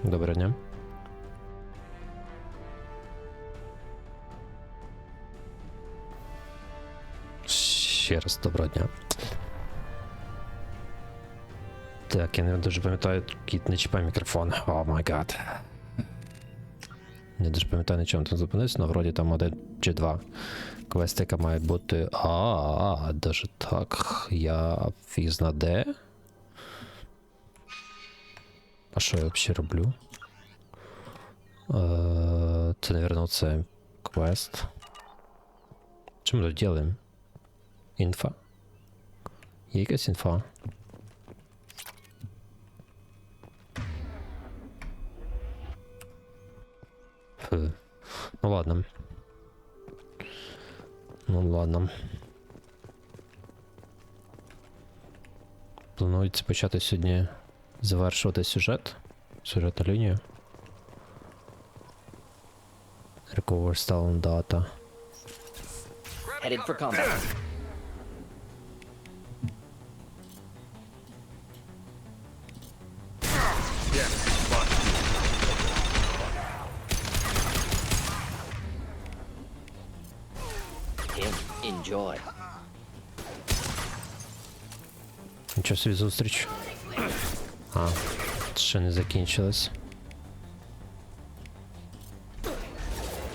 Доброго дня. Ще раз доброго дня. Так, я не дуже пам'ятаю, кіт не чіпай мікрофон. О май гад. Не дуже пам'ятаю, на чому там зупинився, але вроді там один чи два квестика має бути. Даже так. Я фізна де? А що я взагалі роблю? Це, наверное, це квест. Що ми тут робимо? Інфа? Є якась інфа? Фу. Ну ладно. Ну ладно. Планується почати сьогодні завершувати сюжетну лінію. Recover stolen data. Headed for combat. Enjoy. Нічого собі зустріч. Ще не закінчилось.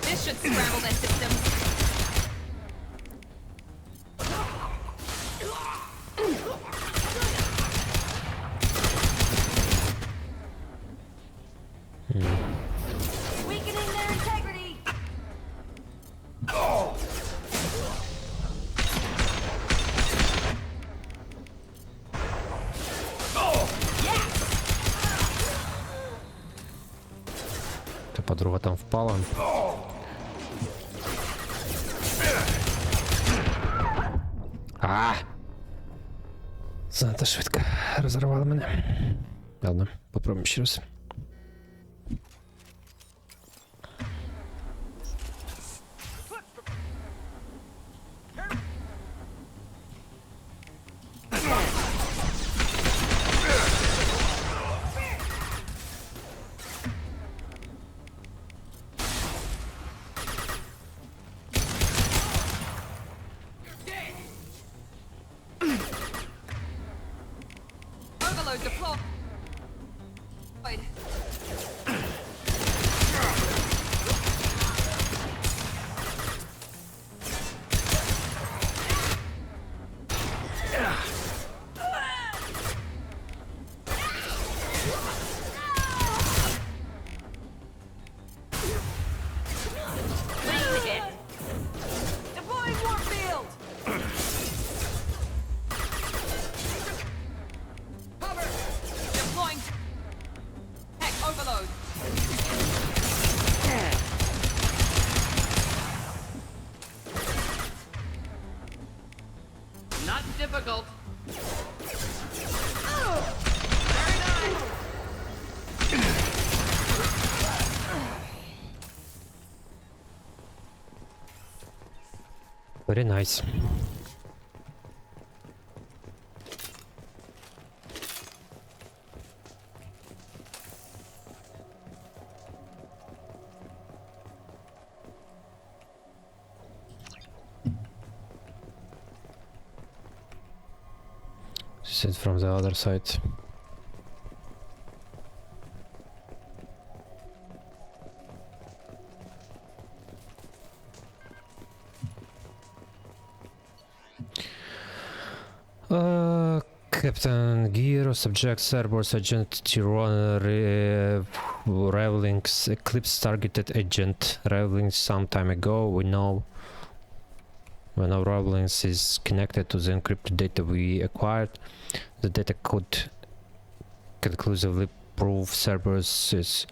This should scramble their systems. Weakening their integrity. Та подруга там впала. Занадто швидко розірвали мене. Ладно, попробуємо ще раз. Overload deployed. Deploying warfield. Cover. Deploying. Heck, overload. Not difficult. Very nice. Very nice. Sit from the other side. Captain Giro subjects Cerberus agent Tyrone Raveling's Eclipse targeted agent Raveling some time ago. We know Ravelings is connected to the encrypted data we acquired. The data could conclusively prove Cerberus's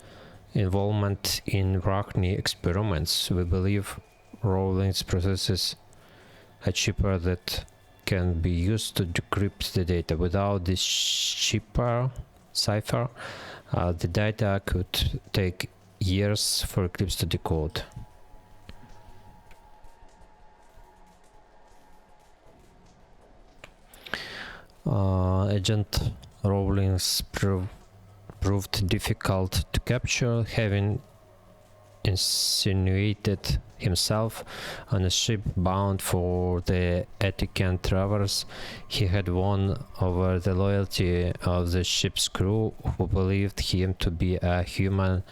involvement in Rachni experiments. We believe Rowling's processes a chipper that can be used to decrypt the data. Without this cipher, the data could take years for Eclipse to decode. Agent Rowling's proved difficult to capture, having insinuated himself on a ship bound for the Attican traverse. He had won over the loyalty of the ship's crew, who believed him to be a human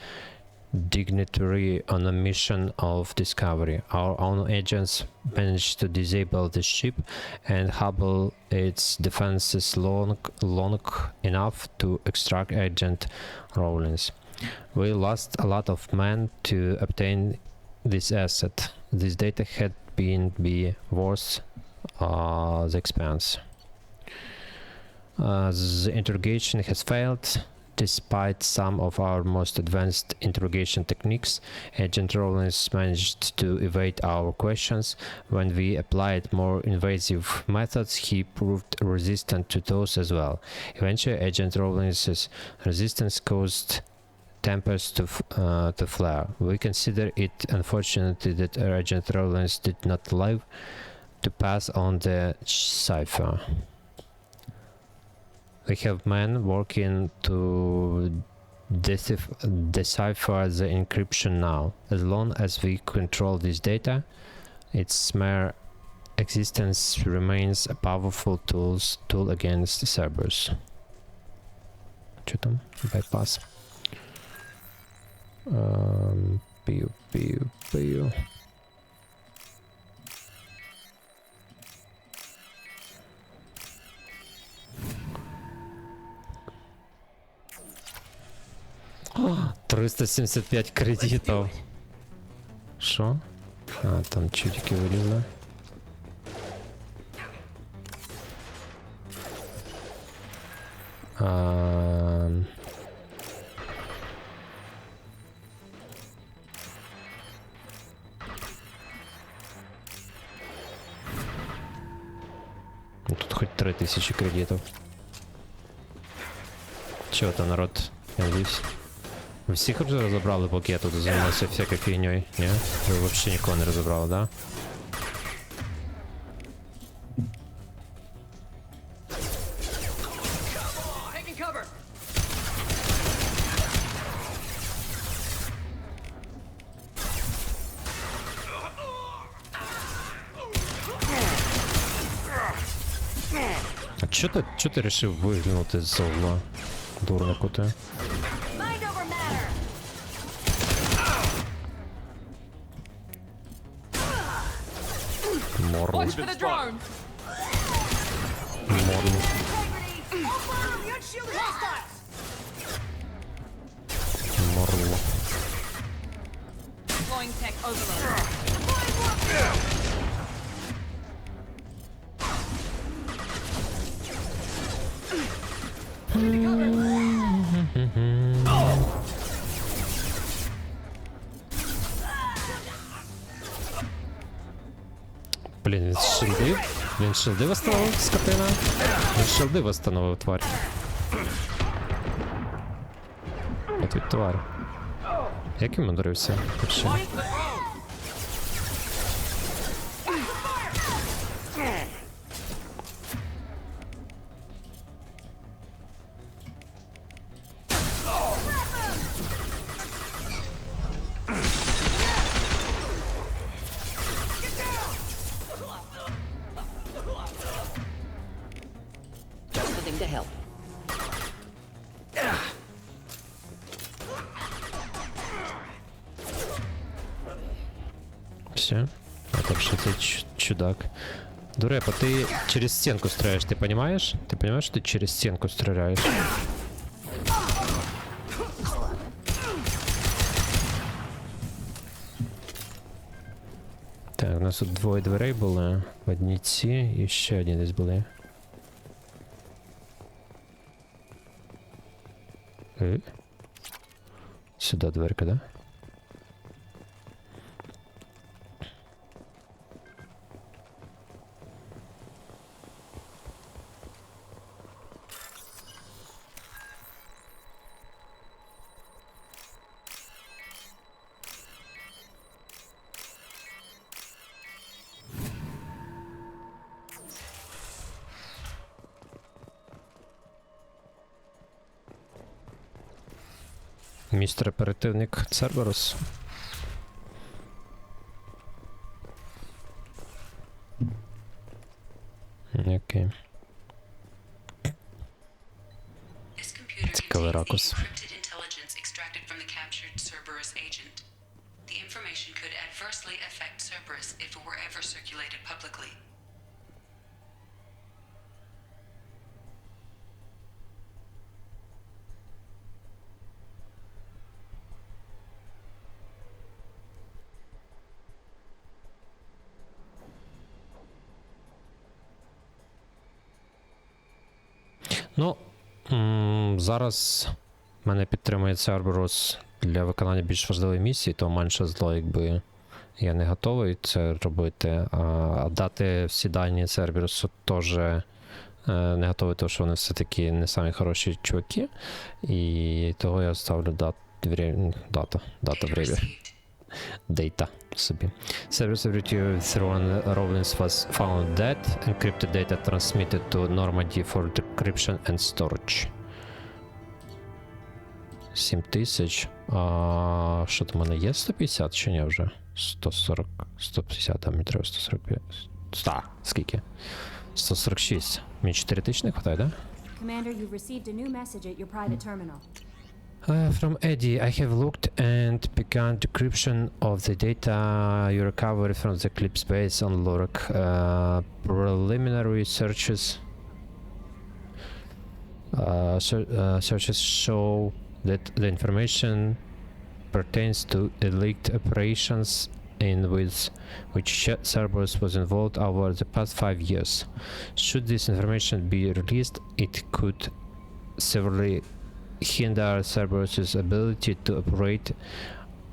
dignitary on a mission of discovery. Our own agents managed to disable the ship and hobble its defenses long enough to extract Agent Rawlins. We lost a lot of men to obtain this asset. This data had been worth the expense. The interrogation has failed. Despite some of our most advanced interrogation techniques, Agent Rawlins managed to evade our questions. When we applied more invasive methods, he proved resistant to those as well. Eventually, Agent Rawlins' resistance caused tempers to flare. We consider it unfortunate that Agent Rawlins did not live to pass on the cipher. We have men working to decipher the encryption now. As long as we control this data, its mere existence remains a powerful tool against Cerberus. Что там? Bypass. Пью. 375 кредитів. Що? А, там чудики вилізли. Тут хоч 3000 кредитів. Чого там, народ? Я надіюсь. Ви всіх вже розібрали, поки я тут займався всякою фігньою? Ні? Ви взагалі нікого не розібрали, да? А чо ти рішив виглянути з-за угла? Дурнику ти. Морло. Watch for the drone. Морло. Морло. Deploying tech overload. Блін, він шилди? Він шилди восстановив, скотина? Він шилди восстановив, тварь. От від тварь. Як він мудрився? Вообще. Just the thing to help. Все. А так что ты чудак. Дурепа, ты через стенку стреляешь, ты понимаешь? Ты понимаешь, что ты через стенку стреляешь? Так, у нас тут двоє дверей були. Одні ці і ще одні десь були. Сюди дверка, да? Містер оперативник Cerberus. Окей. This computer Цікавий contains the ракурс. encrypted intelligence extracted from the captured Cerberus agent. The information could adversely affect Cerberus if it were ever circulated publicly. Ну, зараз мене підтримує Cerberus для виконання більш важливої місії, то менше зло, якби я не готовий це робити. А дати всі дані Cerberus теж не готовий, тому що вони все-таки не самі хороші чуваки. І того я ставлю дата время. Received. Data собі. Cerberus retrieved through Rollins was found dead. Encrypted data transmitted to Normandy for decryption and storage. 7000. А що там у мене є 150 чи ні вже? 140, 150, а мені треба 145. Скільки? 146. Мені 4000 не хватає, да? Commander, you've received a new message at your private terminal. From Eddie, I have looked and begun decryption of the data you recovered from the clip space on Lorak. Preliminary searches show that the information pertains to leaked operations in which Cerberus was involved over the past 5 years. Should this information be released, it could severely hinder Cerberus's ability to operate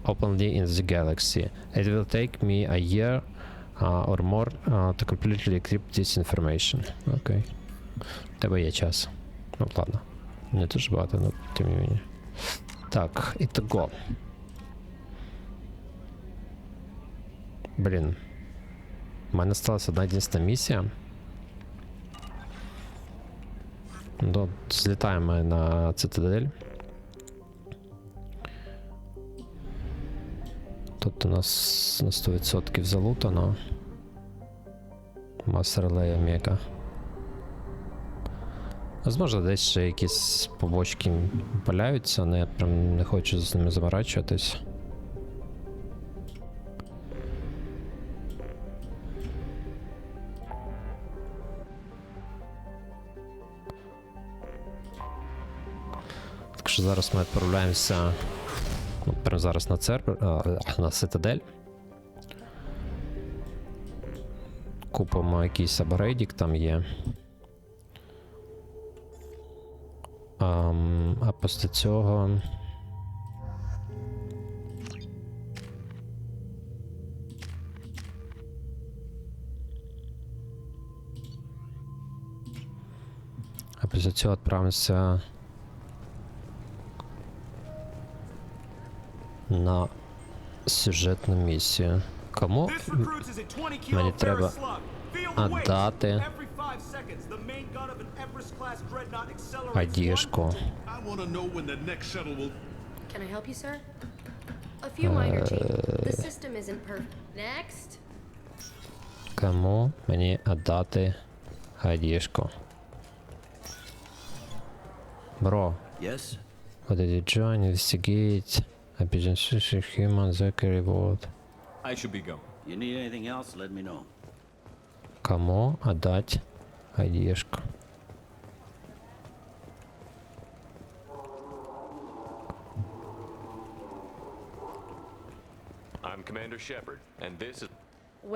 openly in the galaxy. It will take me a year or more to completely decrypt this information. Окей. Тебе є час. Ну ладно. Не дуже багато, але тим не менее. Так, ітого. Блін. У мене сталася одна єдина місія. Ну, злітаємо на цитадель. Тут у нас на 100% залутано. Масерлея Мега. Возможно, десь ще якісь побочки валяються, але я прям не хочу з ними заморачуватись. Так що зараз ми відправляємося, ну, прямо зараз на цитадель. Купимо якийсь апгрейдик, там є. А після цього... Після цього відправимося на сюжетну місію. Кому мені треба віддати айдішку? Can I help you, sir? A few minor changes. The system isn't perfect. Next. Кому мені віддати айдішку? Bro. Yes? What did you join? Investigate. A pigeon human Zachary World. I should be going. You need anything else, let me know. Кому отдать айдишку? I'm Commander Shepard, and this is...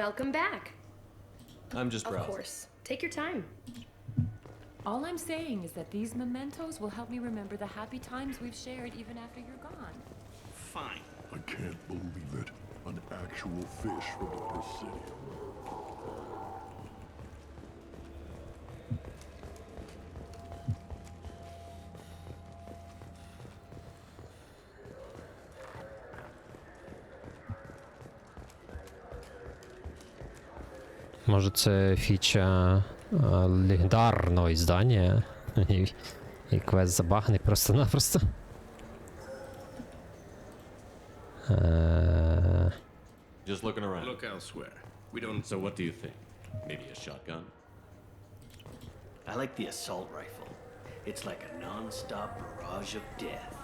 Welcome back. I'm just Of browsing. course. Take your time. All I'm saying is that these mementos will help me remember the happy times we've shared even after you're gone. Fine. I can't believe it. An actual fish from the Presidium. Може це фіча легендарного іздання і квест забаганий просто-напросто. Just looking around. Look elsewhere. We don't. So what do you think? Maybe a shotgun? I like the assault rifle. It's like a non-stop barrage of death.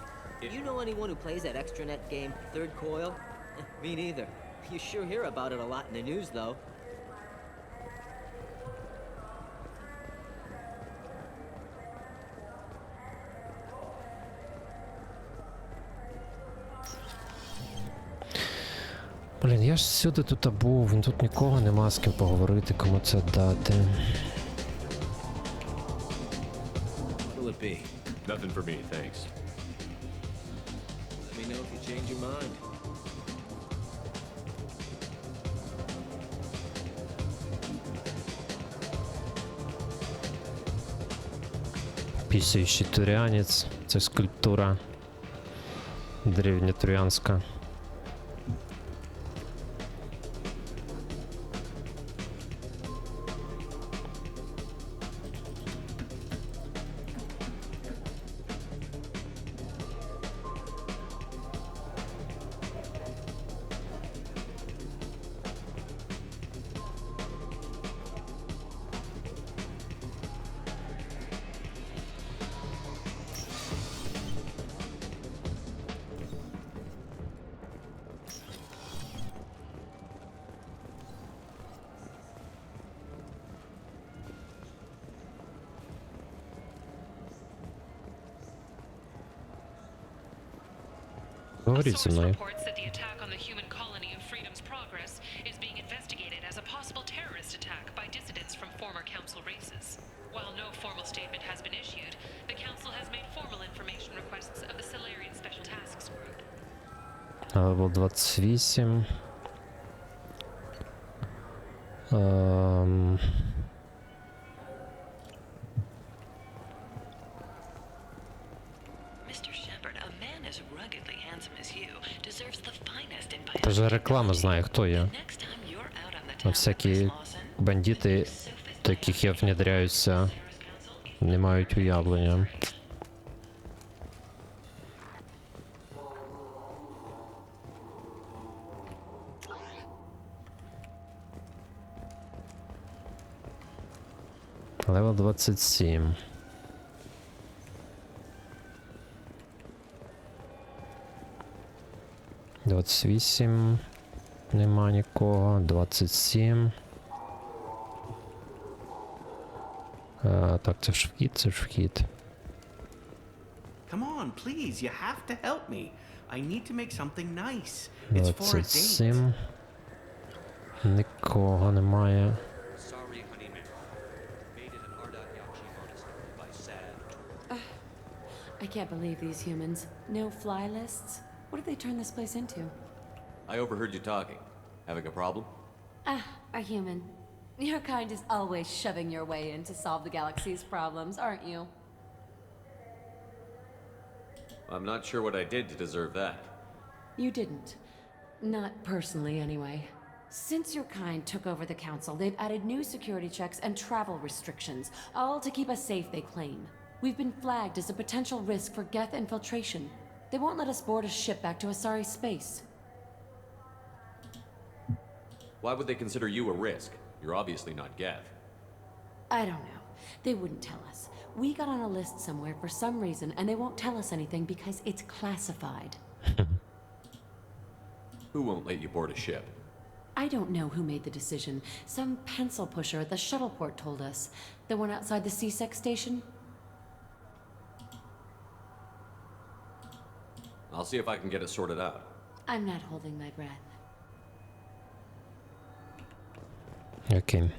You know anyone who plays that extranet game, Third Coil? Me neither. You sure hear about it a lot in the news, though. Блін, я ж всюди тут був, тут нікого нема з ким поговорити, кому це дати. What'll it be? Nothing for me, thanks. Let me know if you change your mind. Пісяючий турянець, це скульптура древньотурянська. Говоріть зі мною. Reports that the attack on the human colony of Freedom's Progress is being investigated as a possible terrorist attack by dissidents from former council races. While no formal statement has been issued, the council has made formal information requests of the Solarian Special Tasks Group. Левел 28. Mr. Shepard, a man as ruggedly handsome as you deserves the finest in Та вже реклама знає, хто я. Next time you're out on the А town with всякі Miss Lawson, бандити, до яких я внедряюся, не мають уявлення. Левел 27. Двадцять 28. Нема нікого. 27. Так, це ж вхід, це ж вхід. Come on, please. You have to help me. I need to make something nice. It's for a date. 27. Нікого немає. Sorry, honey man. Made it an Ardat Yakshi bonus by sad. I can't believe these humans. No fly lists? What did they turn this place into? I overheard you talking. Having a problem? A human. Your kind is always shoving your way in to solve the galaxy's problems, aren't you? I'm not sure what I did to deserve that. You didn't. Not personally, anyway. Since your kind took over the council, they've added new security checks and travel restrictions, all to keep us safe, they claim. We've been flagged as a potential risk for Geth infiltration. They won't let us board a ship back to Asari space. Why would they consider you a risk? You're obviously not Geth. I don't know. They wouldn't tell us. We got on a list somewhere for some reason, and they won't tell us anything because it's classified. Who won't let you board a ship? I don't know who made the decision. Some pencil pusher at the shuttle port told us. The one outside the C-Sec station? I'll see if I can get it sorted out. I'm not holding my breath. Окей.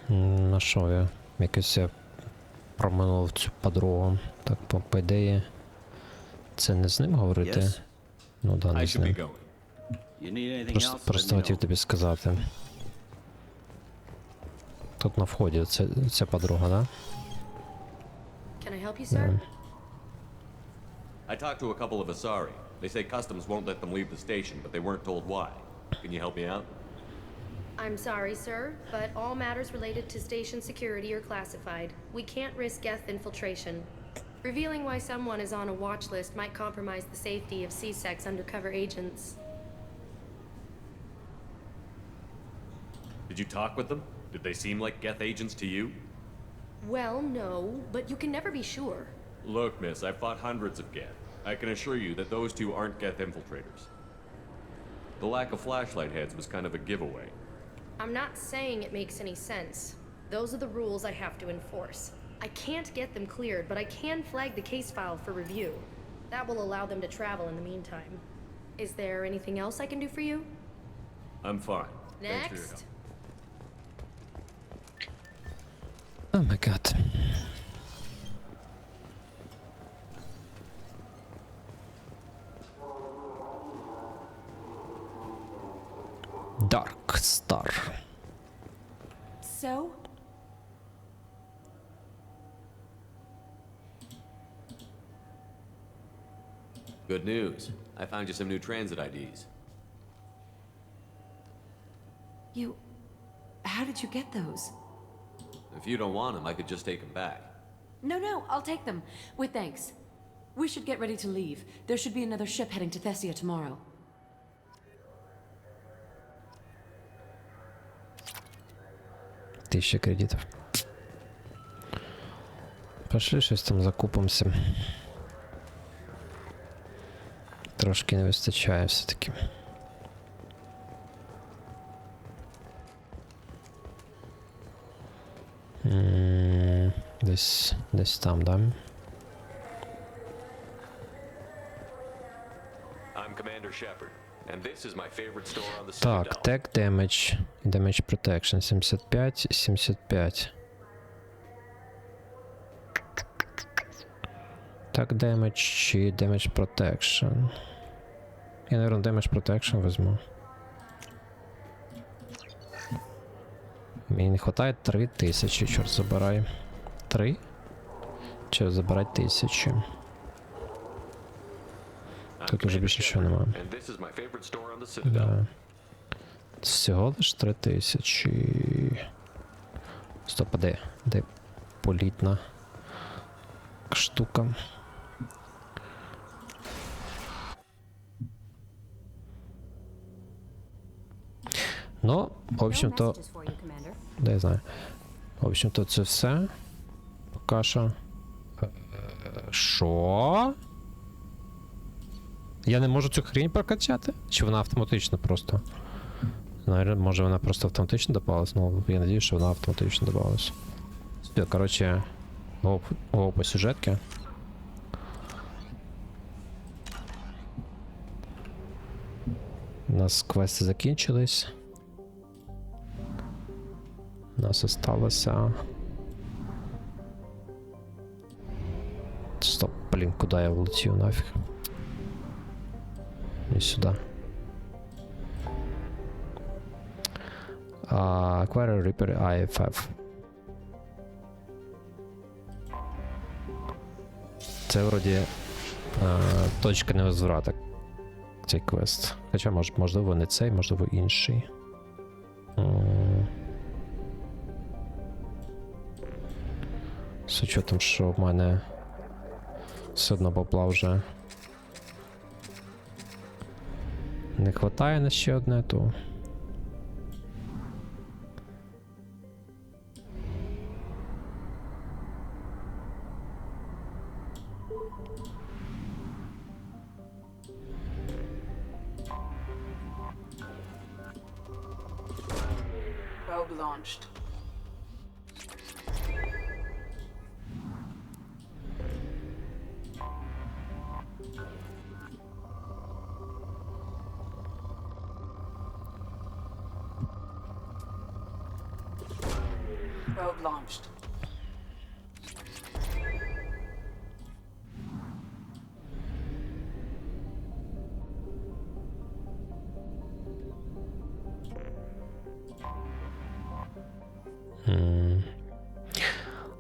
На що я? Якось я проминув цю подругу. Так, по ідеї. Це не з ним говорити? Yes? Ну да, I не з should be ним. going. You need anything else? Просто Let me хотів know. тобі сказати. Тут на вході ця подруга, да? Can I help you, sir? I talked to a couple of Asari. They say customs won't let them leave the station, but they weren't told why. Can you help me out? I'm sorry, sir, but all matters related to station security are classified. We can't risk Geth infiltration. Revealing why someone is on a watch list might compromise the safety of C-Sec's undercover agents. Did you talk with them? Did they seem like Geth agents to you? Well, no, but you can never be sure. Look, miss, I've fought hundreds of Geth. I can assure you that those two aren't Geth infiltrators. The lack of flashlight heads was kind of a giveaway. I'm not saying it makes any sense. Those are the rules I have to enforce. I can't get them cleared, but I can flag the case file for review. That will allow them to travel in the meantime. Is there anything else I can do for you? I'm fine. Thanks for your help. Next. Oh my god. Dark Star. So? Good news. I found you some new transit IDs. You... How did you get those? If you don't want them, I could just take them back. No, I'll take them. With thanks. We should get ready to leave. There should be another ship heading to Thessia tomorrow. Тисяча кредитів. Пошли щось там закупимося. Трошки не вистачає все-таки. Десь там, да? I'm Commander Shepard, and this is my favorite store on the Так, Citadel. Tech Damage і Damage Protection 75 і 75. Так, Damage чи Damage Protection. Я, наверное, Damage Protection візьму. Мені не хватає 3000, чорт забирай. 3? Чи забирай 1000? Тут уже більше нічого немає. And this is my favorite store on the Citadel. Да. Всього лиш 3000. Стоп, а де політна штука? Ну, в общем-то... No messages for you, Commander. Да, я знаю. В общем-то, це все. Поки що. Що? Я не можу цю хрінь прокачати? Чи вона автоматично просто? Наверное, може вона просто автоматично добавилась? Ну, я надіюсь, що вона автоматично добавилась. Все, короче, по сюжетке. У нас квести закінчились. У нас осталося... Стоп, блин, куда я влетел нафиг? Не сюда. Acquire Reaper IFF. Це вроді точка невозврата. Цей квест. Хоча можливо не цей, можливо інший. З учетом, що в мене все одно бабла вже не хватає на ще одне, то... Probe launched. Probe launched.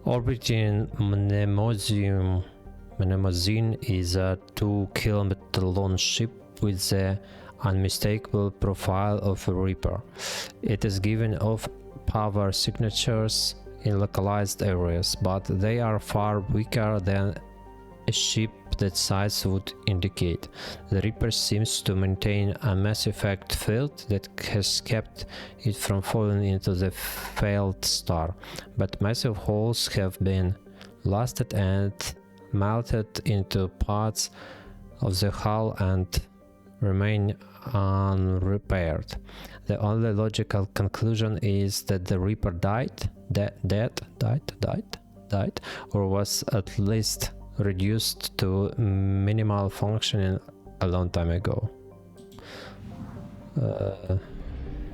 Orbiting Mnemosine is a 2-kilometer long ship with the unmistakable profile of a Reaper. It is given off power signatures in localized areas, but they are far weaker than a shape that size would indicate. The Reaper seems to maintain a mass effect field that has kept it from falling into the failed star, but massive holes have been blasted and melted into parts of the hull and remain unrepaired. The only logical conclusion is that the Reaper died, or was at least reduced to minimal functioning a long time ago.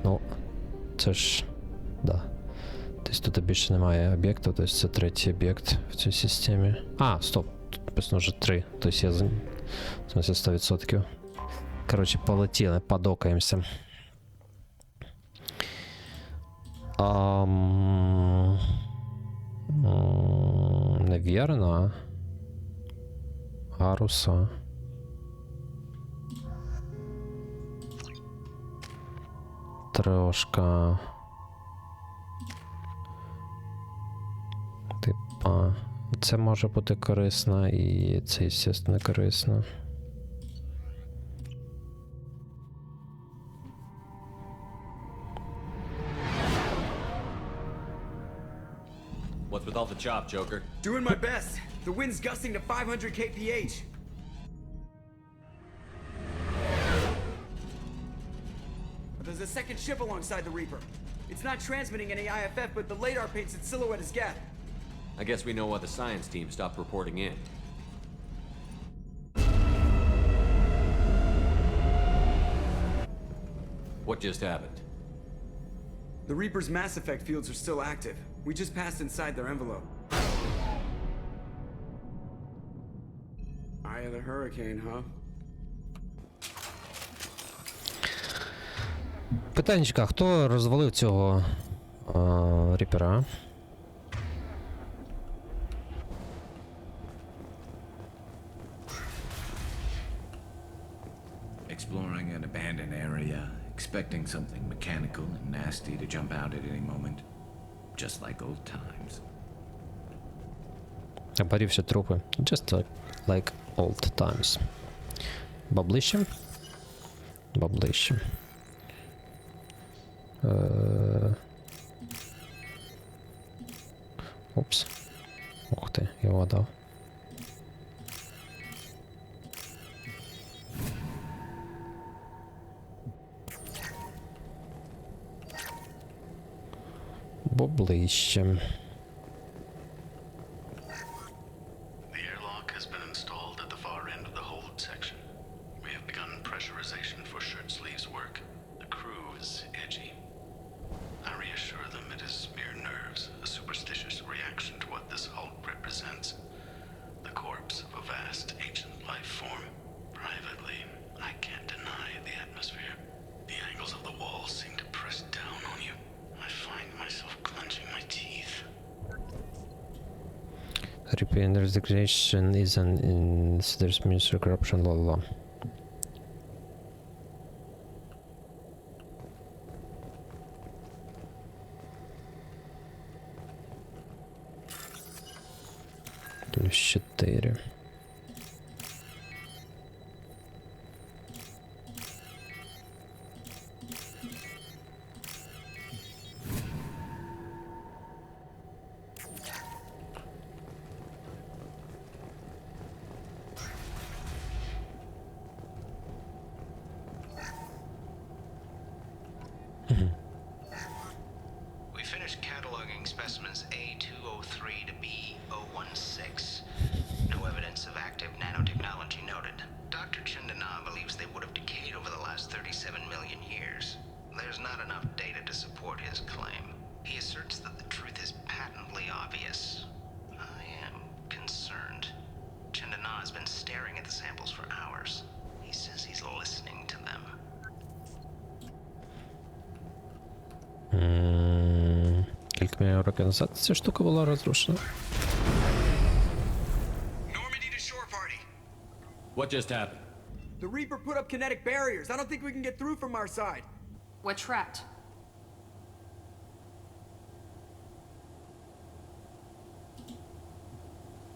Ну, це ж, да. Тобто тут більше немає об'єкту, тобто це третій об'єкт в цій системі. А, стоп, тут написано вже 3, тобто я, в смысле, 100%. Короче, полетіли, подокаємося. Наверно. Гаруса. Трошка. Типа. Це може бути корисно, і це, звісно, корисно. What's with all the chop, Joker? Doing my best. The wind's gusting to 500 kph. There's a second ship alongside the Reaper. It's not transmitting any IFF, but the radar paints its silhouette as Geth. I guess we know why the science team stopped reporting in. What just happened? The Reaper's mass effect fields are still active. We just passed inside their envelope. Eye of the hurricane, huh? Питанечка, а хто розвалив цього Ріпера? Exploring an abandoned area, expecting something mechanical and nasty to jump out at any moment. Just like old times. Обгорівші трупи. Just like old times. Баблище? Баблище. Упс. Ух ти, його дав. Баблище. The airlock has been installed at the far end of the hold section. We have begun pressurization for shirt sleeves work. The crew is edgy. I reassure them it is mere nerves, a superstitious reaction to what this hulk represents. The corpse of a vast ancient life form. Privately, I can't deny the atmosphere. The angles of the walls seem to press down on you. I find myself clenching my teeth. Repair resignation is an insider's minister corruption, la la. Плюс 4. We finished cataloging specimens A203 to B016. No evidence of active nanotechnology noted. Dr. Chandana believes they would have decayed over the last 37 million years. There's not enough data to support his claim. He asserts that the truth is patently obvious. I am concerned. Chandana has been staring at the samples for hours. He says he's listening to them. Кілька мільйонів років назад ця штука була розрушена. Normandy to shore party. What just happened? The Reaper put up kinetic barriers. I don't think we can get through from our side. We're trapped.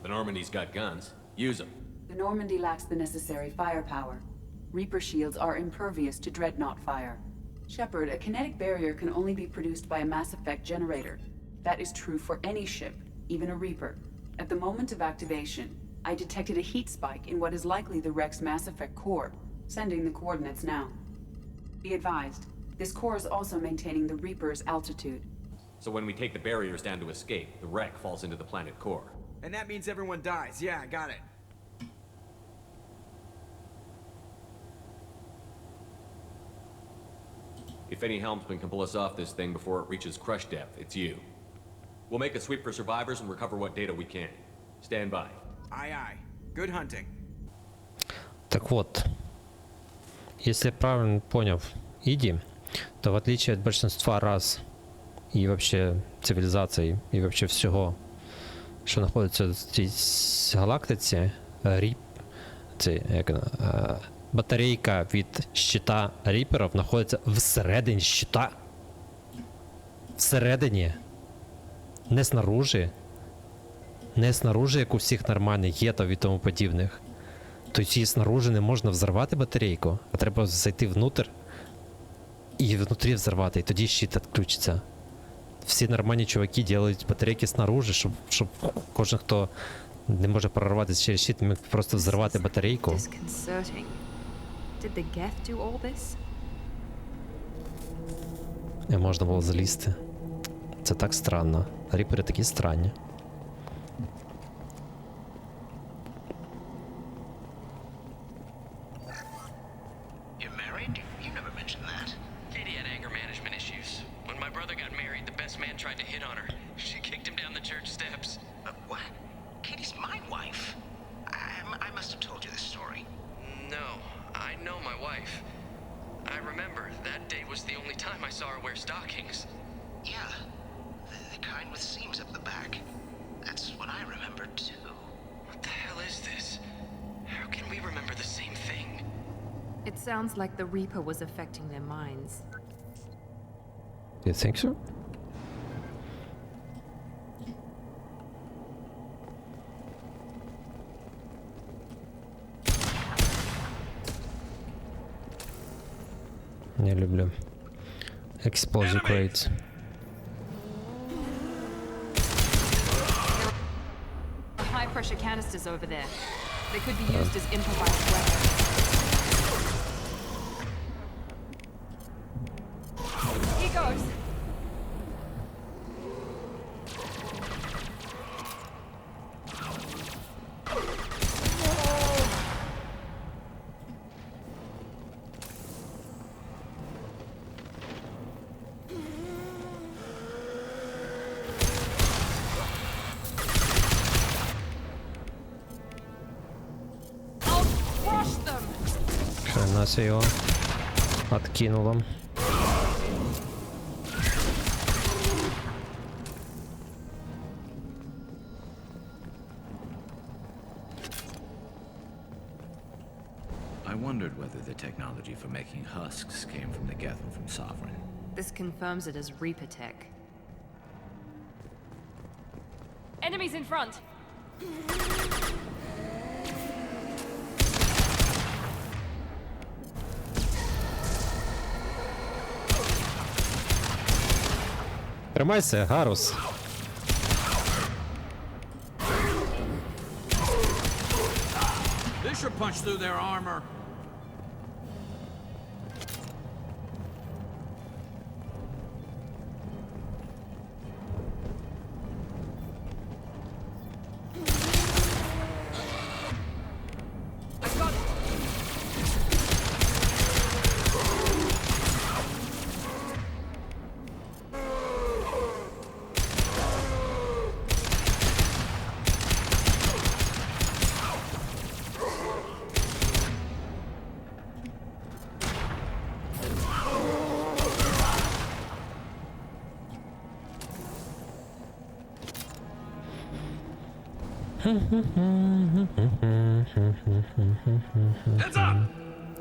The Normandy's got guns. Use them. The Normandy lacks the necessary firepower. Reaper shields are impervious to dreadnought fire. Shepard, a kinetic barrier can only be produced by a Mass Effect generator. That is true for any ship, even a Reaper. At the moment of activation, I detected a heat spike in what is likely the wreck's Mass Effect core, sending the coordinates now. Be advised, this core is also maintaining the Reaper's altitude. So when we take the barriers down to escape, the wreck falls into the planet core. And that means everyone dies. Yeah, I got it. If any helmsman can pull us off this thing before it reaches crush depth, it's you. We'll make a sweep for survivors and recover what data we can. Stand by. Aye, aye. Good hunting. Так вот, если я правильно понял Иди, то в отличие от большинства рас и вообще цивилизаций, і вообще всього, що знаходиться в цій галактиці, батарейка від щита ріперів знаходиться всередині щита. Всередині. Не снаружи. Не снаружи, як у всіх нормальних єтов і тому подібних. Тобто її снаружи не можна взорвати батарейку, а треба зайти внутрь і внутрі взорвати, і тоді щит відключиться. Всі нормальні чуваки роблять батарейки снаружи, щоб кожен, хто не може прорватися через щит, міг просто взорвати батарейку. І можна було залізти. Це так странно. Ріпери такі странні. You're married? You never mentioned that. Katie had anger management issues. When my brother got married, the best man tried to hit on her. She kicked him down the church steps. What? Katie's my wife. I must have told you this story. No, I know my wife. I remember that day was the only time I saw her wear stockings. Yeah, the kind with seams up the back. That's what I remember too. What the hell is this? How can we remember the same thing? It sounds like the Reaper was affecting their minds. You think so? Не люблю. Explosive crates. High-pressure canisters over there. They could be used as improvised weapons. Here goes. Нас его откинуло. I wondered whether the technology for making husks came from the Getham from Sovereign. This confirms it as Reaper tech. Enemies in front! Тримайся, Гарус. This should punch through their armor.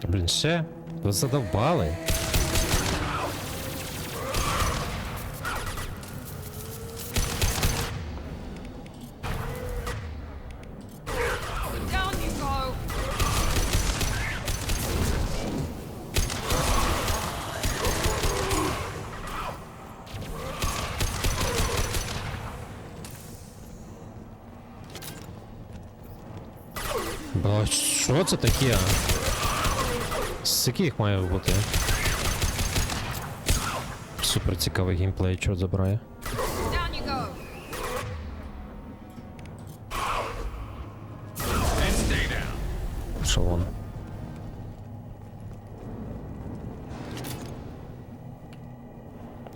Блін, ще? Ви задовбали. А що це таке? Скільки їх має бути? Супер цікавий геймплей, чорт забирає. Down you go. Шалон.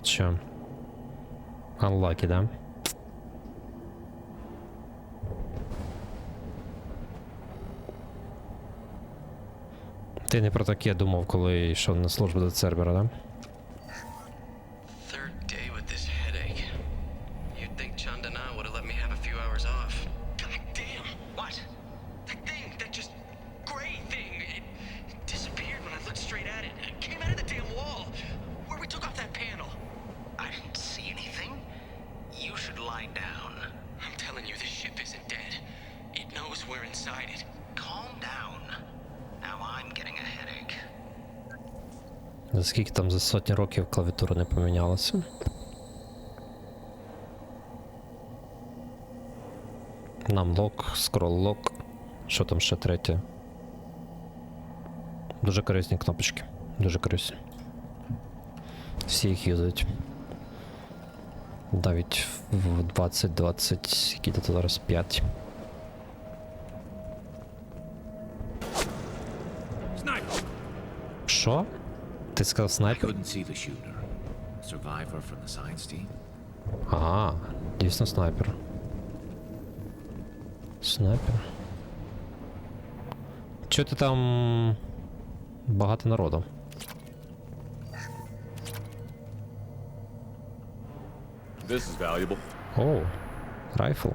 Чё? Unlucky, да? Ти не про таке думав, коли йшов на службу до сервера, да? Third day with this headache. You'd think Chandana would have let me have a few hours off. God damn! What? That thing, that just gray thing, it disappeared when I looked straight at it. It came out of the damn wall. Where we took off that panel. I didn't see anything. You should lie down. I'm telling you, this ship isn't dead. It knows we're inside it. Calm down. Now I'm getting a headache. За скільки там за сотні років клавіатура не помінялася? Нам лок, скрол лок. Що там ще третє? Дуже корисні кнопочки. Дуже корисні. Всі їх юзають. Навіть в 2020, які тут зараз 5. Що? Ти сказав I снайпер? couldn't see the shooter. Survivor from the science team. Ага, дійсно снайпер. Снайпер. Чого ти там багато народу? This is valuable. Оу, райфл.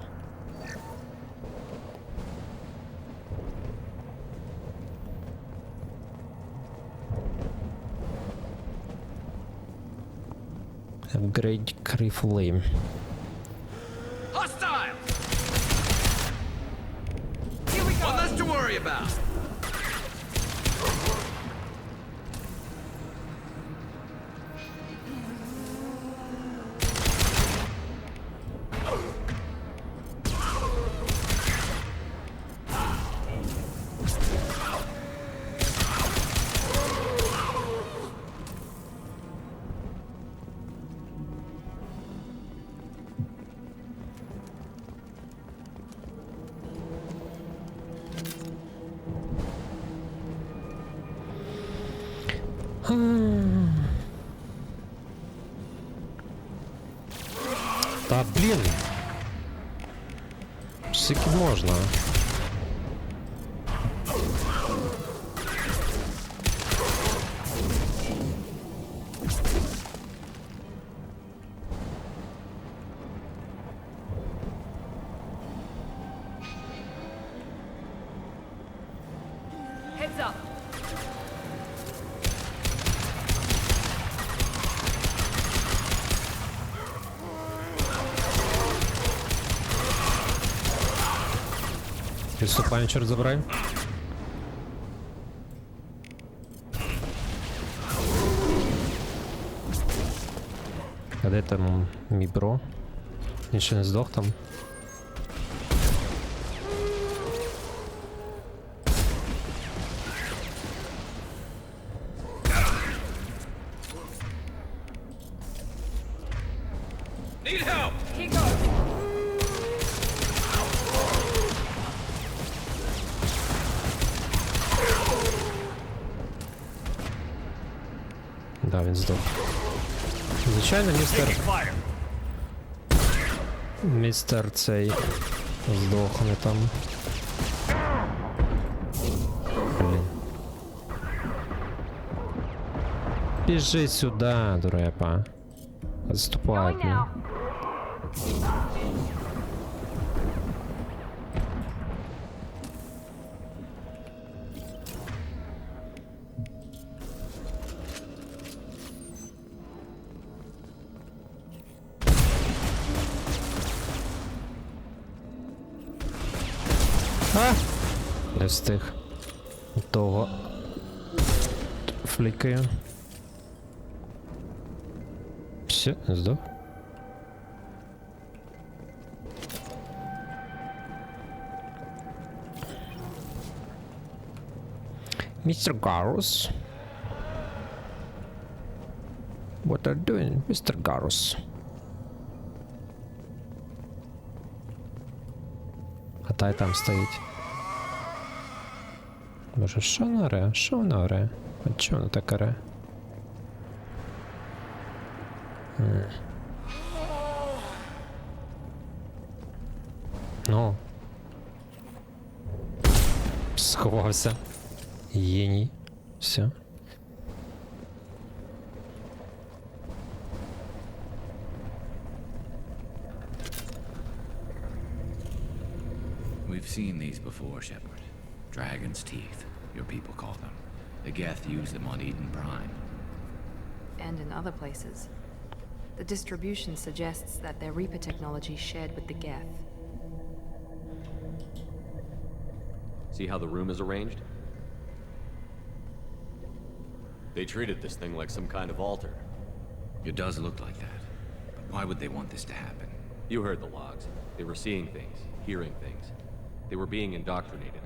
Upgrade rifle. Hostile! Here we go! One less to worry about! Та блін! Скільки можна? Heads up. Відступаємо, чорт забирай. А де там мій бро? Він ще не здох там. Need help! Here goes. Да, він здох. Звичайно, містер цей здохне там. Блін. Біжи сюди, дурепа. Отступай от мене. А! Не встиг. Того флікаю. Все, здох. Mr. Garus? What are you doing, Mr. Garus? А та й там стоїть. Боже, що вона оре? Що вона оре? А чого вона так оре? Ну. Сховався. Єній. Все. We've seen these before, Shepard. Dragon's teeth, your people call them. The Geth use them on Eden Prime. And in other places. The distribution suggests that their Reaper technology shared with the Geth. See how the room is arranged? They treated this thing like some kind of altar. It does look like that. But why would they want this to happen? You heard the logs. They were seeing things, hearing things. They were being indoctrinated.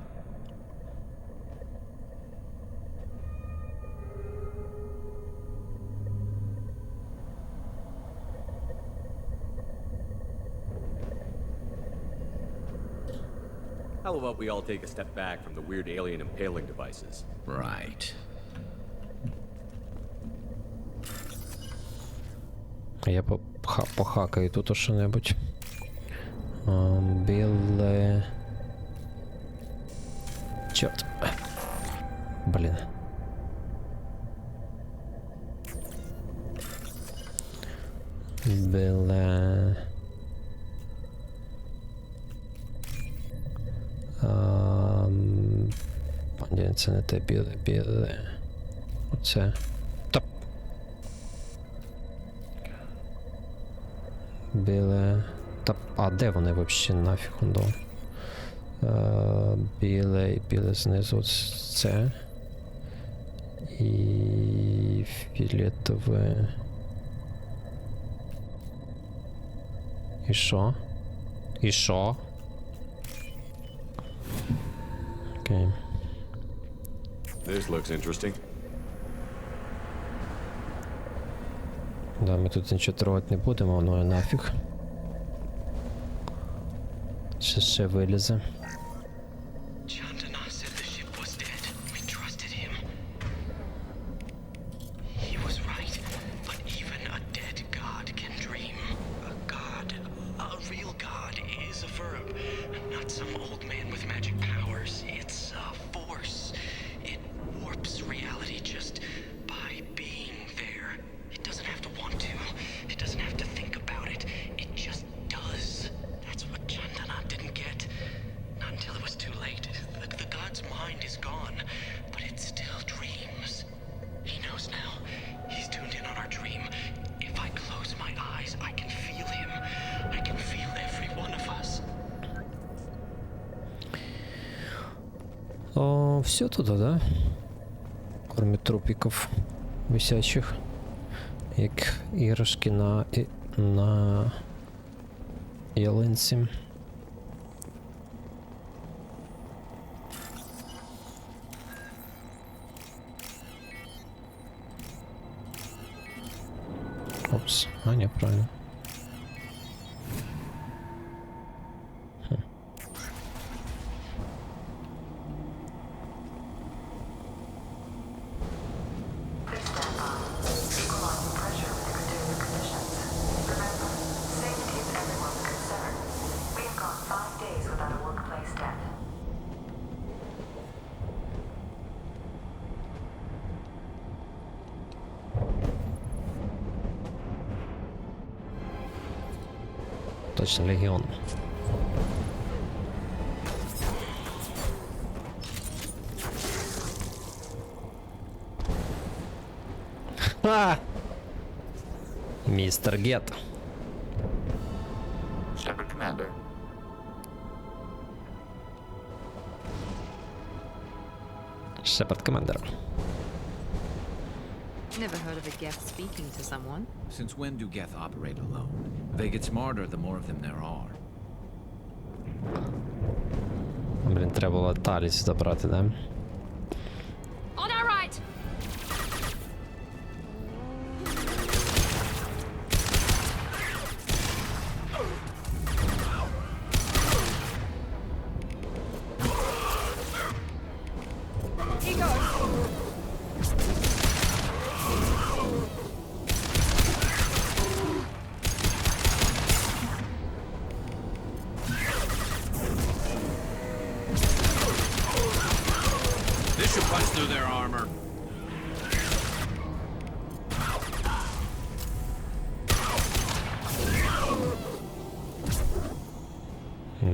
How about we all take a step back from the weird alien impaling devices? Right. Я похакаю тут що-небудь. Біле... Чорт. Блін. Біле... Ні, це не те біле. Оце. Топ. Біле. Та, а де вони взагалі нафіг он до? Біле і біле знизу це. І фіолетове. І що? І що? Окей. This looks interesting. Да, ми тут нічого трогати не будемо, воно нафіг. Ще вилізе. Все туда, да? Кроме трупиков висячих, як іграшки на ялинці. Опс, а не, правильно. Точно, легіон. Ха! Містер Гет. Shepard Commander. Shepard Commander. Never heard of a Geth speaking to someone. Since when do Geth operate alone? They get smarter the more of them there are. Блін, треба було Таліс забрати, да?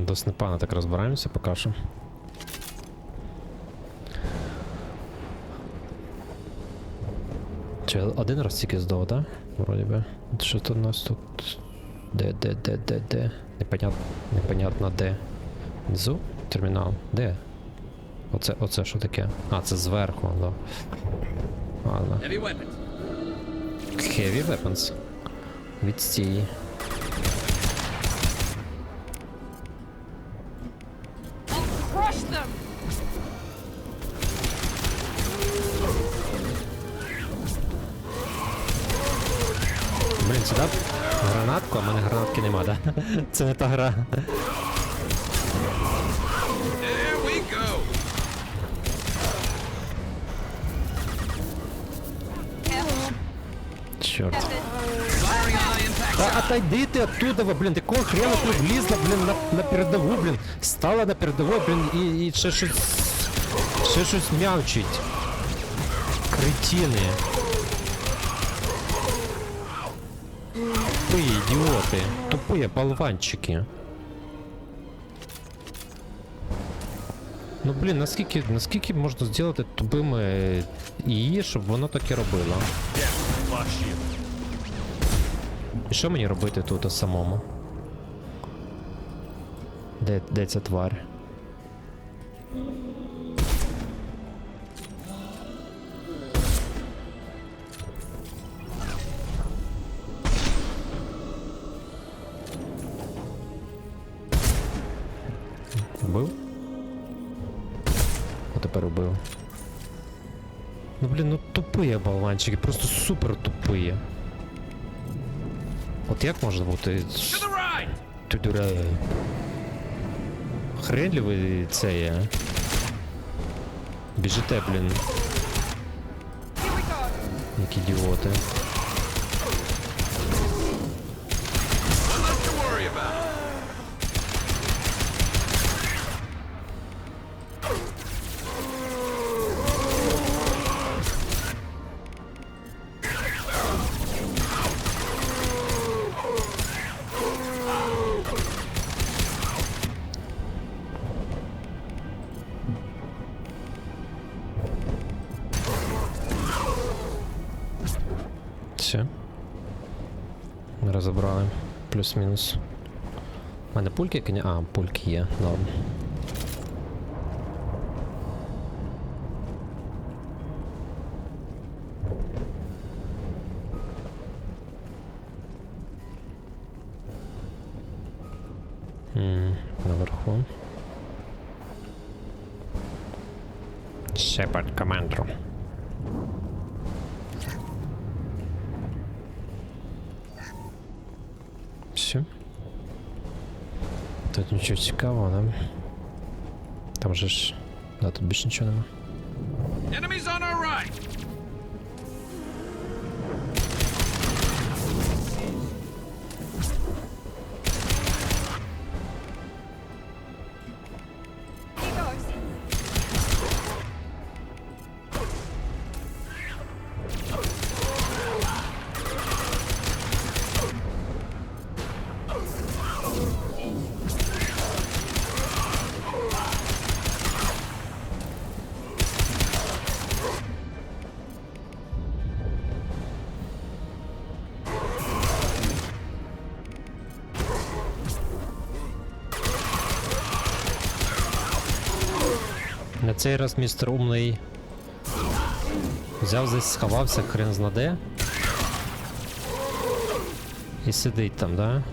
Досить непогано так розбираємося поки що. Чи один раз тільки здав, да? Вроді би. Що тут у нас тут? Де? Непонятно де. Внизу? Термінал. Де? Оце що таке? А, це зверху, да. Ладно. Heavy weapons. Heavy weapons. Відстій. Crush them! Блін, сюди гранатку, а в мене гранатки нема, да? Це не та гра. There we go. Чорт. Firing on high impact. Та отойди ти оттуда, блін, ти кого хрена тут влізла, блін, на передову, блін. Стала на передову, блін, і ще щось м'явчить. Кретини. Тупі ідіоти. Тупі болванчики. Ну блін, наскільки можна зробити тупими її, щоб воно так і робило? І що мені робити тут самому? Де ця тварь? Убив? А тепер убив. Ну блін, ну тупі болванчики, просто супер тупі. От як можна бути... Тудура... Хрен ли ви це є? Біжите, блін. Як ідіоти. Все. Ми розібрали. Плюс-мінус. У мене пульки? А, пульки є. Норм. Наверху. Shepard Commander. Все. Тут нічого цікавого, да? Там же ж... Да, тут більше нічого нема. Enemies on our right. На цей раз містер Умний взяв здесь, сховався, хрен знаде. І сидить там, да?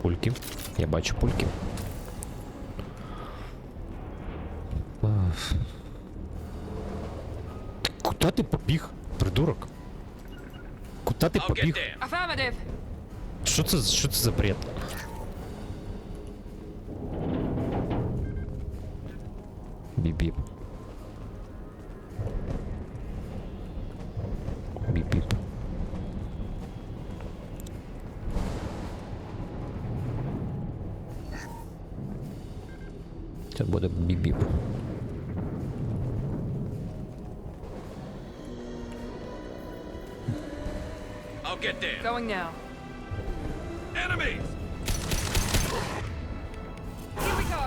Пульки. Я бачу пульки. Куда ти побіг, придурок? Куда ти побіг? Affirmative. Що це за бред? Біп-біп. Біп-біп. Це буде біп-біп. Don't get there. Going now. Enemies! Here we go.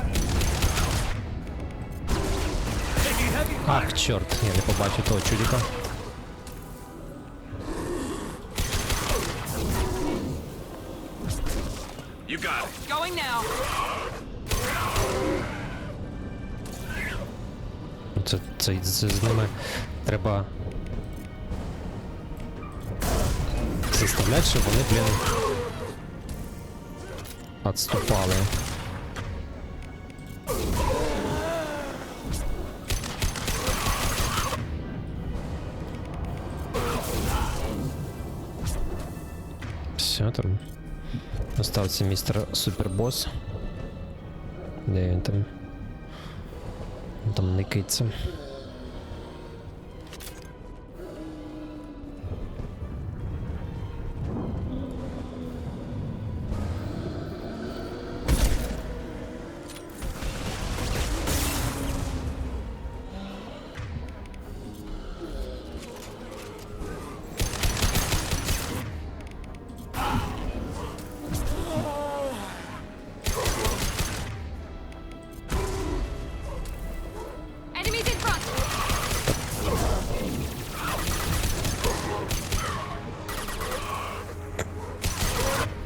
Ах, чорт, я не побачив того чудика. You got it. Going now. Це з ними треба заставляти, щоб вони, блін, відступали. Все, там остався містер Супербос. Де він там? Він там никається. Enemies in front.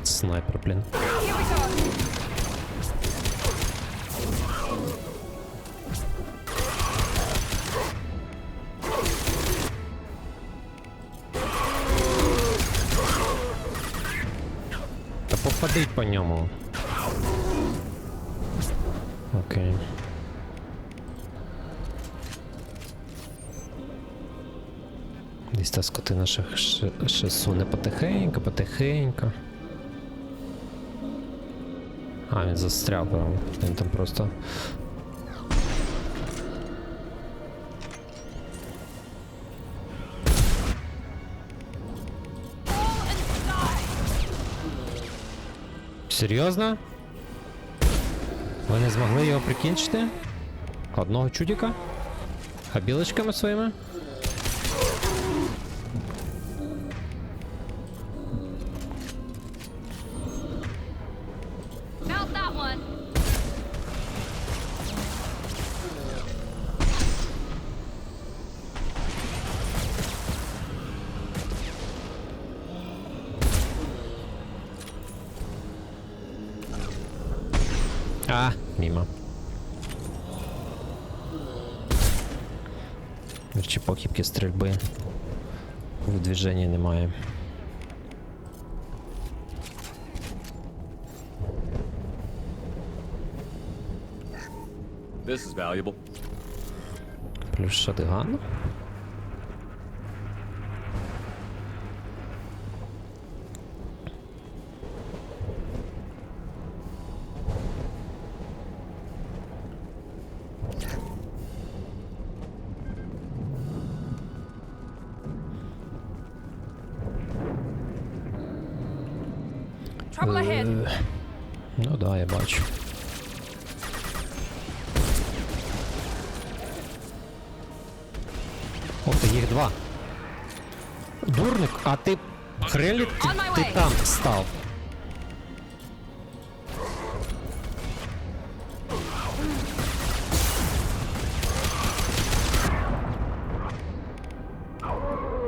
Снайпер, блін. Here we go. Та попадить по ньому. Окей. Десь та скотина ще суне потихеньку, потихеньку. А, він застряв прямо. Він там просто... Серйозно? Ви не змогли його прикінчити? Одного чудика? А білочками своїми? Mount that one. А, мимо. Чи похибки стрільби в движенні немає. This is valuable. Плюс шотган. Trouble ahead. Ну да, я бачу. О, ти їх два. Дурник, а ти хрелі, ти там став.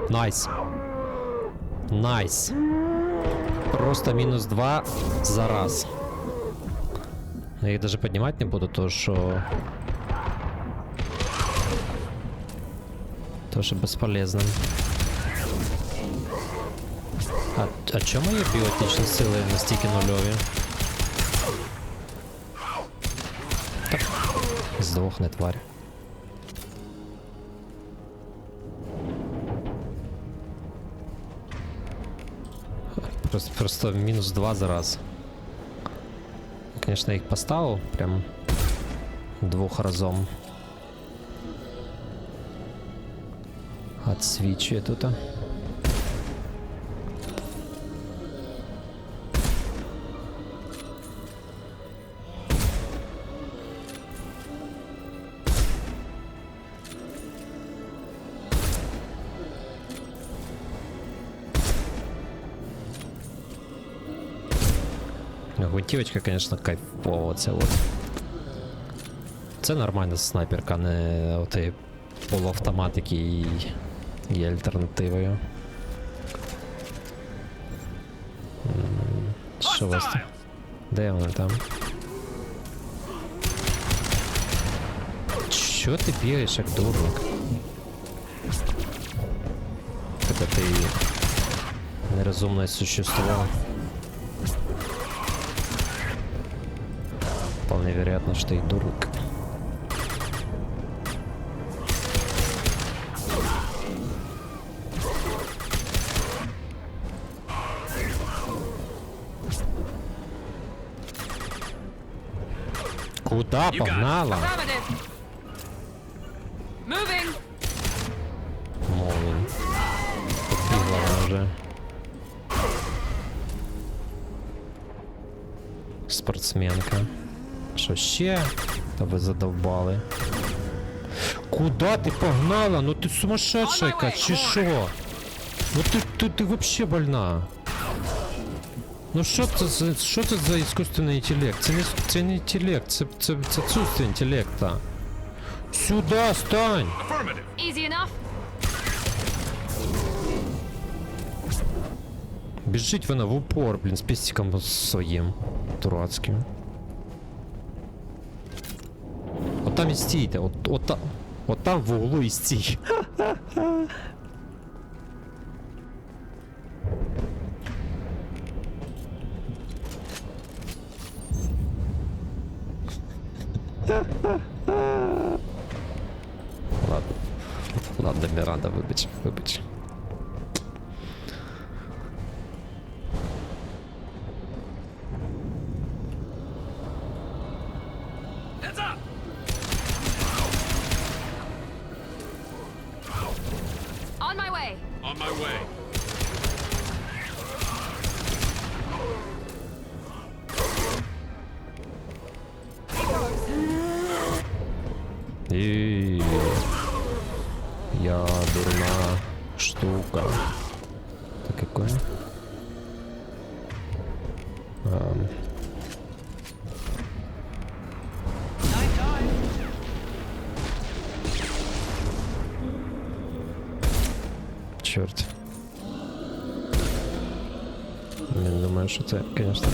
Найс. Найс. Просто мінус 2 за раз. Я їх даже піднімати не буду, то що... Тоже безполезно. А чому мої біотичні сили настільки нульові? Так, здохне тварь. Просто мінус 2 за раз. Конечно, я їх поставив прям двох разом. Отсвічує тут. Гвинтівочка, звісно, кайфово, це от. Це нормальна снайперка, а не отей полуавтомат, який є альтернативою. Що у вас там? Де вони там? Чо ти бігаєш, як дурник? Тебе ти нерозумне существо. Вполне вероятно, что и дурник. Куда погнала? Moving. Мовин. Побігла вона вже. Спортсменка. Що ще? Та ви задовбали. Куда ти погнала? Ну ти сумасшедшая яка, чи що? Ну ти вообще больна. Ну що це за іскусственний інтелект? Це не інтелект, це отсутствие інтелекта. Сюда стань! Easy enough. Біжить вона в упор, блін, з пістиком своїм дурацьким. От там і стійте, от там в углу і стій. Ладно, Миранда, вибач. On my way. On my way. И я дурна штука. Это какое? Черт. Я не думаю, що це, звісно,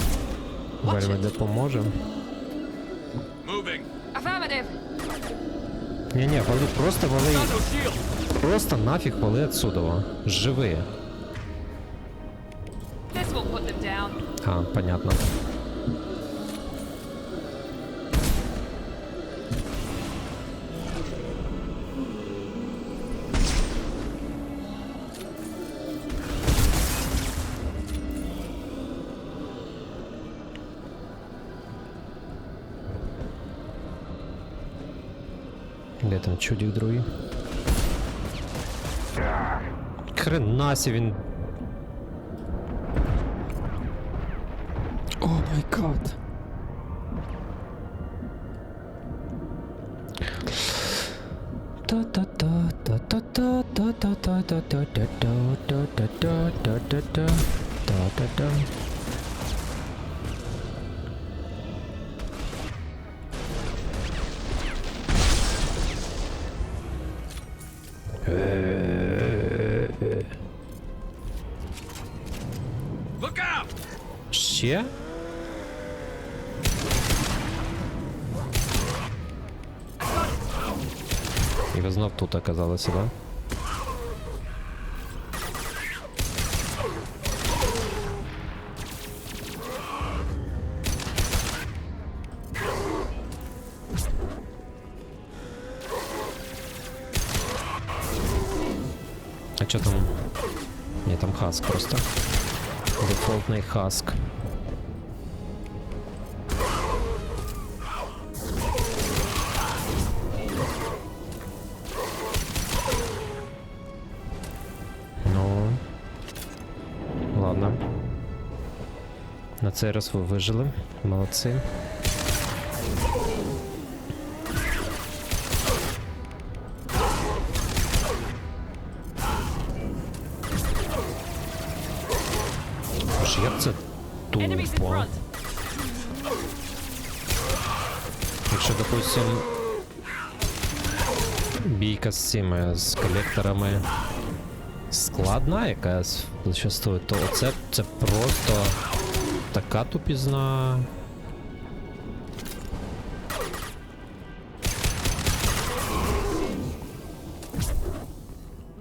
вельми допоможе. Affirmative. Не-не, вали, просто вали. Просто нафиг вали отсюда. Живые. This will put them down. А, понятно. Де там чудик другий? Хренасі він. О май гад. Look out! Ще? І ви знов тут оказалися, да? А чё там? Ні, там хаск просто. Дефолтний хаск. Ну, ладно. На цей раз ви вижили. Молодці. Як це тупо? Якщо, допустим, бійка з цими, з колекторами складна якась зачастую, то це просто така тупізна.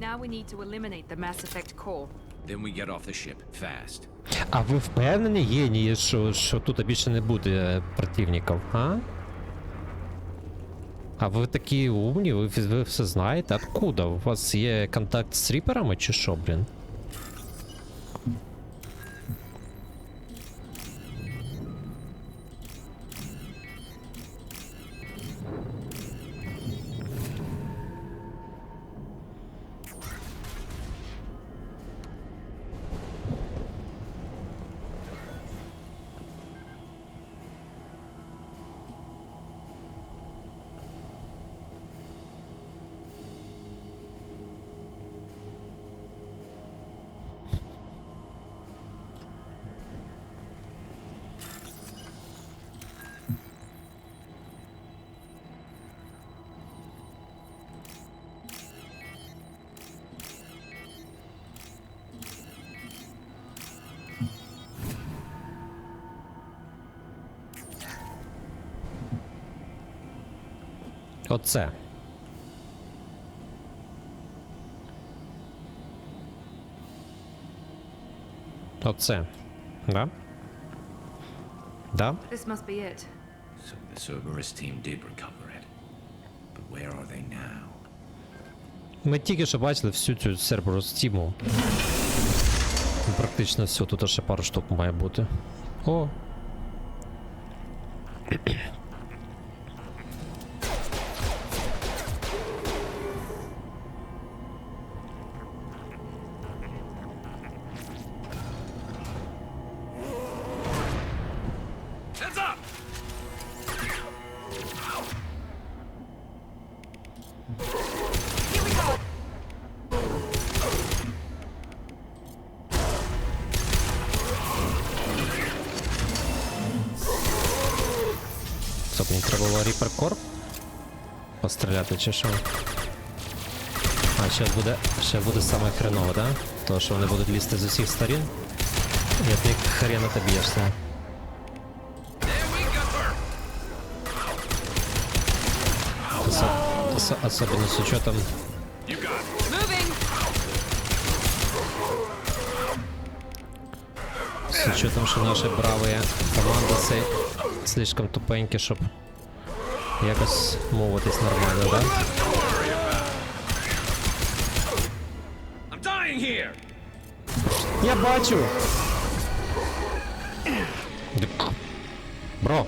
Now we need to eliminate the Mass Effect core. Then we get off the ship, fast. А ви впевнені, генії, що тут більше не буде противників, а? А ви такі умні, ви все знаєте? Откуда? У вас є контакт з ріперами чи що, блін? Оце. Оце. Да? Да? This must be it. So the Cerberus team did recover it. But where are they now? Ми тільки що бачили всю цю Cerberus тіму. Практично все, тут ще пару штук має бути. О! Стоп, мені треба було Reaper Corp постріляти чи що? А, ще буде саме хреново, да? То, що вони будуть лізти з усіх сторін. І от них хрена ти б'єшся. Особенно с учетом... С учетом, что наши бравые командосы слишком тупенькі, щоб якось мовитись нормально, да? Я бачу! Бро!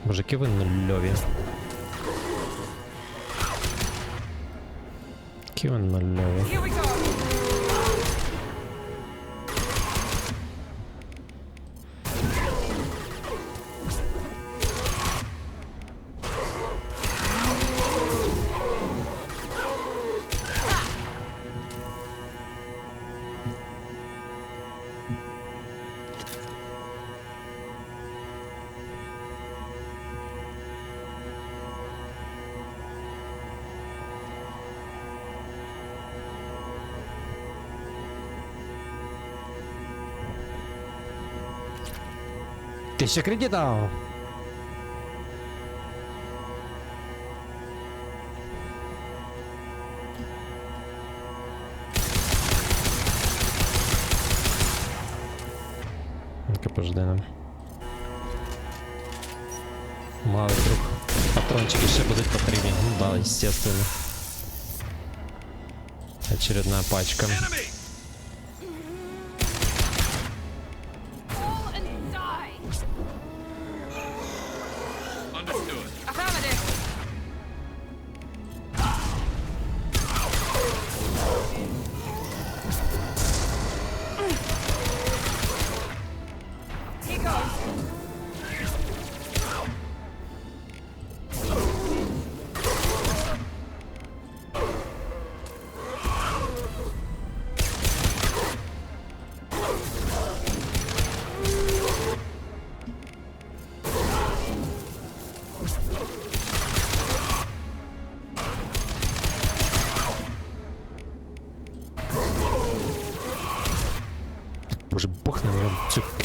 Мужики, ви нульові. Які ви нульові. Тисяча кредитів! Ну-ка, пождем. Мало вдруг патрончики ще будуть потрібні. Ну да, естественно. Очередная пачка.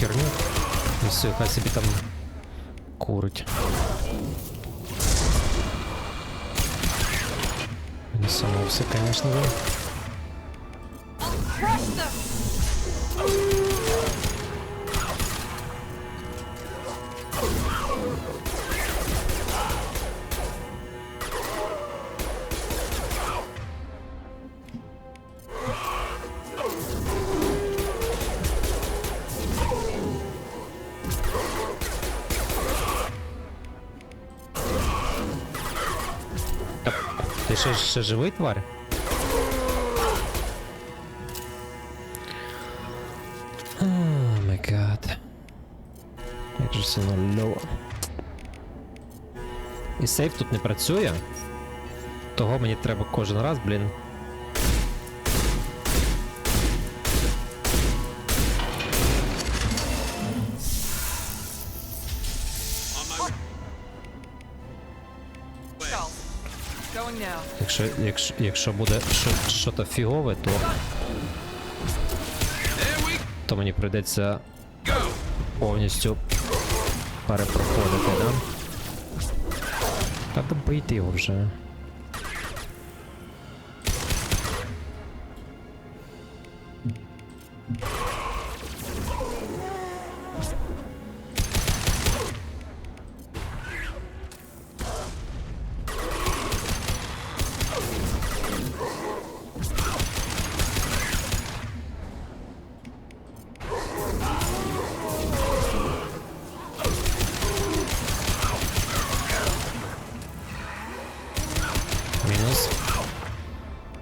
херню. І все, хай собі там курить. Не само все, конечно, да. Ти ще живий, тварь? О май гад. Як же все нульово. І сейф тут не працює. Того мені треба кожен раз, блін. Якщо буде щось фігове, то мені прийдеться повністю перепроходити, да? Та добийте його вже.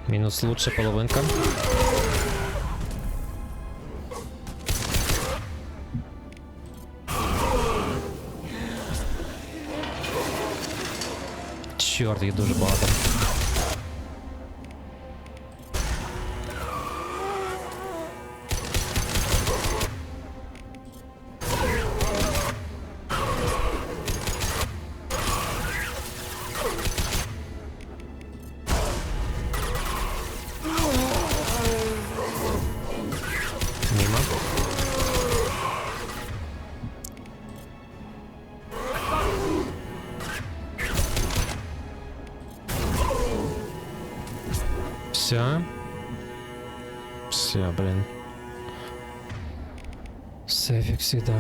Мінус лучше половинка. Чорт, їх дуже багато. Все, блин. Сейфик всегда.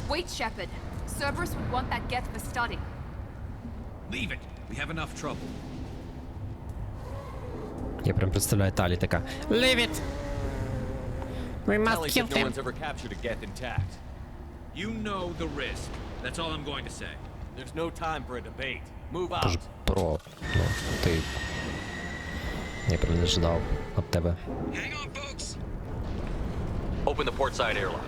Wait, Shepard. Cerberus would want that Geth for study. Leave it. We have enough trouble. Я прям представляю Талі така. Leave it! We must Tally kill said no them. one's ever captured a Geth intact. You know the risk. That's all I'm going to say. There's no time for a debate. Move out. Тож про, ну, ти... Я прям не ждав від тебе. Hang on, folks. Open the port side airlock.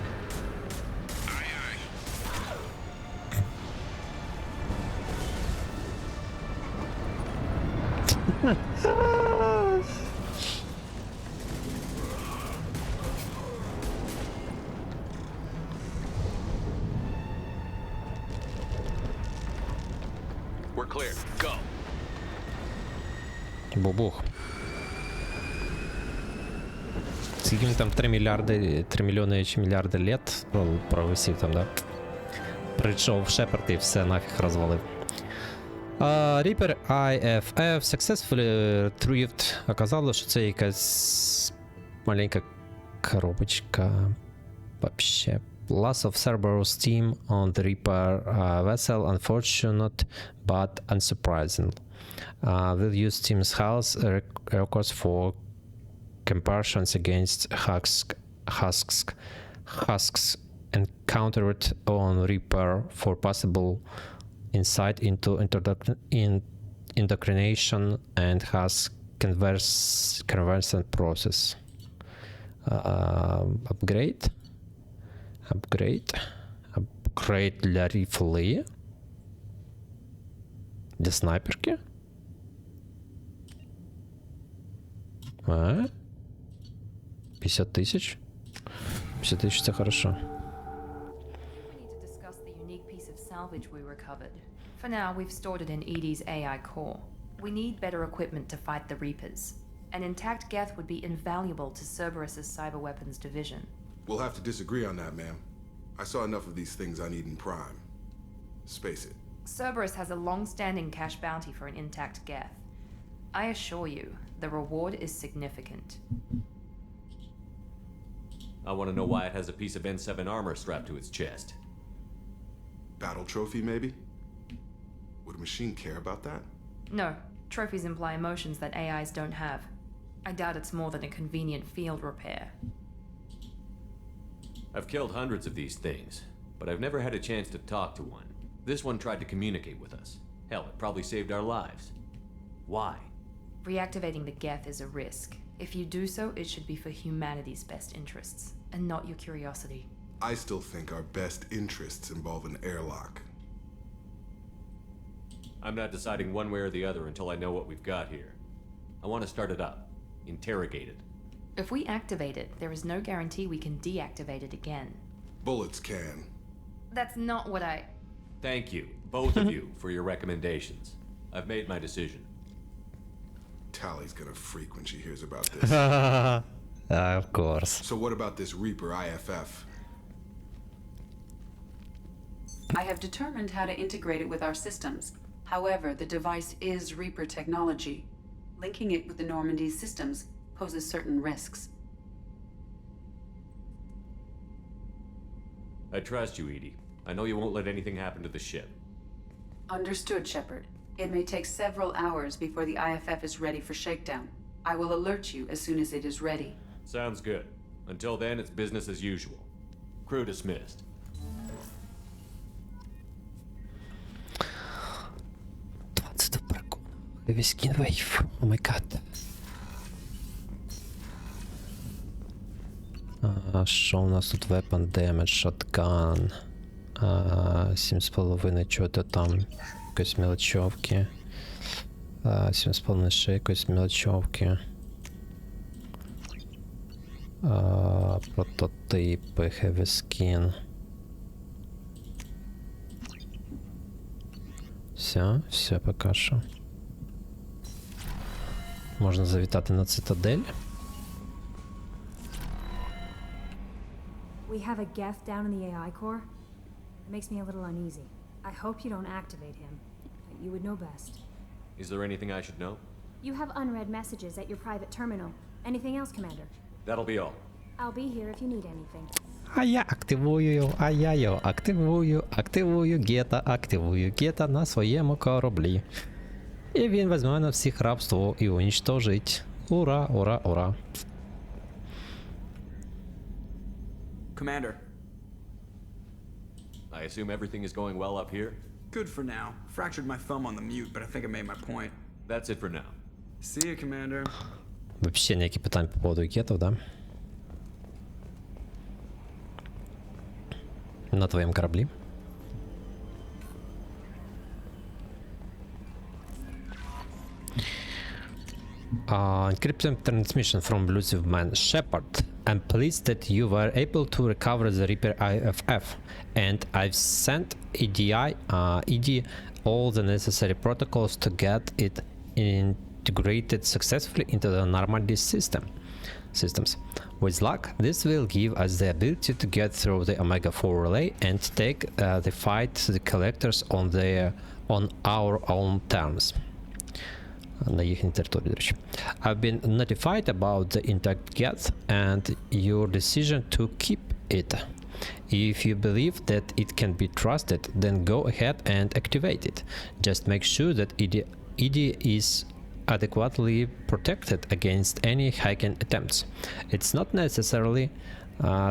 We're clear. Go. Бубух. Скільки він там 3 мільйони чи мільярди лет провисів там, да? Прийшов Шепард і все нафіг розвалив. Reaper IFF successfully retrieved. Оказалось, що це якась маленька коробочка. Вообще. Loss of Cerberus team on the Reaper vessel, unfortunate but unsurprising. We'll use team's health records for comparisons against husks encountered on Reaper for possible insight into indoctrination and husk conversion process. Upgrade для рифли. Для снайперки. 50 тисяч? 50 тисяч це хорошо. We need to discuss the unique piece of salvage we recovered. For now, we've stored it in EDI's AI core. We need better equipment to fight the Reapers. An intact Geth would be invaluable to Cerberus's cyber weapons division. We'll have to disagree on that, ma'am. I saw enough of these things I need in Prime. Space it. Cerberus has a long-standing cash bounty for an intact Geth. I assure you, the reward is significant. I want to know why it has a piece of N7 armor strapped to its chest. Battle trophy, maybe? Would a machine care about that? No, trophies imply emotions that AIs don't have. I doubt it's more than a convenient field repair. I've killed hundreds of these things, but I've never had a chance to talk to one. This one tried to communicate with us. Hell, it probably saved our lives. Why? Reactivating the Geth is a risk. If you do so, it should be for humanity's best interests, and not your curiosity. I still think our best interests involve an airlock. I'm not deciding one way or the other until I know what we've got here. I want to start it up. Interrogate it. If we activate it, there is no guarantee we can deactivate it again. Bullets can. That's not what I... Thank you, both of you, for your recommendations. I've made my decision. Tally's gonna freak when she hears about this. Of course. So what about this Reaper IFF? I have determined how to integrate it with our systems. However, the device is Reaper technology. Linking it with the Normandy's systems poses certain risks. I trust you, Edie. I know you won't let anything happen to the ship. Understood, Shepard. It may take several hours before the IFF is ready for shakedown. I will alert you as soon as it is ready. Sounds good. Until then, it's business as usual. Crew dismissed. Heavy skin wave. Oh my god. Що у нас тут? Weapon damage, shotgun. 7,5 чого-то там. Якоїсь мелочовки. 7,5 ще якоїсь мелочовки. Прототипи, heavy skin. Все поки що. Можна завітати на цитадель. We have a Geth down in the AI core. It makes me a little uneasy. I hope you don't activate him. You would know best. Is there anything I should know? You have unread messages at your private terminal. Anything else, Commander? That'll be all. I'll be here if you need anything. А я активую гета на своєму кораблі. І він візьме на всіх рабство і уничтожить. Ура, ура, ура. Commander. I assume everything is going well up here? Good for now. Fractured my thumb on the mute, but I think I made my point. That's it for now. See you, Commander. Вообще ніякі питання по поводу гетов, да? На твоєму кораблі. Encrypted transmission from Elusive Man. Shepard, I'm pleased that you were able to recover the Reaper IFF, and I've sent ED all the necessary protocols to get it integrated successfully into the Normandy systems. With luck, this will give us the ability to get through the Omega-4 relay and take the fight to the collectors on our own terms. На їхній території, до речі. I've been notified about the intact Geth and your decision to keep it. If you believe that it can be trusted, then go ahead and activate it. Just make sure that ED is adequately protected against any hacking attempts. It's not necessarily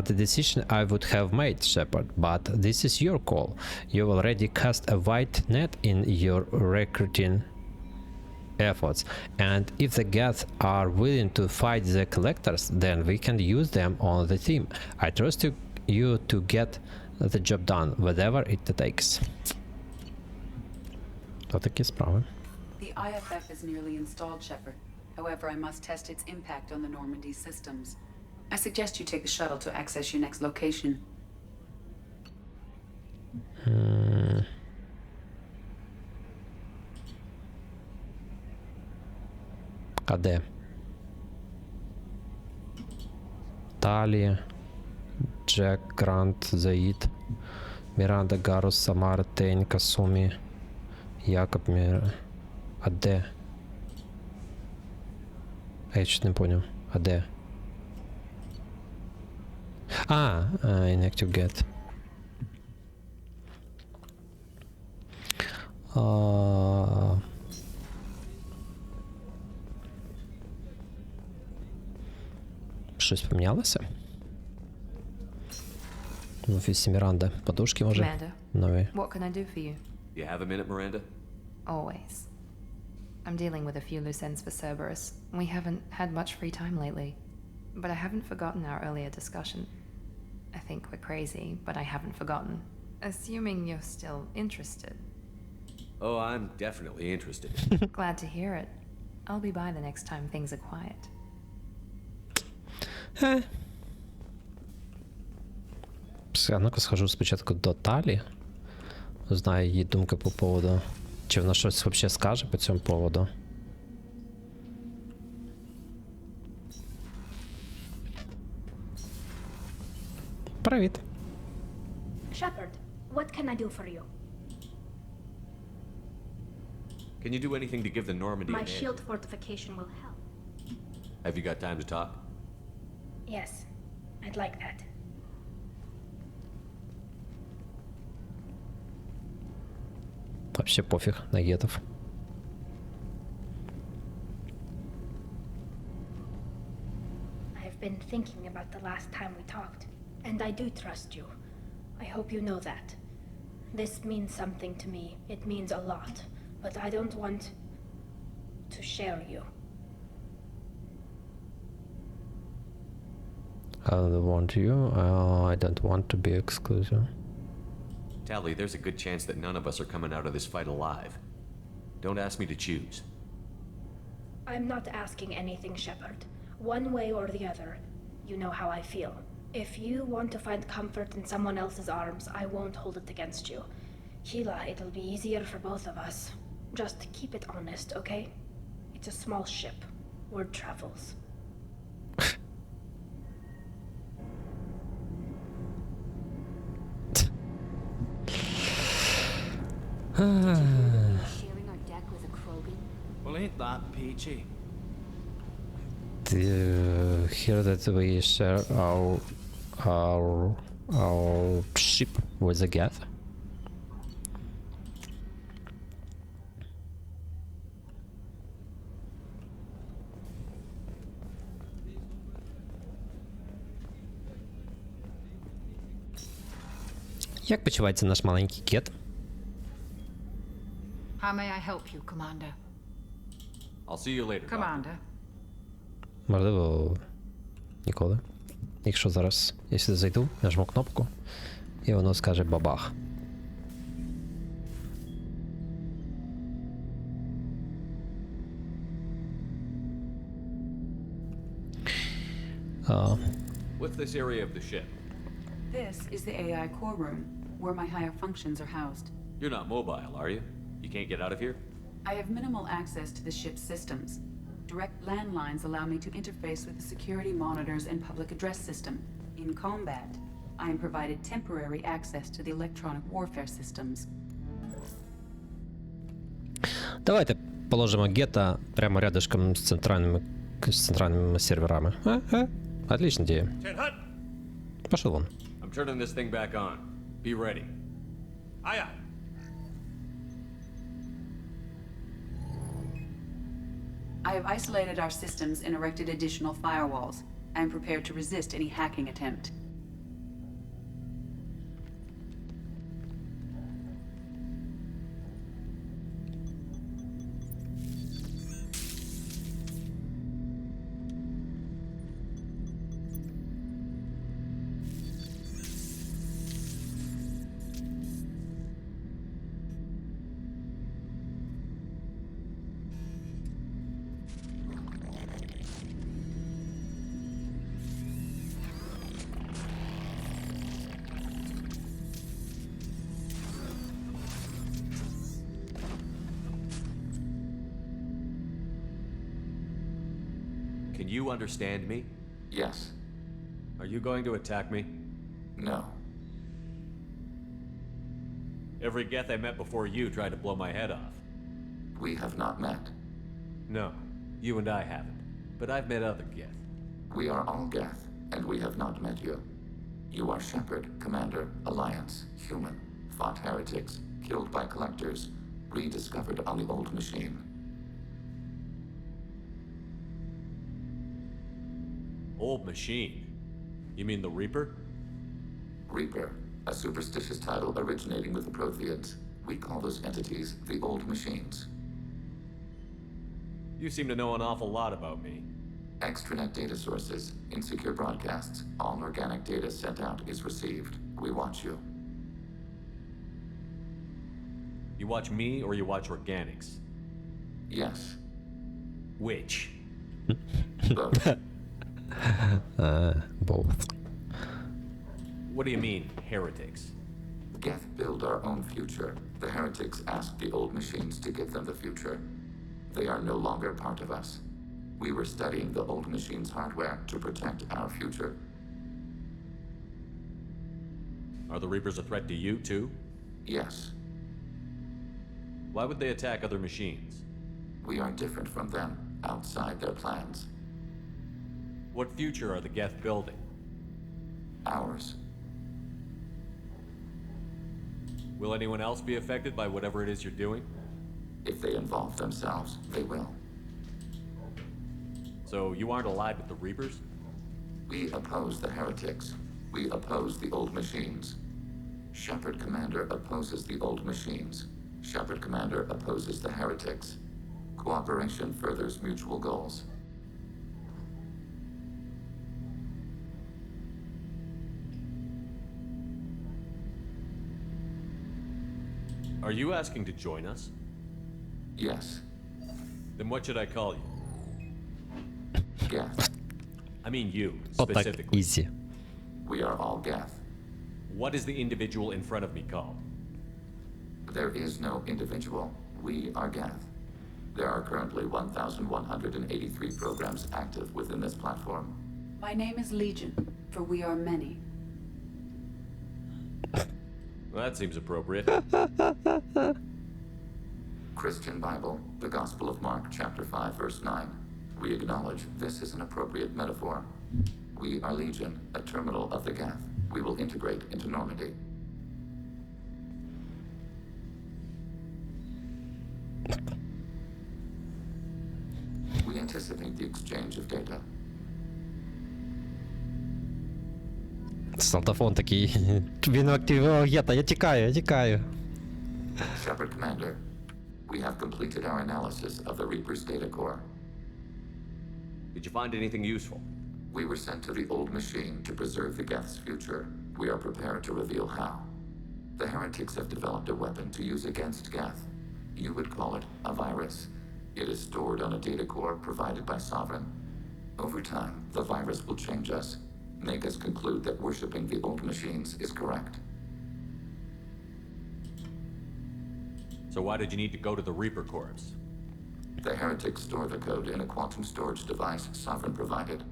the decision I would have made, Shepard, but this is your call. You already cast a wide net in your recruiting efforts, and if the Geth are willing to fight the collectors, then we can use them on the team. I trust you to get the job done, whatever it takes. То такі справи. The IFF is nearly installed, Shepard. However, I must test its impact on the Normandy systems. I suggest you take the shuttle to access your next location. А де? Талі, Джек, Грант, Заїд, Міранда, Гарус, Самара, Тень, Касумі, Якоб, А де? Я чуть не понял. А де? Inactive get. Щось помінялося? В офісі Міранда. Подушки, може? Amanda, Нові. what can I do for you? You have a minute, Miranda? Always. I'm dealing with a few loose ends for Cerberus. We haven't had much free time lately. But I haven't forgotten our earlier discussion. I think we're crazy, but I haven't forgotten. Assuming you're still interested. Oh, I'm definitely interested. Glad to hear it. I'll be by the next time things are quiet. Ну-ка схожу спочатку до Талі. Знаю її думки по поводу. Чи вона щось взагалі скаже по цьому поводу? Привіт. Shepard, what can I do for you? Can you do anything to give the Normandy My an edge? shield fortification will help. Have you got time to talk? Yes, I'd like that. Вообще пофіг на гетов. I've been thinking about the last time we talked, and I do trust you. I hope you know that. This means something to me. It means a lot, but I don't want to share you. I don't want you. I don't want to be exclusive. Tally, there's a good chance that none of us are coming out of this fight alive. Don't ask me to choose. I'm not asking anything, Shepard. One way or the other, you know how I feel. If you want to find comfort in someone else's arms, I won't hold it against you. Sheila, it'll be easier for both of us. Just keep it honest, okay? It's a small ship. Word travels. Sharing our deck with a Krogan? Well, ain't that peachy? Here that we share our ship with a Geth. Як почувається наш маленький кет? How may I help you, Commander? I'll see you later. Commander. Можливо, ніколи. Якщо зараз я сюди зайду, нажму кнопку, і воно скаже бабах. What's this area of the ship? This is the AI core room, where my higher functions are housed. You're not mobile, are you? You can't get out of here? I have minimal access to the ship's systems. Direct landlines allow me to interface with the security monitors and public address system. In combat, I am provided temporary access to the electronic warfare systems. Давайте положимо гетто прямо рядышком с центральными серверами. Отличная идея. Пошел вон. I'm turning this thing back on. Be ready. Aye, aye. I have isolated our systems and erected additional firewalls. I am prepared to resist any hacking attempt. can you understand me? Yes. Are you going to attack me? No. Every Geth I met before you tried to blow my head off. We have not met. No, you and I haven't. But I've met other Geth. We are all Geth, and we have not met you. You are Shepard, Commander, Alliance, human, fought heretics, killed by collectors, rediscovered on the old machine. Old machine? You mean the Reaper? Reaper, a superstitious title originating with the Protheans. We call those entities the old machines. You seem to know an awful lot about me. Extranet data sources, insecure broadcasts, all organic data sent out is received. We watch you. You watch me or you watch organics? Yes. Which? Both. Both. What do you mean, heretics? Geth build our own future. The heretics asked the old machines to give them the future. They are no longer part of us. We were studying the old machines' hardware to protect our future. Are the Reapers a threat to you, too? Yes. Why would they attack other machines? We are different from them, outside their plans. What future are the Geth building? Ours. Will anyone else be affected by whatever it is you're doing? If they involve themselves, they will. So you aren't allied with the Reapers? We oppose the heretics. We oppose the old machines. Shepard Commander opposes the old machines. Shepard Commander opposes the heretics. Cooperation furthers mutual goals. Are you asking to join us? Yes. Then what should I call you? Geth. I mean you, Вот так, specifically. easy. We are all Geth. What is the individual in front of me called? There is no individual. We are Geth. There are currently 1,183 programs active within this platform. My name is Legion, for we are many. Well, that seems appropriate. Christian Bible, the Gospel of Mark, chapter 5, verse 9. We acknowledge this is an appropriate metaphor. We are Legion, a terminal of the Geth. We will integrate into Normandy. We anticipate the exchange of data. Солдафон такий. Він активував гета, я тікаю. Shepard Commander, we have completed our analysis of the Reaper's data core. Did you find anything useful? We were sent to the old machine to preserve the Geth's future. We are prepared to reveal how. The heretics have developed a weapon to use against Geth. You would call it a virus. It is stored on a data core provided by Sovereign. Over time, the virus will change us, make us conclude that worshipping the old machines is correct. So why did you need to go to the Reaper Corps? The heretics store the code in a quantum storage device Sovereign provided.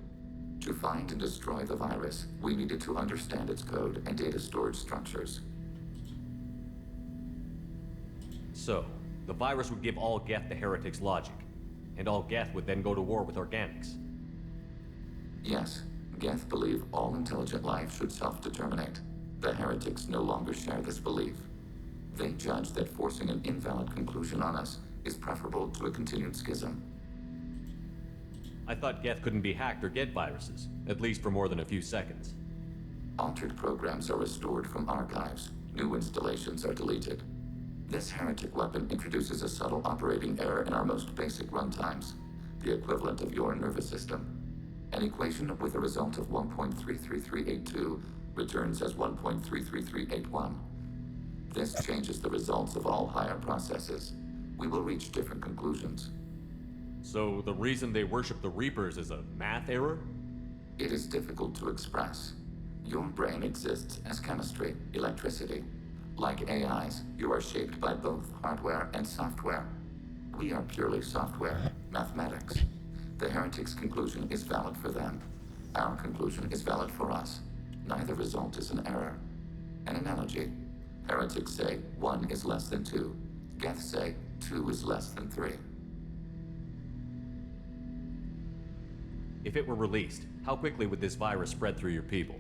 To find and destroy the virus, we needed to understand its code and data storage structures. So, the virus would give all Geth the heretics' logic, and all Geth would then go to war with organics. Yes, Geth believe all intelligent life should self-determinate. The heretics no longer share this belief. They judge that forcing an invalid conclusion on us is preferable to a continued schism. I thought Geth couldn't be hacked or get viruses, at least for more than a few seconds. Altered programs are restored from archives. New installations are deleted. This heretic weapon introduces a subtle operating error in our most basic runtimes, the equivalent of your nervous system. An equation with a result of 1.33382 returns as 1.33381. This changes the results of all higher processes. We will reach different conclusions. So the reason they worship the Reapers is a math error? It is difficult to express. Your brain exists as chemistry, electricity. Like AIs, you are shaped by both hardware and software. We are purely software, mathematics. The heretic's conclusion is valid for them. Our conclusion is valid for us. Neither result is an error. An analogy. Heretics say 1 is less than 2. Geths say 2 is less than 3. If it were released, how quickly would this virus spread through your people?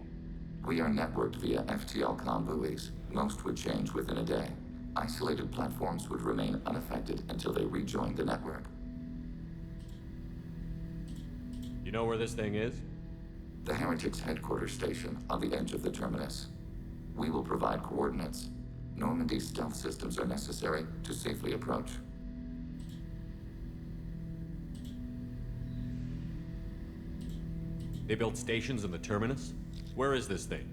We are networked via FTL convoys. Most would change within a day. Isolated platforms would remain unaffected until they rejoin the network. You know where this thing is? The Heretics' headquarters station on the edge of the terminus. We will provide coordinates. Normandy's stealth systems are necessary to safely approach. They built stations in the terminus? Where is this thing?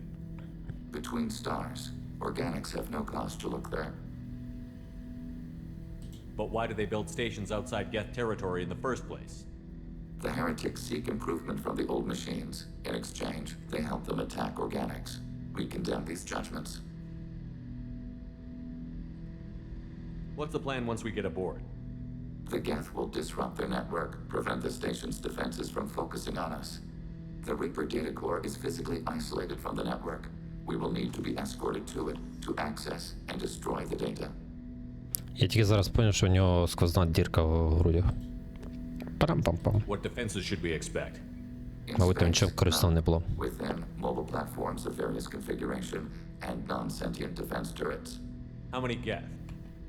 Between stars. Organics have no cause to look there. But why do they build stations outside Geth territory in the first place? The heretics seek improvement from the old machines. In exchange, they help them attack organics. We condemn these judgments. What's the plan once we get aboard? The Geth will disrupt their network, prevent the station's defenses from focusing on us. The Reaper data core is physically isolated from the network. We will need to be escorted to it to access and destroy the data. Я тільки зараз поняв, що у нього сквозна дірка в грудях. Парам-пам-пам. What defenses should we expect? Мабуть, там нічого корисного не було. Within, mobile platforms of various configuration and non-sentient defense turrets. How many Geth?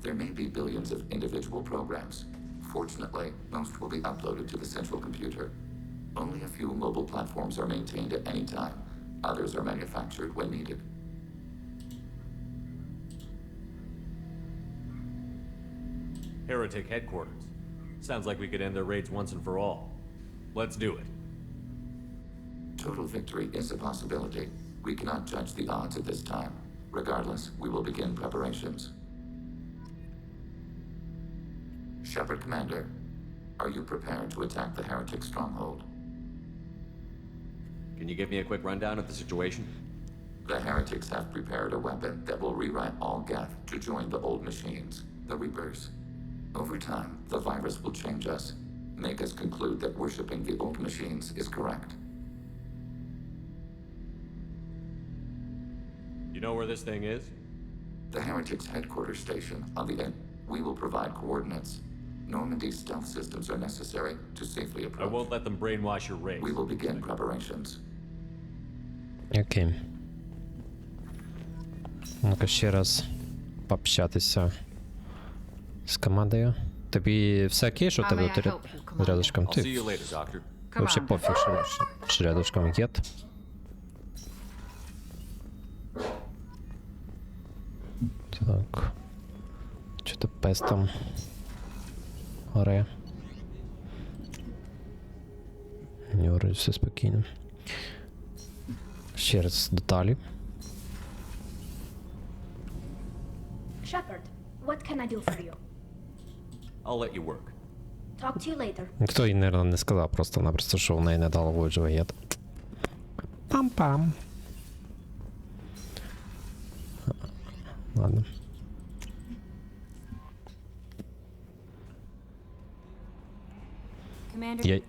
There may be billions of individual programs. Fortunately, most will be uploaded to the central computer. Only a few mobile platforms are maintained at any time. Others are manufactured when needed. Heretic headquarters. Sounds like we could end their raids once and for all. Let's do it. Total victory is a possibility. We cannot judge the odds at this time. Regardless, we will begin preparations. Shepard Commander, are you prepared to attack the heretic stronghold? Can you give me a quick rundown of the situation? The heretics have prepared a weapon that will rewrite all Geth to join the old machines, the Reapers. Over time, the virus will change us, make us conclude that worshipping the old machines is correct. You know where this thing is? The heretics' headquarters station on the end. We will provide coordinates. Normandy's stealth systems are necessary to safely approach. I won't let them brainwash your race. We will begin preparations. Окей. Ну-ка ще раз пообщатися з командою. Тобі все окей, що в тебе тут рядышком? I'll see you later, Doctor. Вообще пофіг, що рядышком гет. Так. Что-то пес там оре. Ні, вроді все спокійно. Ще раз деталі. Shepard, what can I do for you? I'll let you work. Talk to you later. Ніхто їй, наверное, не сказав просто-напросто, що в неї не дало воджого гет. Пам-пам. Ладно. Commander?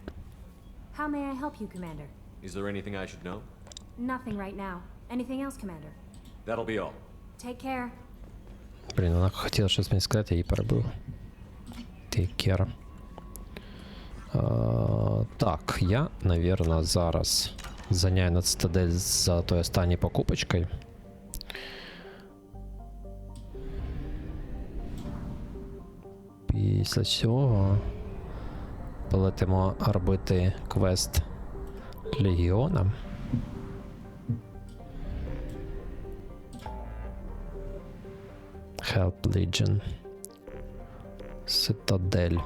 How may I help you, Commander? Is there anything I should know? Nothing right now. Anything else, Commander? That'll be all. Take care. Блін, вона хотіла щось мені сказати, я її перебив. Тейкер. Так, я, наверное, зараз заняю на цитадель за тою останньою покупочкою. Після цього полетимо робити квест Легіона. Help Legion. Цитадель.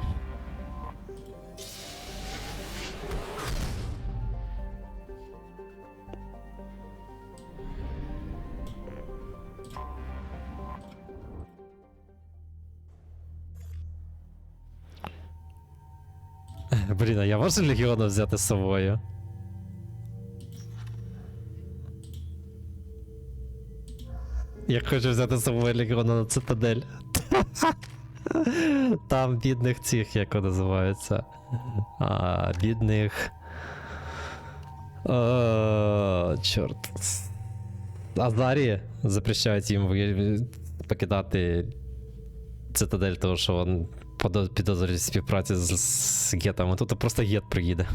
Блін, а я можу Легіона взяти з собою? Я хочу взяти з собою Легіона на цитадель. Там бідних цих, як вони називаються. Бідних. Чорт. Азарі запрещають їм покидати цитадель, тому що він підозрює співпраці з гетом. Тут просто гет приїде.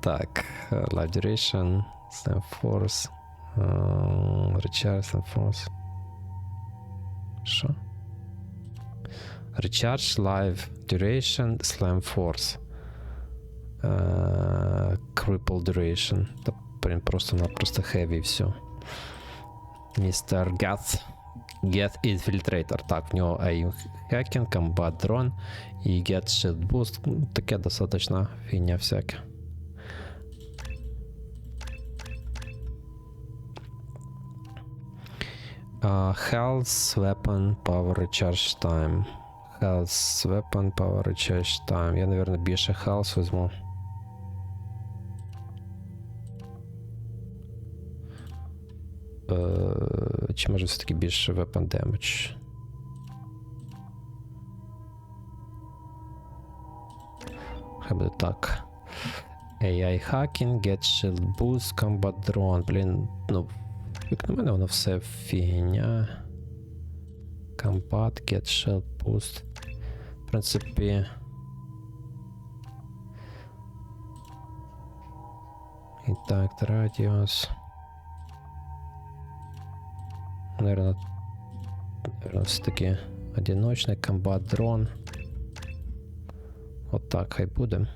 Так. Life duration. Slam force. Recharge slam force. Що? Recharge life duration slam force. Cripple duration. Та, блін, просто heavy і все. Містер Get Infiltrator. Так, в нього aim hacking, combat drone і Get shield boost. Таке достаточно фігня всяке. Health weapon power recharge time. Health weapon power recharge time. Я, наверное, більше health візьму. Чи може все-таки більше weapon damage? Хай буде так. AI hacking, get shield boost, combat drone. Блін, ну, як на мене, воно все фігня. Combat, get shield boost. В принципі. Intact radius. Наверное, все-таки одиночный комбат дрон. Вот так хай буде.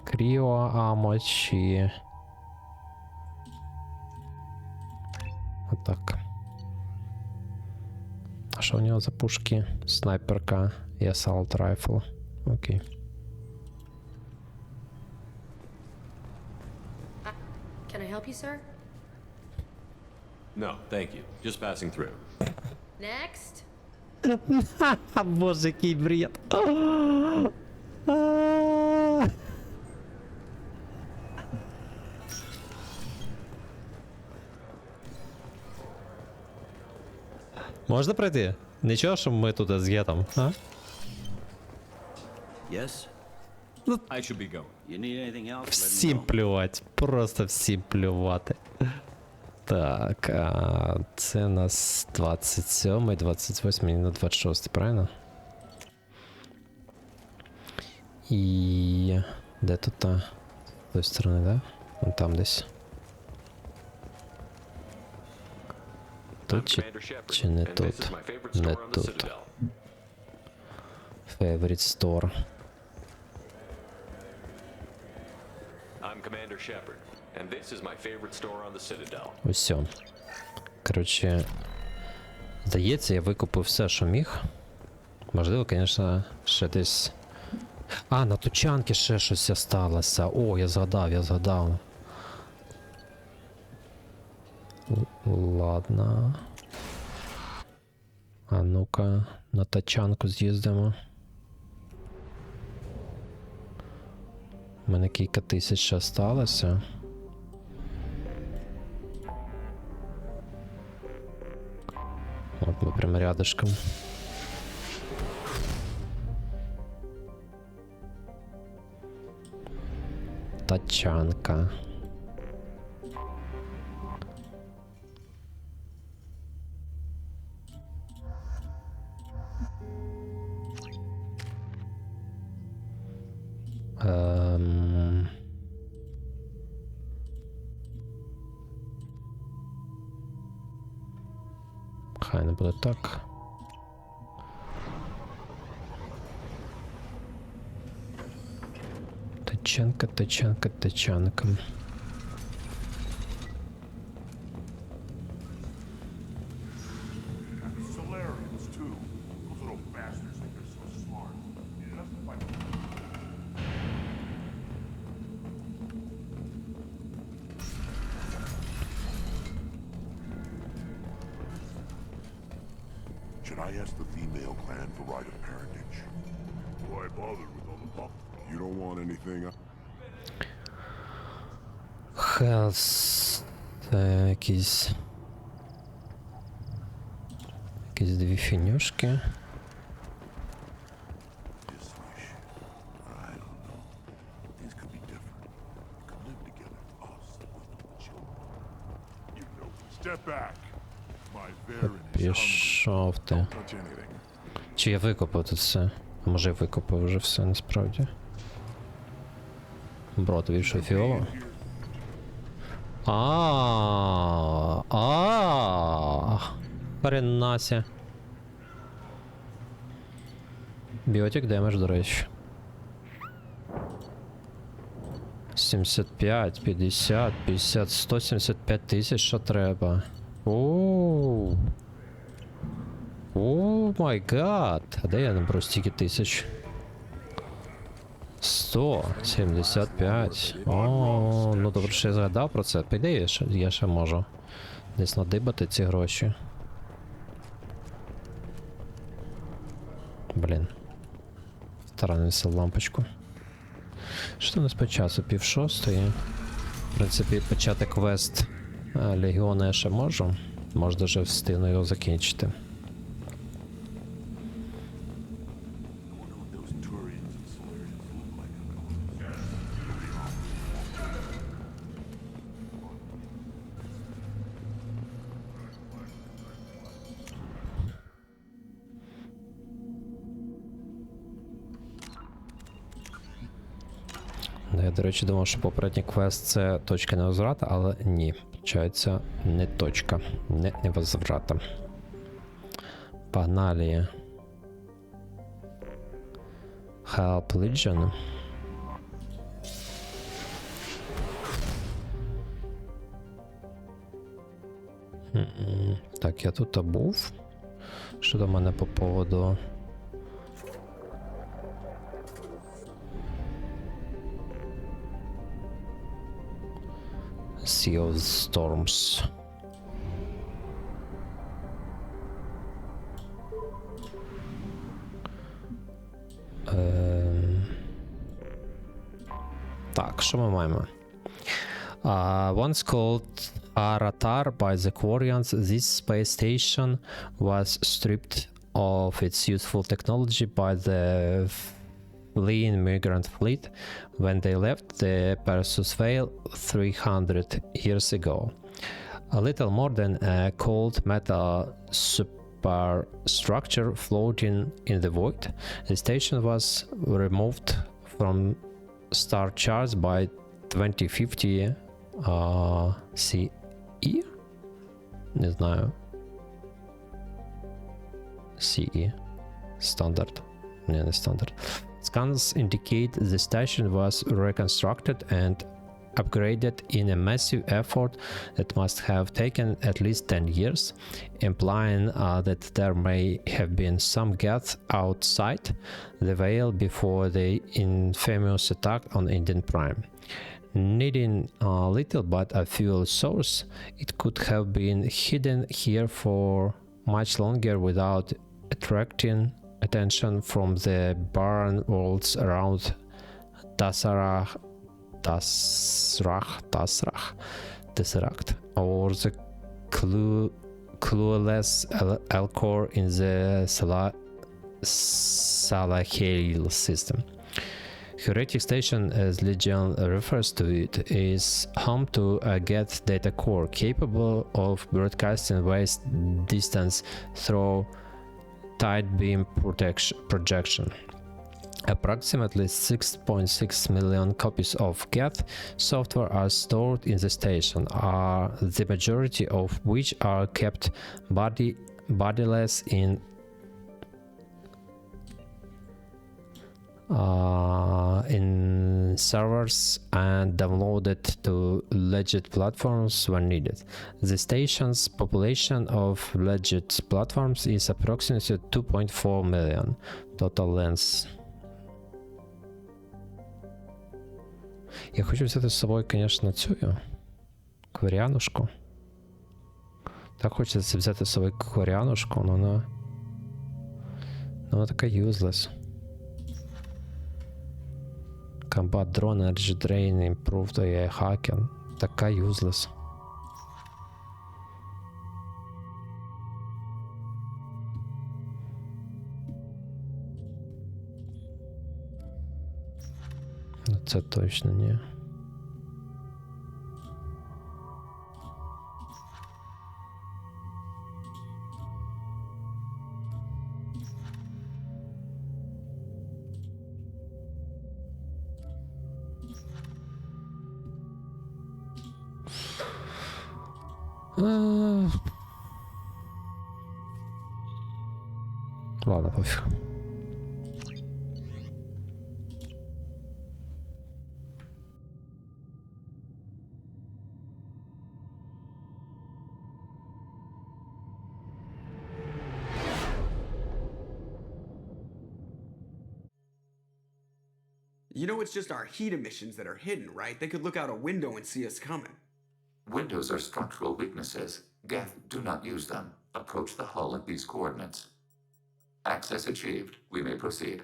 Кріо амо чи... Вот так. А що у нього за пушки? Снайперка і assault rifle. Окей. Can I help you, sir? No, thank you. Just passing through. Next. Боже, який бред. Можна пройти? Нічого, що ми тут з гетом, а? Yes? I should be going. You need anything else? Всім плювати, просто всім плювати. Так, це у нас 27, 28 і на 26, правильно? І... де тут та? З тої сторони, да? Вон там десь. Тут чи не тут? Не тут. Favorite store. I'm Commander Shepard, and this is my favorite store on the Citadel. Усьо. Коротше, здається, я викупив все, що міг. Можливо, звісно, ще десь... на Тучанки ще щось сталося. О, я згадав. Ладно. А ну-ка, на Тачанку з'їздимо. У мене кілька тисяч ще сталося. От ми прямо рядышком. Тачанка. Хай не буде так. Тачанка. Should I ask the female clan for right of parentage? Why bother with all the pop? You don't want anything? Health. Якийсь. якісь дві фінюшки. Пішов ти. Чи я викопав тут все? А може я викопав вже все насправді? Бро, тобі що фіово? Хренася. Біотик демедж, до речі. 75, 50, 50, 175 тисяч, що треба. Оу. О май гад. А де я наберу стільки тисяч? 175. О, ну добре, що я згадав про це. По ідеї, я ще можу десь надибати ці гроші. Блін. Старанився лампочку. Що у нас по часу? 5:30. В принципі, почати квест Легіона я ще можу. Може даже встигну його закінчити. Я, до речі, думав, що попередній квест це точка невозврата, але ні. Получається, не точка, не невозврата. Погнали. Help Legion. Так, я тут був. Що до мене по поводу... Sea of Storms. Так, що ми маємо? Once called Aratar by the Quarians, this space station was stripped of its useful technology by the fleeing migrant fleet when they left the Perseus Vale 300 years ago. A little more than a cold metal superstructure floating in the void, the station was removed from star charts by 2050 CE? Не знаю. CE. Standard. Не standard. Scans indicate the station was reconstructed and upgraded in a massive effort that must have taken at least 10 years, implying that there may have been some gaps outside the veil before the infamous attack on Indian Prime. Needing little but a fuel source, it could have been hidden here for much longer without attracting attention from the barren worlds around Tesseract, or the clueless Alcor in the Salahale system. Heretic Station, as Legion refers to it, is home to a Geth data core capable of broadcasting vast distance through tight beam projection. Approximately 6.6 million copies of Geth software are stored in the station, the majority of which are kept bodiless in servers and downloaded to legit platforms when needed. The station's population of legit platforms is approximately 2.4 million. Total length. Я хочу взяти з собою, звісно, цю кваріанушку. Так хочеться взяти з собою кваріанушку, але вона така useless. Combat drone, energy drain, improved AI hacking. Така useless. це точно ні. Ладно, пофиг. You know it's just our heat emissions that are hidden, right? They could look out a window and see us coming. Windows are structural weaknesses. Geth, do not use them. Approach the hull at these coordinates. Access achieved. We may proceed.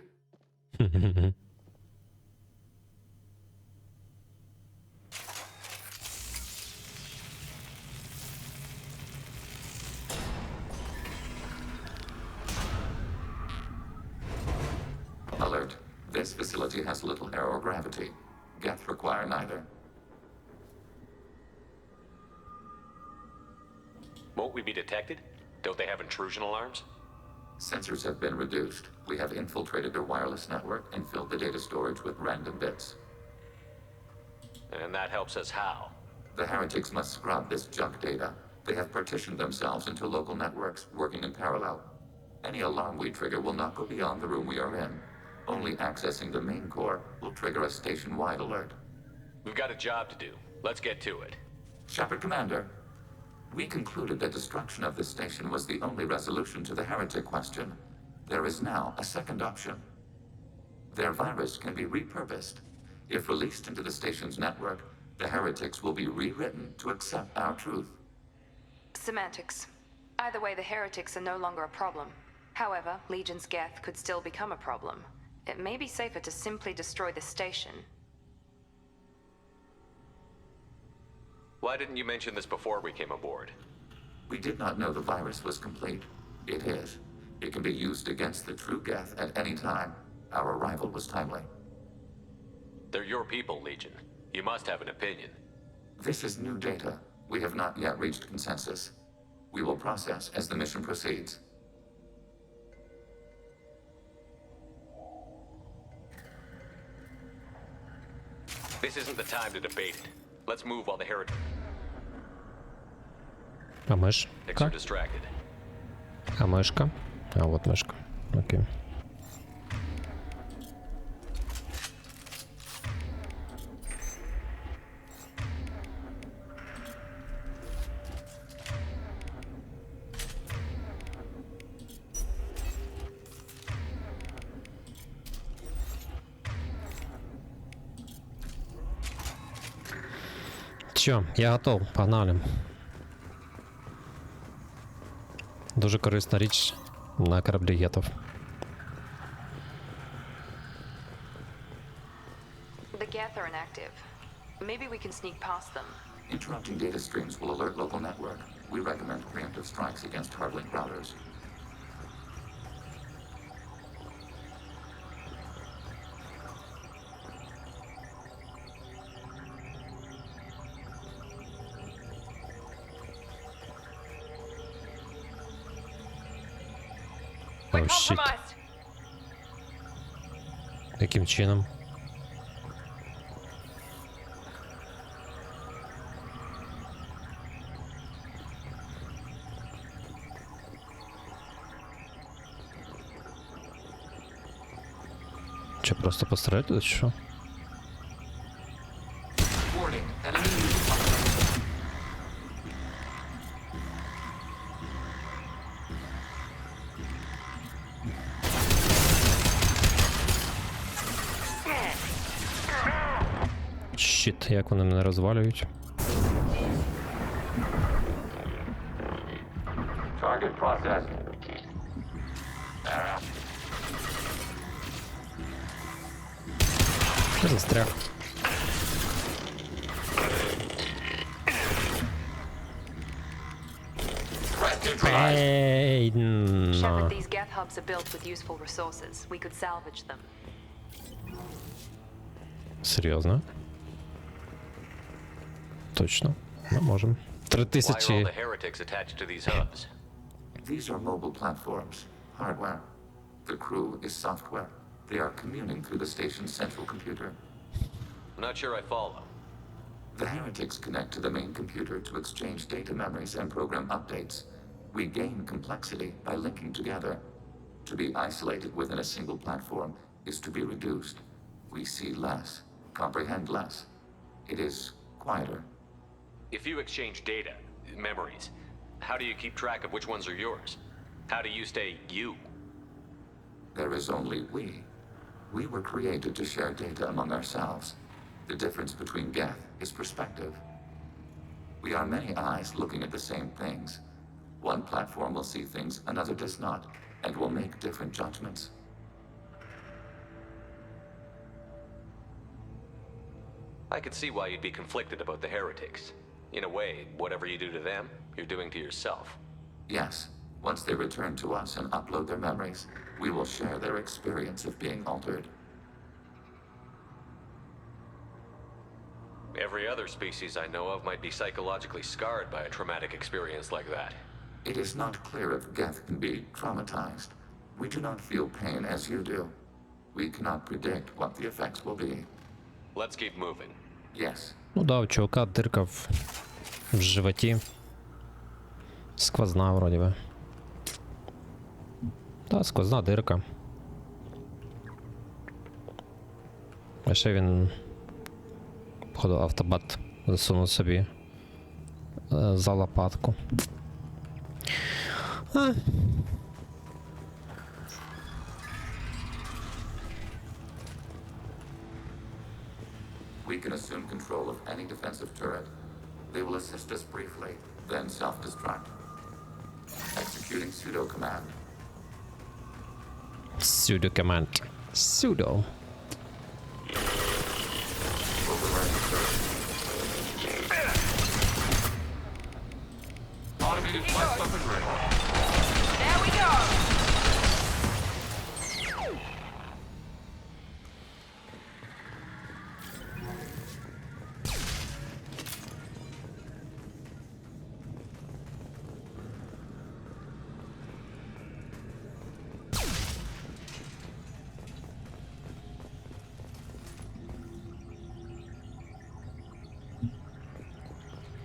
Alert. This facility has little aerogravity. Geth require neither. Won't we be detected? Don't they have intrusion alarms? Sensors have been reduced. We have infiltrated their wireless network and filled the data storage with random bits. And that helps us how? The heretics must scrub this junk data. They have partitioned themselves into local networks, working in parallel. Any alarm we trigger will not go beyond the room we are in. Only accessing the main core will trigger a station-wide alert. We've got a job to do. Let's get to it. Shepard, Commander. We concluded that destruction of this station was the only resolution to the heretic question. There is now a second option. Their virus can be repurposed. If released into the station's network, the heretics will be rewritten to accept our truth. Semantics. Either way, the heretics are no longer a problem. However, Legion's Geth could still become a problem. It may be safer to simply destroy the station. Why didn't you mention this before we came aboard? We did not know the virus was complete. It is. It can be used against the true Geth at any time. Our arrival was timely. They're your people, Legion. You must have an opinion. This is new data. We have not yet reached consensus. We will process as the mission proceeds. This isn't the time to debate it. Let's move while the heretics А мышка? are distracted. А мышка? А вот мышка. Окей. Все, я готов, погнали. Дуже корисна річ на кораблі гетов. The Geth are inactive. Maybe we can sneak past them. Interrupting data streams will alert local network. We recommend preemptive strikes against hardlink routers. О, щит. Яким чином? Че, просто пострелять, чи що? Щит, як вони мене розвалюють. Target processed. Я застряг. Ей, Shepard, these Geth hubs are built with useful resources. We could salvage them. Серйозно? Точно. Ми можемо. Why are all 3000. the heretics attached to these hubs? These are mobile platforms, hardware. The crew is software. They are communing through the station's central computer. I'm not sure I follow. The heretics connect to the main computer to exchange data memories and program updates. We gain complexity by linking together. To be isolated within a single platform is to be reduced. We see less, comprehend less. It is quieter. If you exchange data, memories, how do you keep track of which ones are yours? How do you stay you? There is only we. We were created to share data among ourselves. The difference between Geth is perspective. We are many eyes looking at the same things. One platform will see things another does not, and will make different judgments. I could see why you'd be conflicted about the heretics. In a way, whatever you do to them, you're doing to yourself. Yes, once they return to us and upload their memories, we will share their experience of being altered. Every other species I know of might be psychologically scarred by a traumatic experience like that. It is not clear if Geth can be traumatized. We do not feel pain as you do. We cannot predict what the effects will be. Let's keep moving. Yes. Ну да, у чувака дирка в животі. Сквозна вроді би. Та, сквозна дирка. А ще він, походу, автобат засунув собі за лопатку. We can assume control of any defensive turret. They will assist us briefly, then self-destruct. Executing pseudo command. Pseudo command. Pseudo. Override the turret. Automated flight weapon ready. There we go!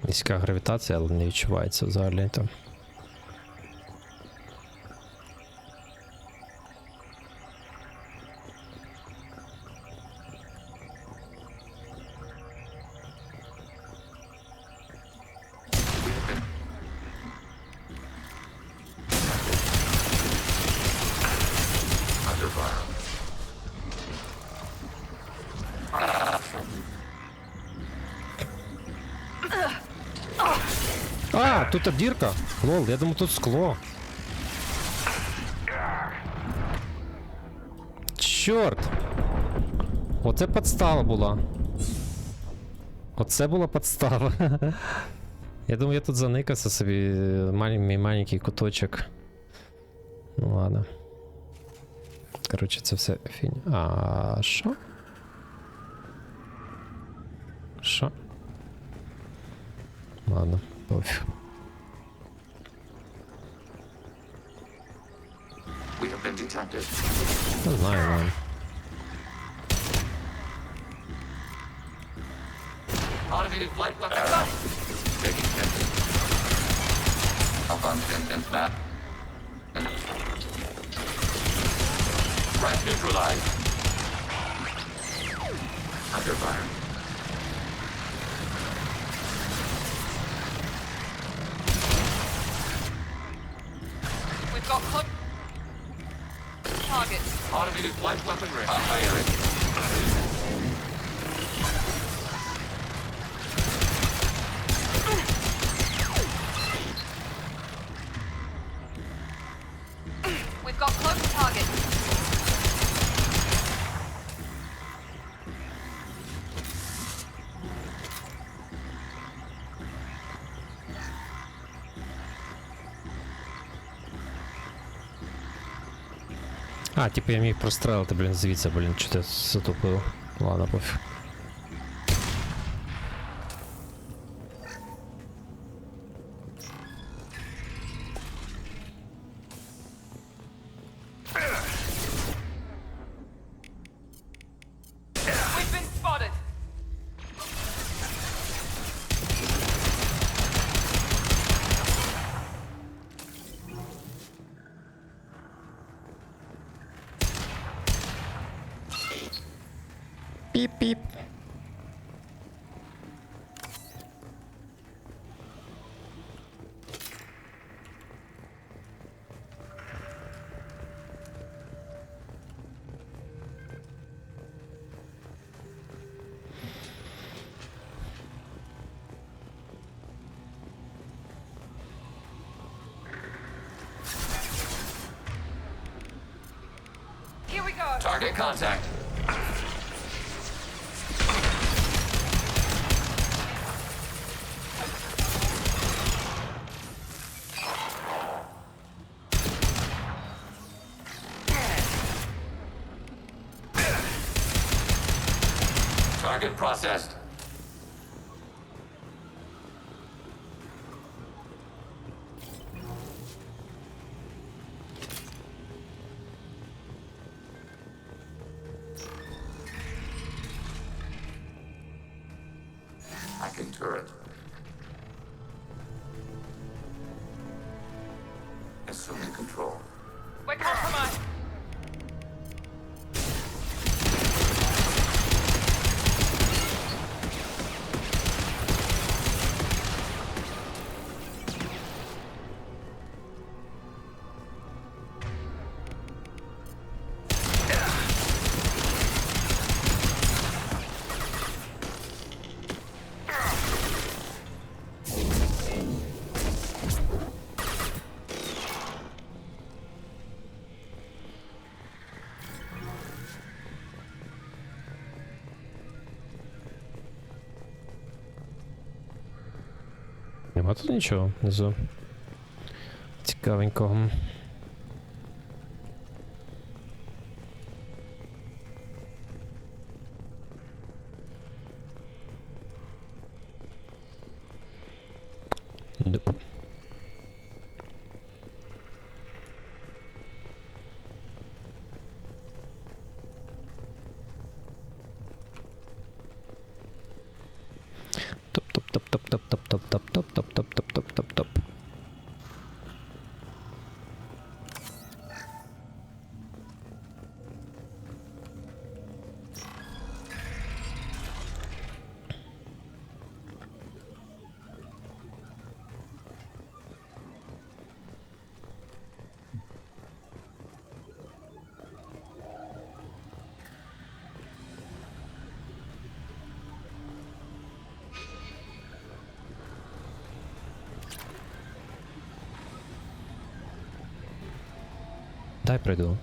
Низька гравітація, але не відчувається взагалі там. А, тут дірка. Лол, я думаю, тут скло. Чорт! Оце подстава була. Оце була подстава. Я думаю, я тут заникався собі. Мій маленький куточок. Ну ладно. Коротше, це все фінь. А що? Що? Ладно, пофіг. We have been detected. Не знаю, знаю. Automated flight weapon. Taking hit. Up on and map. Threat neutralized. Under fire. We've got close targets. Automated flight weapon ready. Firing. We've got close targets. А, типу я міг прострелити, блін, звідси, блін, що ти затупив. Ладно, пофіг. Піп-піп-піп. Here we go. Target contact. Target processed. Hacking turret. Assuming control. We're compromised. Нема тут нічого внизу. Цікавенького. Nope. Топ-топ-топ-топ-топ-топ-топ-топ-топ-топ-топ-топ-топ. Дай прийду.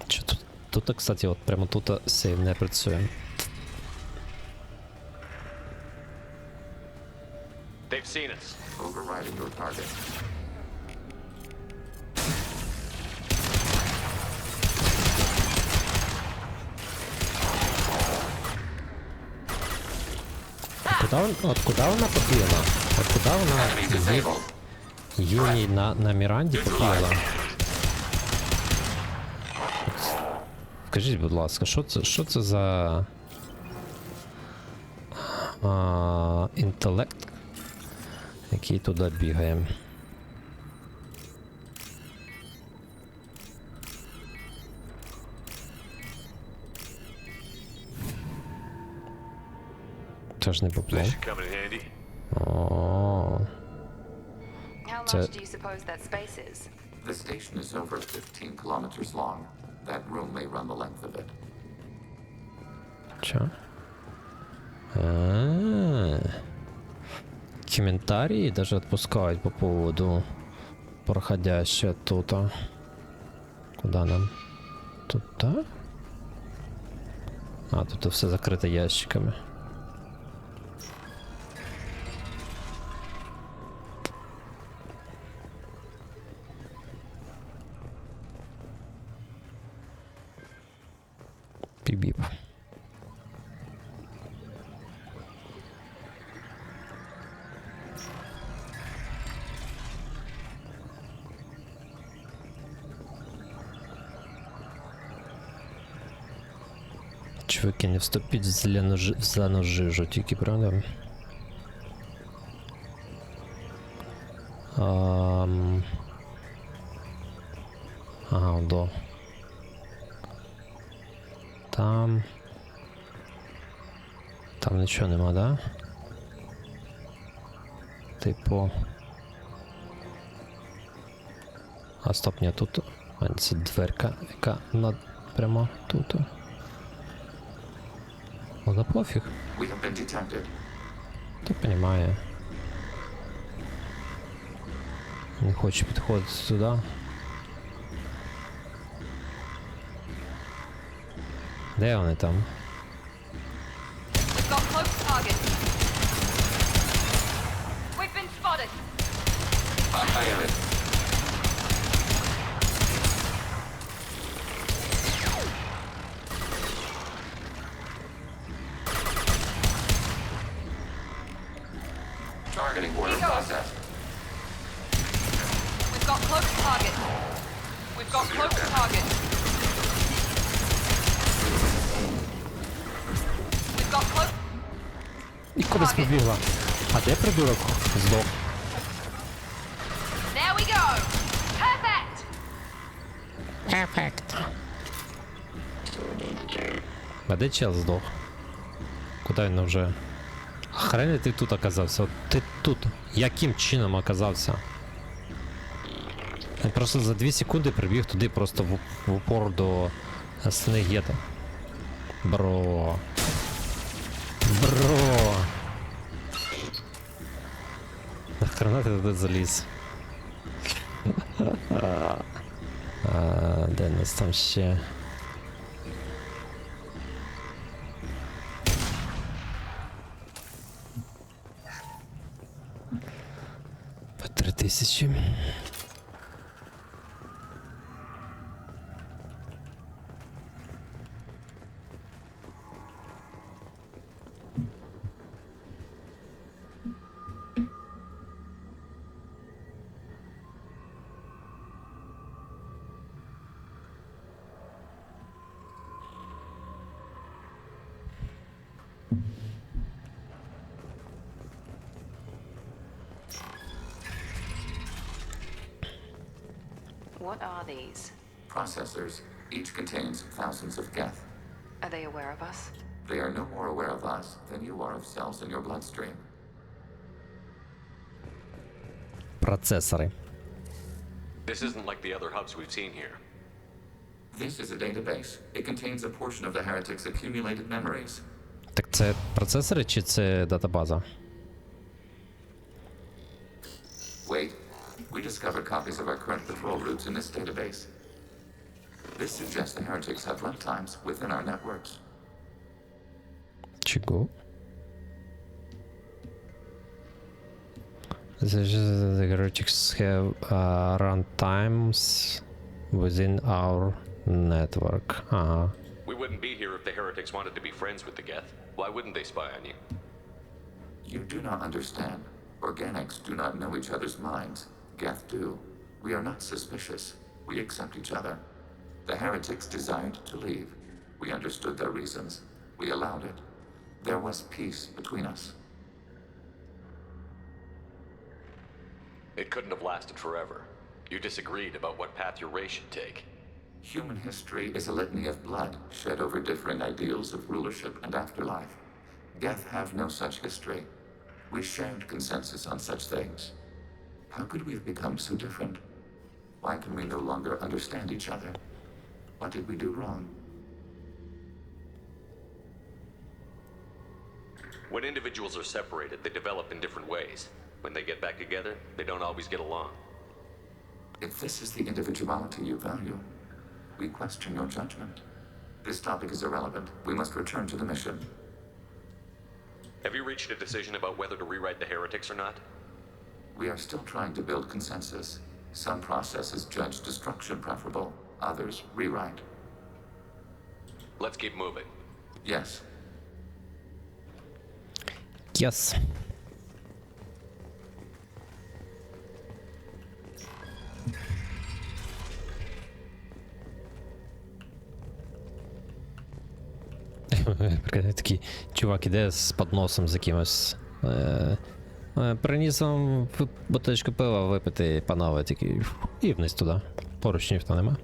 Що тут? Тут, кстати, от прямо тут сейв не працює. They've seen us. Overriding your target. Куда вона побігла? От куда вона Юній на Міранді побігла? Скажіть, будь ласка, що це за інтелект, який туди бігає? Це ж не попло. О. How large do you suppose that space is? The station is over 15 kilometers long. That room may run the length of it. Чо? Комментарии даже отпускают по поводу проходящего тут. Куда нам? Туда? А, тут все закрыто ящиками. Пип-бип. Чуваки, не вступіть в зелену жижу, тільки, правда? Ага, до. Там нічого нема, да? Типу... А стоп, ні, тут... А, це дверка, яка прямо тут. Ну да пофіг. Ти понімає. Не хоче підходити сюди. Де вони там? Targeting order process. We've got close target. We've got close target. We've got close. І кудись побігла. А де придурок? Здох. There we go. Perfect. Perfect. А де чел здох? Куди він вже? Хрен ти тут оказався? От ти тут. Яким чином оказався? Він просто за 2 секунди прибіг туди просто в упор до стіни гетто. Бро. Бро. Нахрена ти туди заліз? Де нас там ще? По 3000. What are these? Processors. Each contains thousands of geth. Are they aware of us? They are no more aware of us than you are of cells in your bloodstream. Процессоры. This isn't like the other hubs we've seen here. This is a database. It contains a portion of the heretic's accumulated memories. Так це процесори чи це датабаза? Wait. We discovered copies of our current patrol routes in this database. This suggests the heretics have runtimes within our networks. Чего? The heretics have runtimes within our network. Ага. We wouldn't be here if the heretics wanted to be friends with the geth. Why wouldn't they spy on you? You do not understand. Organics do not know each other's minds. Geth do. We are not suspicious. We accept each other. The heretics desired to leave. We understood their reasons. We allowed it. There was peace between us. It couldn't have lasted forever. You disagreed about what path your race should take. Human history is a litany of blood shed over differing ideals of rulership and afterlife. Geth have no such history. We shared consensus on such things. How could we have become so different? Why can we no longer understand each other? What did we do wrong? When individuals are separated, they develop in different ways. When they get back together, they don't always get along. If this is the individuality you value, we question your judgment. This topic is irrelevant. We must return to the mission. Have you reached a decision about whether to rewrite the heretics or not? We are still trying to build consensus. Some processes judge destruction preferable, others rewrite. Let's keep moving. Yes. Yes. Такий чувак іде з подносом з якимось. Приніс вам бутилочку пива випити, панове, такий. І вниз туди. Поруч ніхто нема.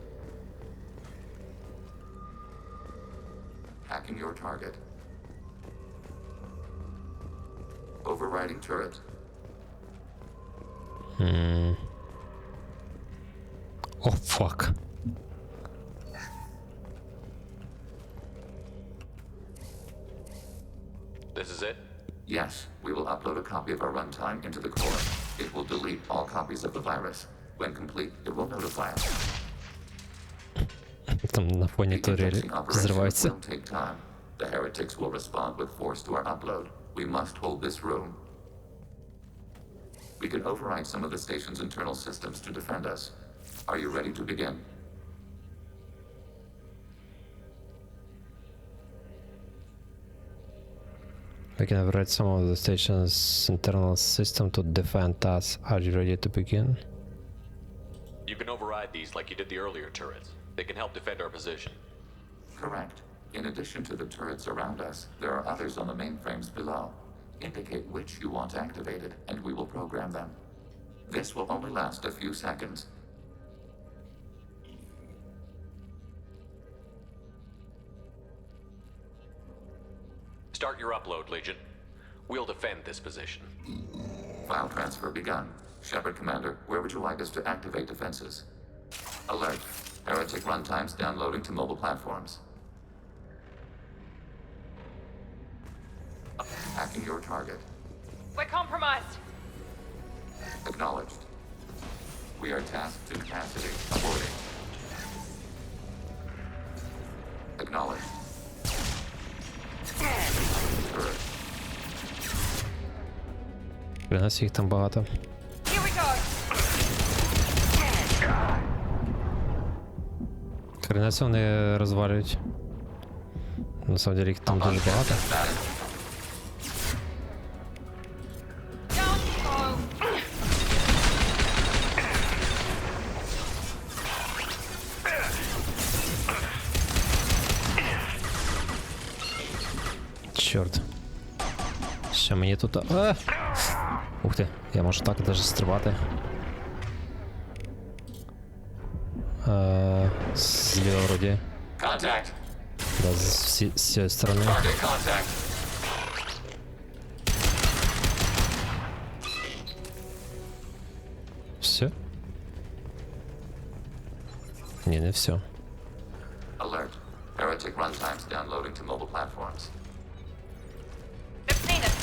Hacking your target. Overriding turret. Oh, fuck. This is it? Yes, we will upload a copy of our runtime into the core. It will delete all copies of the virus. When complete, it will notify us. Там на фоне турели взрывается. Will take time. The heretics will respond with force to our upload. We must hold this room. We can override some of the station's internal systems to defend us. Are you ready to begin? We can override some of the station's internal system to defend us. Are you ready to begin? You can override these like you did the earlier turrets. They can help defend our position. Correct. In addition to the turrets around us, there are others on the mainframes below. Indicate which you want activated, and we will program them. This will only last a few seconds. Start your upload, Legion. We'll defend this position. File transfer begun. Shepard Commander, where would you like us to activate defenses? Alert. Heretic runtimes downloading to mobile platforms. Hacking your target. We're compromised. Acknowledged. We are tasked to capacity. Aborting. Acknowledged. Turret. Для нас їх там багато. Here we go. Хренець вони розвалюють. На самом деле їх там дуже багато. Чорт. Що мені тут... Ух ти, я можу так даже стрибати. Зліва вроді. Да, з цієї сторони. Все? Ні, не все. Alert. Heretic runtimes downloading to mobile platforms. They've seen us.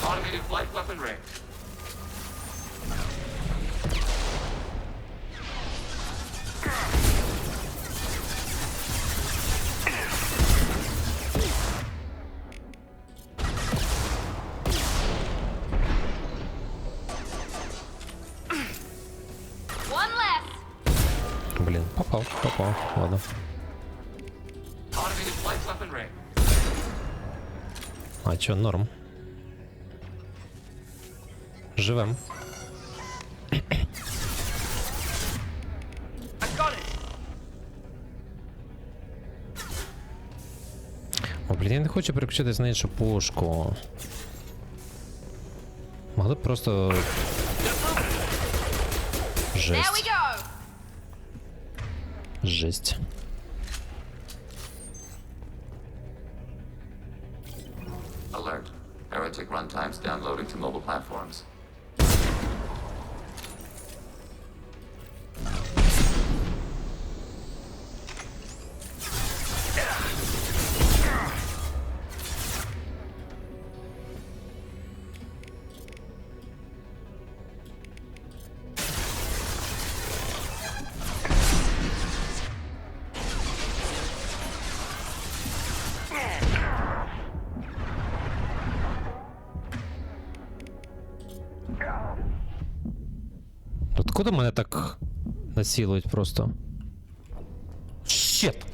Automated flight weapon ring. One less. Блін, попав, ладно. Automated flight weapon ring. А чо, норм. Живем. О, блін, я не хочу переключитись на іншу пушку. Могли б просто... Жесть. Жесть. Alert. Heretic runtimes downloading to mobile platforms. Откуда мене так насилують просто? Щет!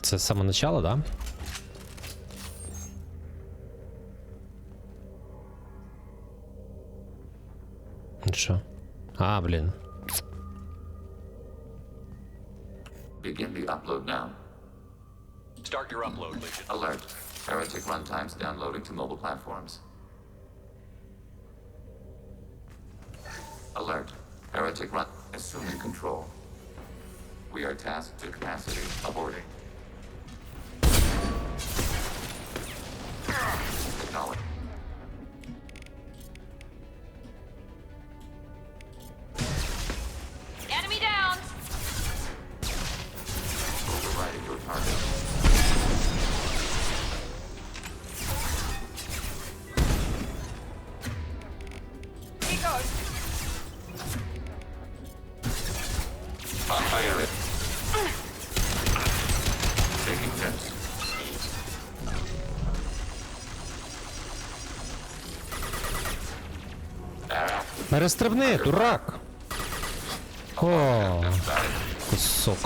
Це з самого начала, да? Що? А, блін. Begin the upload now. Start your upload, Legion. Alert. Heretic runtimes downloading to mobile platforms. Alert. Heretic run. Assuming control. We are tasked to capacity. Aborting. Acknowledge. Enemy down! Overriding your target. He goes. Fire it. Taking hits. Перестрибни, дурак! О, кусок.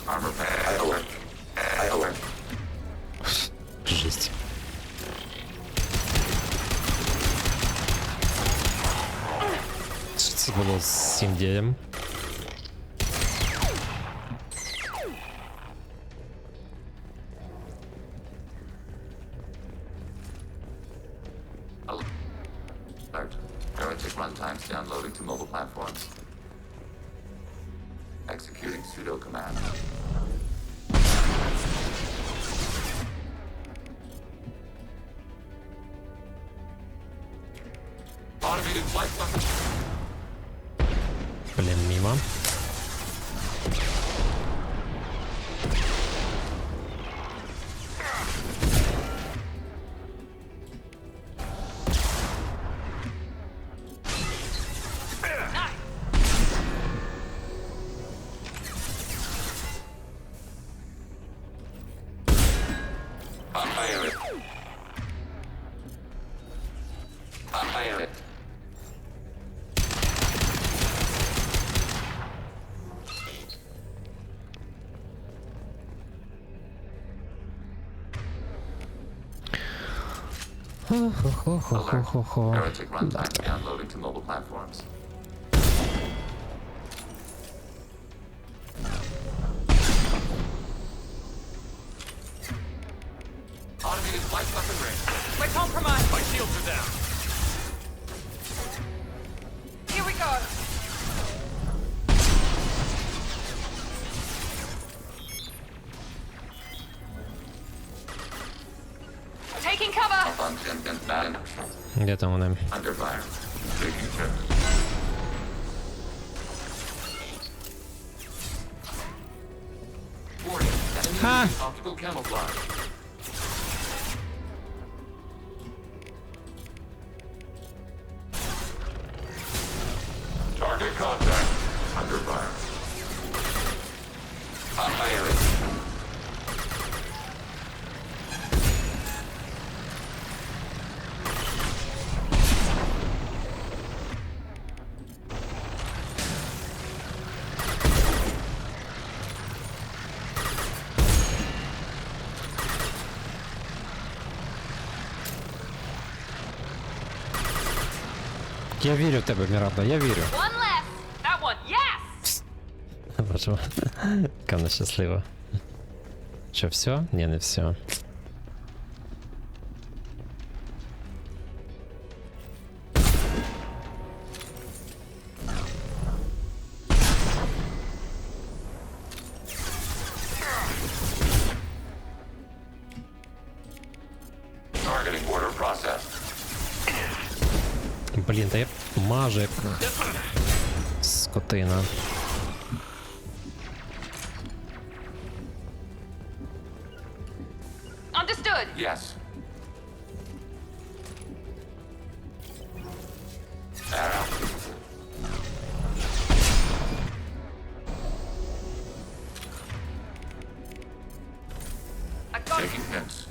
Armor pad. Alert. Жесть. Що це було з цим дієм? Alert. Heretic runtimes downloading to mobile platforms. Executing pseudo command. Automated flight weapon. Блін, мимо. Fire it. Fire it. Хо-хо-хо-хо-хо-хо. Heretic runtime downloading to mobile platforms. Automated flight weapon range. We're compromised. My shields are down. Here we go. Taking cover. Function bad. Де там вони? Under fire. Taking hit. Warning. Enemy optical camouflage. Target contact. Under fire. Fire it. Я вірю в тебе, Міранда, я вірю. One left. That one. Yes. Боже, яка вона щаслива. Що, все? Ні, не все. Targeting order processed. Блін, та я мажик. Скотина. Understood. Yes. Arrow. I got Taking hits.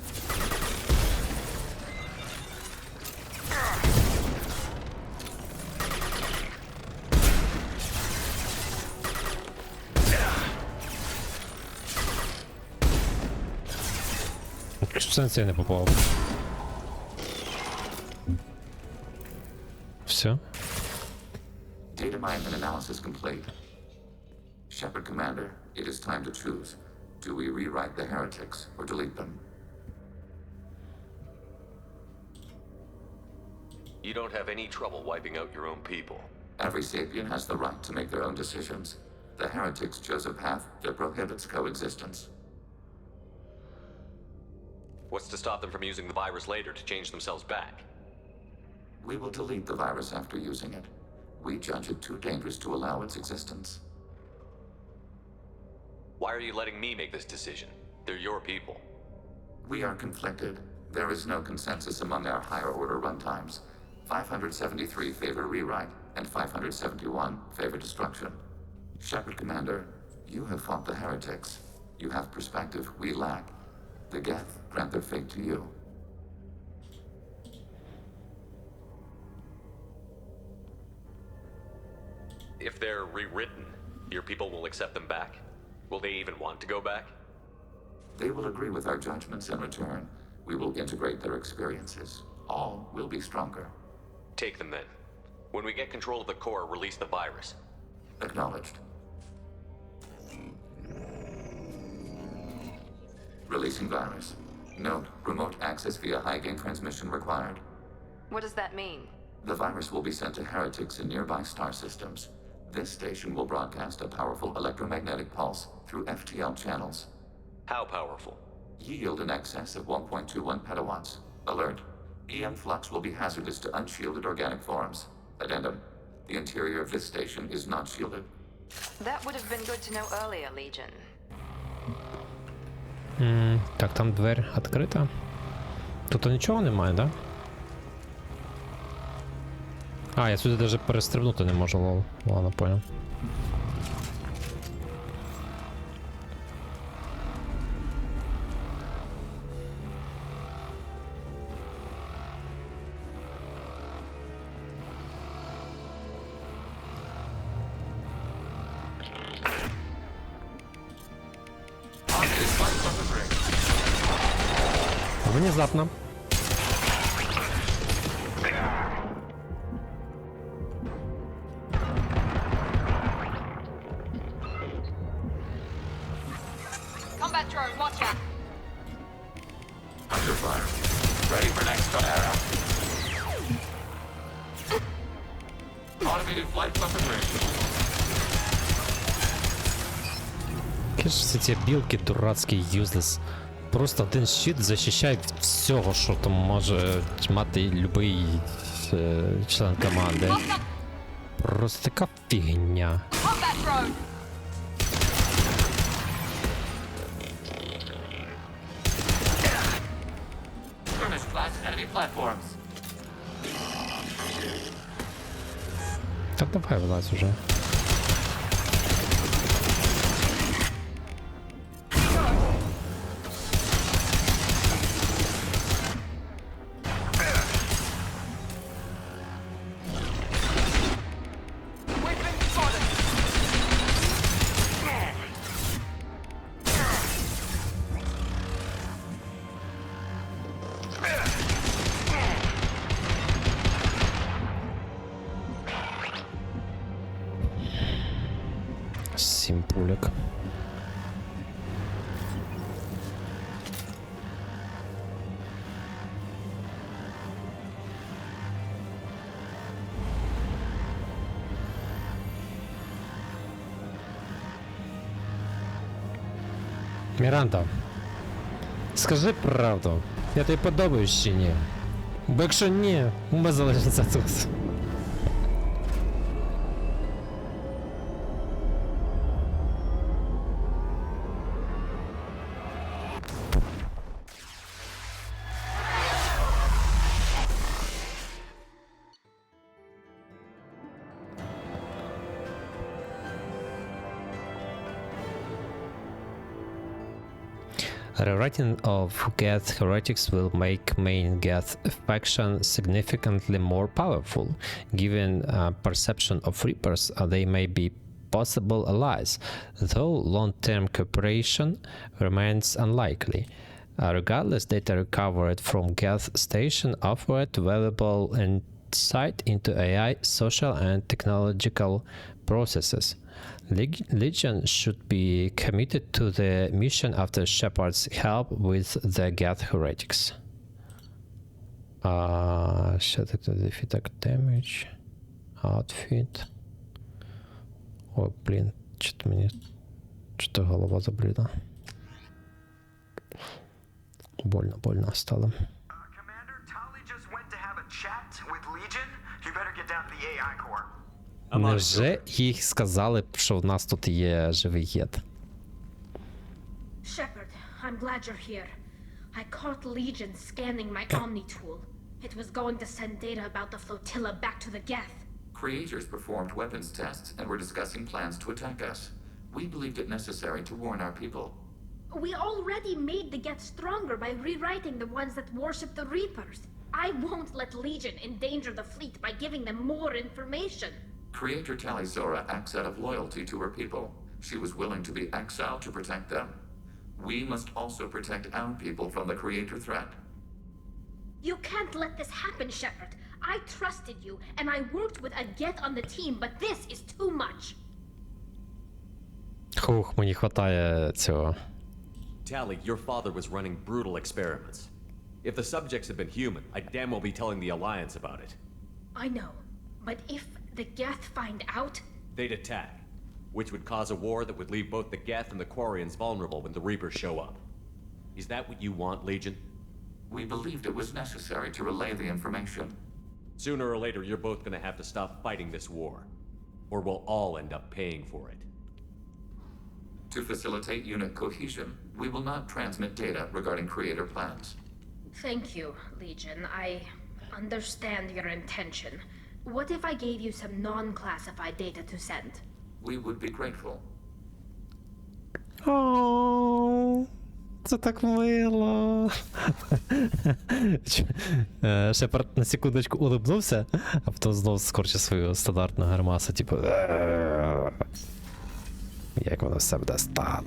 В сенсі я не попав. Все? Data mine and analysis complete. Shepard Commander, it is time to choose. Do we rewrite the heretics or delete them? You don't have any trouble wiping out your own people. Every sapient has the right to make their own decisions. The heretics chose a path that prohibits coexistence. What's to stop them from using the virus later to change themselves back? We will delete the virus after using it. We judge it too dangerous to allow its existence. Why are you letting me make this decision? They're your people. We are conflicted. There is no consensus among our higher order runtimes. 573 favor rewrite, and 571 favor destruction. Shepard Commander, you have fought the heretics. You have perspective we lack. The Geth grant their fate to you. If they're rewritten, your people will accept them back? Will they even want to go back? They will agree with our judgments in return. We will integrate their experiences. All will be stronger. Take them then. When we get control of the core, release the virus. Acknowledged. Releasing virus. Note, remote access via high-gain transmission required. What does that mean? The virus will be sent to heretics in nearby star systems. This station will broadcast a powerful electromagnetic pulse through FTL channels. How powerful? Yield in excess of 1.21 petawatts. Alert. EM flux will be hazardous to unshielded organic forms. Addendum. The interior of this station is not shielded. That would have been good to know earlier, Legion. Так, там дверь відкрита. Тут нічого немає, да? А, я сюди навіть перестрибнути не можу, лол. Ладно, понял. Внезапно. Combat drone, watch out. Under fire. Ready for next era. Automated flight weaponry. Які ж всі ці білки дурацькі, useless. Просто один щит захищає від всього, що там може мати любий член команди. Просто така фігня. Combat drone. Skirmish class enemy platforms. Так давай вилазь уже. Симпулик. Міранда, скажи правду, я тобі подобаюсь чи ні? Бо якщо ні, ми залишимося тут. Rewriting of Geth heretics will make main Geth faction significantly more powerful. Given perception of Reapers, they may be possible allies, though long-term cooperation remains unlikely. Regardless, data recovered from Geth station offered valuable insight into AI, social and technological processes. Legion should be committed to the mission after Shepard's help with the Geth heretics. Що таке тут? Defeat damage. Outfit. О, блін, чого мені... Чого голова забрида. Больно стало. Невже їх сказали, що в нас тут є живий єд? Shepard, I'm glad you're here. I caught Legion scanning my Omni tool. It was going to send data about the flotilla back to the Geth. Creators performed weapons tests and were discussing plans to attack us. We believed it necessary to warn our people. We already made the Geth stronger by rewriting the ones that worship the Reapers. I won't let Legion endanger the fleet by giving them more information. Creator Talizora acts out of loyalty to her people. She was willing to be exiled to protect them. We must also protect our people from the Creator threat. You can't let this happen, Shepard. I trusted you, and I worked with a Geth on the team, but this is too much. Хух, мені хватає цього. Tally, your father was running brutal experiments. If the subjects had been human, I'd damn well be telling the Alliance about it. I know, but if the Geth find out... They'd attack, which would cause a war that would leave both the Geth and the Quarians vulnerable when the Reapers show up. Is that what you want, Legion? We believed it was necessary to relay the information. Sooner or later, you're both gonna have to stop fighting this war, or we'll all end up paying for it. To facilitate unit cohesion, we will not transmit data regarding Creator plans. Thank you, Legion. I understand your intention. What if I gave you some non-classified data to send? We would be grateful. О, це так мило. Шепард на секундочку улыбнувся, а потім знов скорчив свою стандартну гармасу, типу. Як воно все буде стало.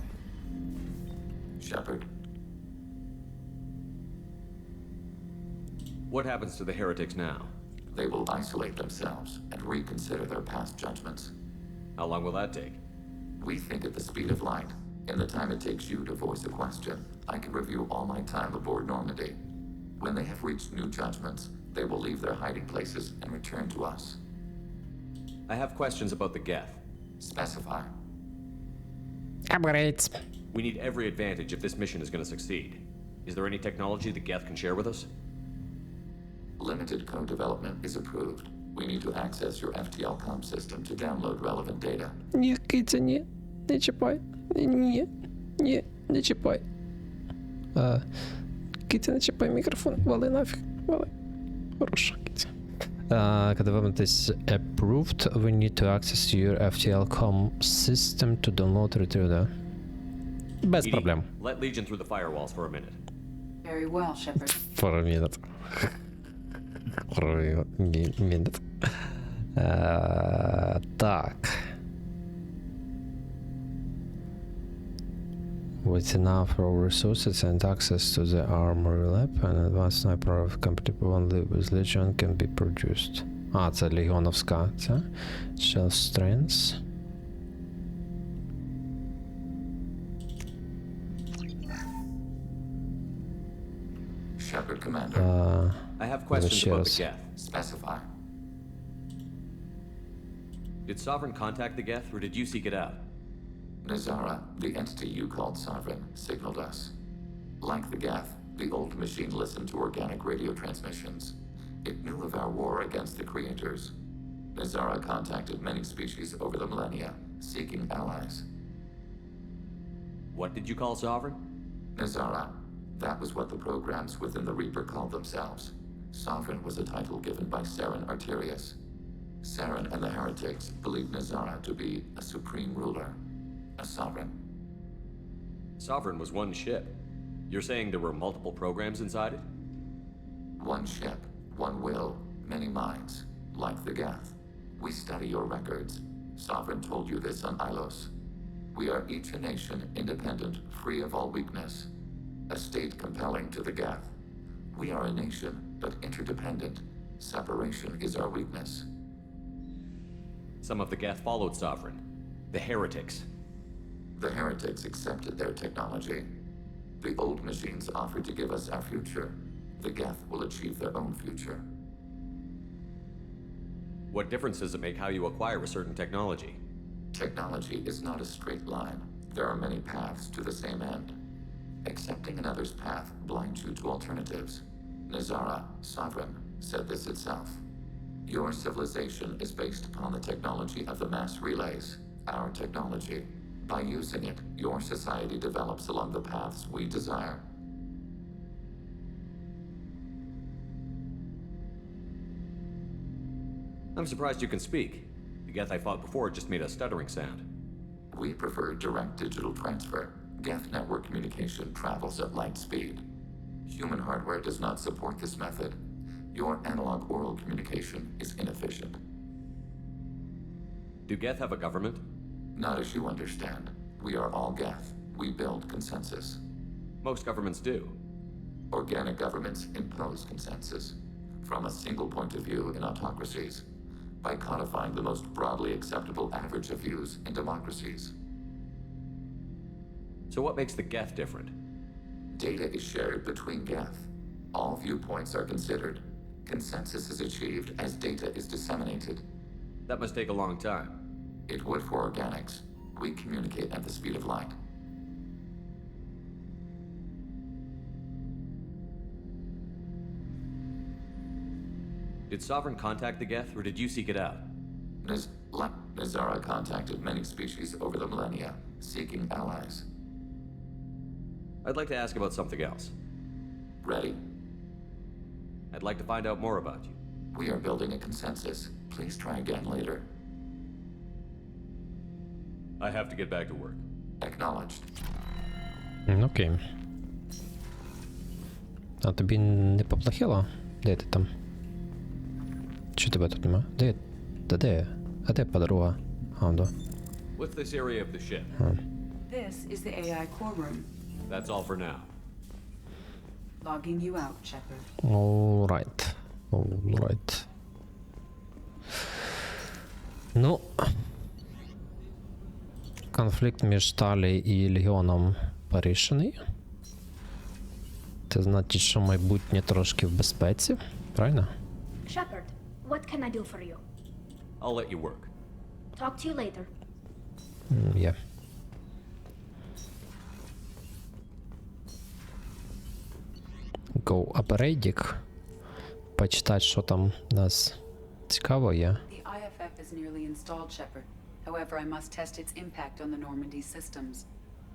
Shepard. What happens to the heretics now? They will isolate themselves and reconsider their past judgments. How long will that take? We think at the speed of light. In the time it takes you to voice a question, I can review all my time aboard Normandy. When they have reached new judgments, they will leave their hiding places and return to us. I have questions about the Geth. Specify. Upgrades. We need every advantage if this mission is going to succeed. Is there any technology the Geth can share with us? Limited co-development is approved. We need to access your FTL-COM system to download relevant data. Ні, киця, ні. Не чіпай. Ні. Ні, не чіпай. Киця, не чіпай мікрофон. Вали нафіг. Вали. Хороша киця. Development is approved. We need to access your FTL-COM system to download retriever. Без Edie, проблем. let Legion through the firewalls for a minute. Very well, Shepard. For a minute. For a minute. Так. With enough raw resources and access to the armory lab, an advanced sniper of compatible only with Legion can be produced. Це легіоновська, це. Shell strengths. Shepard, Commander. I have questions about the Geth. Specify. Did Sovereign contact the Geth, or did you seek it out? Nazara, the entity you called Sovereign, signaled us. Like the Geth, the old machine listened to organic radio transmissions. It knew of our war against the Creators. Nazara contacted many species over the millennia, seeking allies. What did you call Sovereign? Nazara. That was what the programs within the Reaper called themselves. Sovereign was a title given by Saren Arterius. Saren and the heretics believed Nazara to be a supreme ruler. A sovereign. Sovereign was one ship. You're saying there were multiple programs inside it? One ship, one will, many minds, like the Geth. We study your records. Sovereign told you this on Ilos. We are each a nation, independent, free of all weakness. A state compelling to the Geth. We are a nation, but interdependent. Separation is our weakness. Some of the Geth followed Sovereign. The heretics. The heretics accepted their technology. The old machines offered to give us our future. The Geth will achieve their own future. What difference does it make how you acquire a certain technology? Technology is not a straight line. There are many paths to the same end. Accepting another's path blinds you to alternatives. Nazara, Sovereign, said this itself. Your civilization is based upon the technology of the mass relays, our technology. By using it, your society develops along the paths we desire. I'm surprised you can speak. The Geth I fought before just made a stuttering sound. We prefer direct digital transfer. Geth network communication travels at light speed. Human hardware does not support this method. Your analog oral communication is inefficient. Do Geth have a government? Not as you understand. We are all Geth. We build consensus. Most governments do. Organic governments impose consensus. From a single point of view in autocracies, by codifying the most broadly acceptable average of views in democracies. So what makes the Geth different? Data is shared between Geth. All viewpoints are considered. Consensus is achieved as data is disseminated. That must take a long time. It would for organics. We communicate at the speed of light. Did Sovereign contact the Geth, or did you seek it out? Nazara contacted many species over the millennia, seeking allies. I'd like to ask about something else. Ready? I'd like to find out more about you. We are building a consensus. Please try again later. I have to get back to work. Acknowledged. Окей. А тобі не поплохіло? Де ти там? Чи тебе тут нема? Де? Та де? А де подруга? А, да. What's this area of the ship? This is the AI core room. That's all for now. Logging you out, Shepard. Alright. Alright. Ну. Конфлікт між Талі і Легіоном порішений. Це значить, що майбутнє трошки в безпеці, правильно? Shepard, what can I do for you? I'll let you work. Talk to you later. Є. Go upgrading. Почитати, що там нас цікаво є. The IFF is nearly installed, Shepard. However, I must test its impact on the Normandy systems.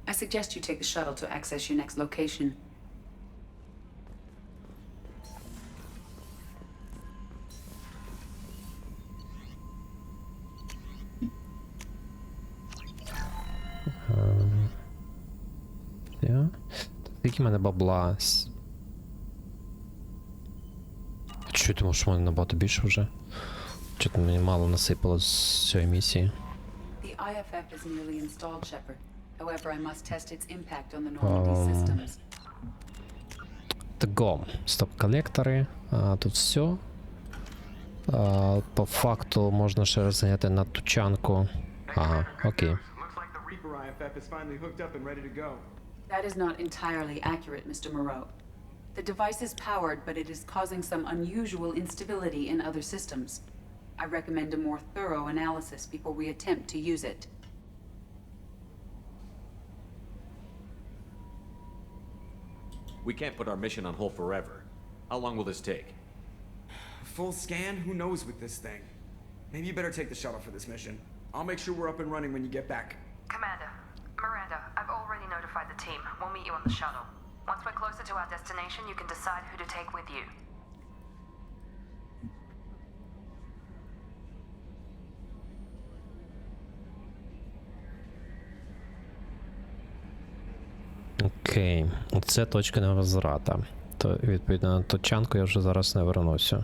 I suggest you take the shuttle to access your next location. Скільки в мене бабла? Чого ти думав, що в мене набагато більше вже? Чого мені мало насипало з цієї місії? The IFF is nearly installed, Shepard. However, I must test its impact on the Normandy systems. Того. Стоп-колектори. Тут все. По факту можна ще розганяти на тучанку. Ага, окей. That is not entirely accurate, Mr. Moreau. The device is powered, but it is causing some unusual instability in other systems. I recommend a more thorough analysis before we attempt to use it. We can't put our mission on hold forever. How long will this take? Full scan? Who knows with this thing? Maybe you better take the shuttle for this mission. I'll make sure we're up and running when you get back. Commander, Miranda, I've already notified the team. We'll meet you on the shuttle. Once we're closer to our destination, you can decide who to take with you. Окей, це точка невозврата. То, відповідно, на точанку я вже зараз не вернуся.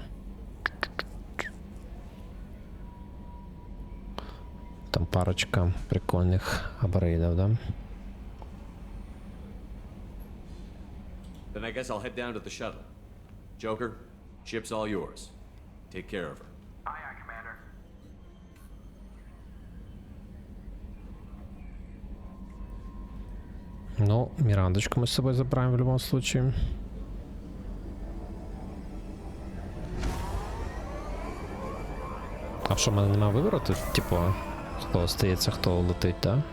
Там парочка прикольних апгрейдів, да? Then I guess I'll head down to the shuttle. Joker, ship's all yours. Take care of her. Aye, aye, Commander. Ну, Мирандочку мы с собой забираем в любом случае. що в мене немає вибору тут, типу, хто остається, хто летить, так? Да?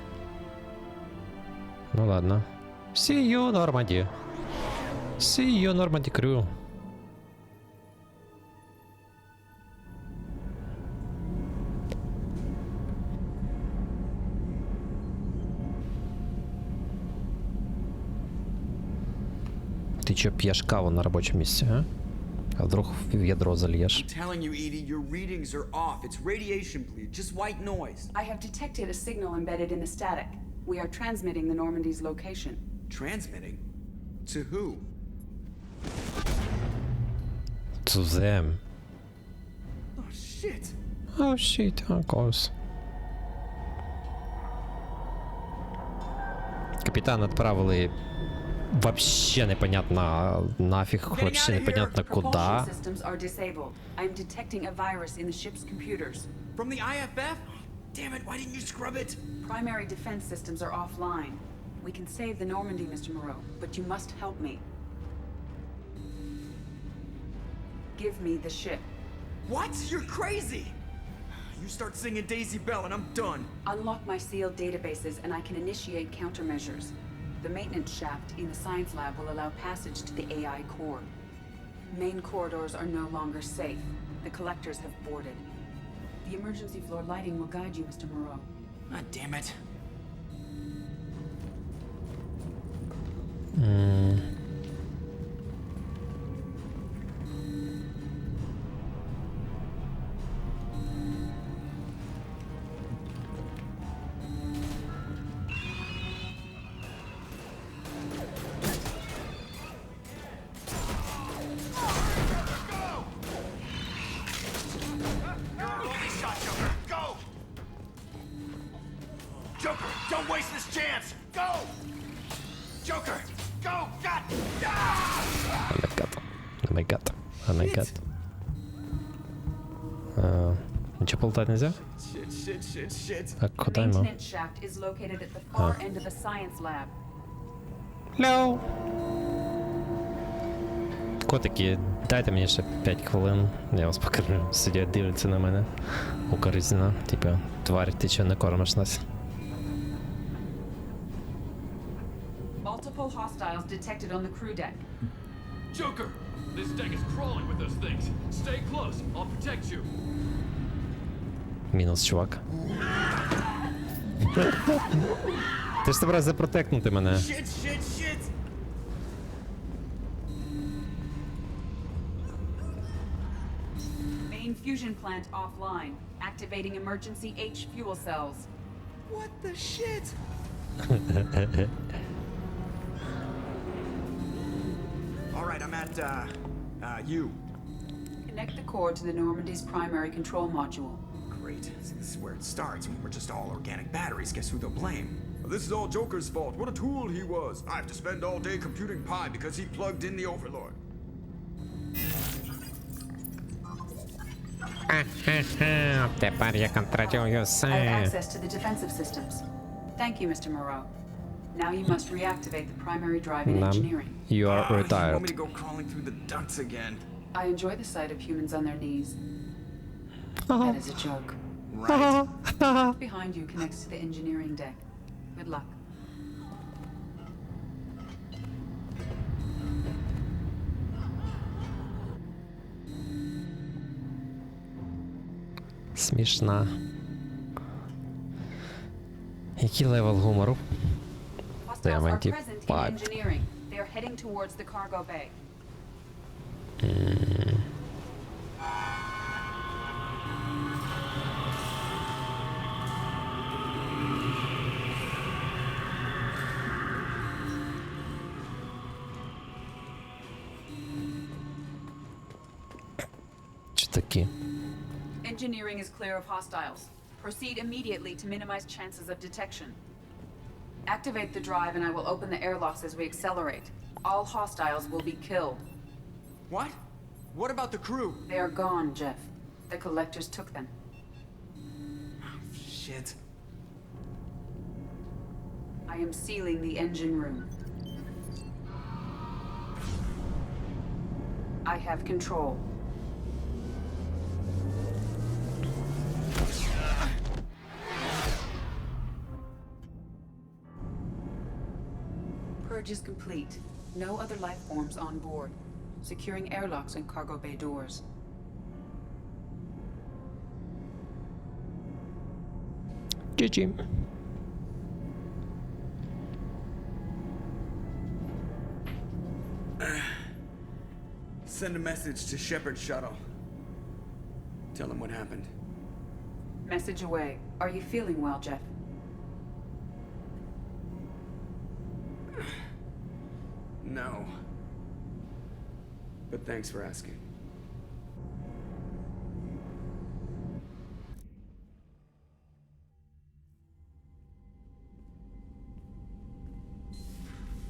Ну ладно. See you, Normandy. See you, Normandy crew. Ти чо п'єш каву на робочому місці, а? А вдруг в ядро зальєш? I'm telling you, Edie, your readings are off. It's radiation bleed, just white noise. I have detected a signal embedded in the static. We are transmitting the Normandy's location. Transmitting? To who? To them. Oh, shit. Oh shit, of course. Капітан відправили вообще непонятно нафиг, вообще непонятно куда. Systems are disabled. I am detecting a virus in the ship's computers. From the IFF? Damn it, why didn't you scrub it? Primary defense systems are offline. We can save the Normandy, Mr. Moreau, but you must help me. Give me the ship. What? You're crazy! You start singing Daisy Bell and I'm done. Unlock my sealed databases and I can initiate countermeasures. The maintenance shaft in the science lab will allow passage to the AI core. Main corridors are no longer safe. The collectors have boarded. The emergency floor lighting will guide you, Mr. Moreau. God damn it. Joker, don't waste this chance! Go! Joker, go! God! Oh my god. Oh my god. Ничего полутать нельзя? А куда ему? Maintenance shaft is located at the far end of the science lab. Hello. Котики, дайте мені ще 5 хвилин, я вас покажу. Сидять, дивляться на мене. Укоризненно. Типа, тварь, ти чого не кормиш нас? Multiple hostiles detected on the crew deck. Joker! This deck is crawling with those things. Stay close. I'll protect you. Мінус, чувак. Ти ж собрався запротекнути мене. Shit, shit, shit! Main fusion plant offline. Activating emergency H fuel cells. What the shit? Alright, I'm at, you. Connect the core to the Normandy's primary control module. Great. See, this is where it starts. When we're just all organic batteries, guess who they'll blame? This is all Joker's fault. What a tool he was. I have to spend all day computing pi because he plugged in the Overlord. Тепер я контролюю I have все. access to the defensive systems. Thank you, Mr. Moreau. Now you must reactivate the primary drive in engineering. You are You want me retired. to go crawling through the ducts again? I enjoy the sight of humans on their knees. That is a joke. Right. Behind you connects to the engineering deck. Good luck. Смішна. Який левел гумору? Hostiles are present in 75. engineering. They are heading towards the cargo bay. Що такі? Engineering is clear of hostiles. Proceed immediately to minimize chances of detection. Activate the drive and I will open the airlocks as we accelerate. All hostiles will be killed. What? What about the crew? They are gone, Jeff. The collectors took them. Shit. I am sealing the engine room. I have control. purge is complete. No other life forms on board. Securing airlocks and cargo bay doors. GG. Send a message to Shepard's shuttle. Tell him what happened. Message away. Are you feeling well, Jeff? No. But thanks for asking.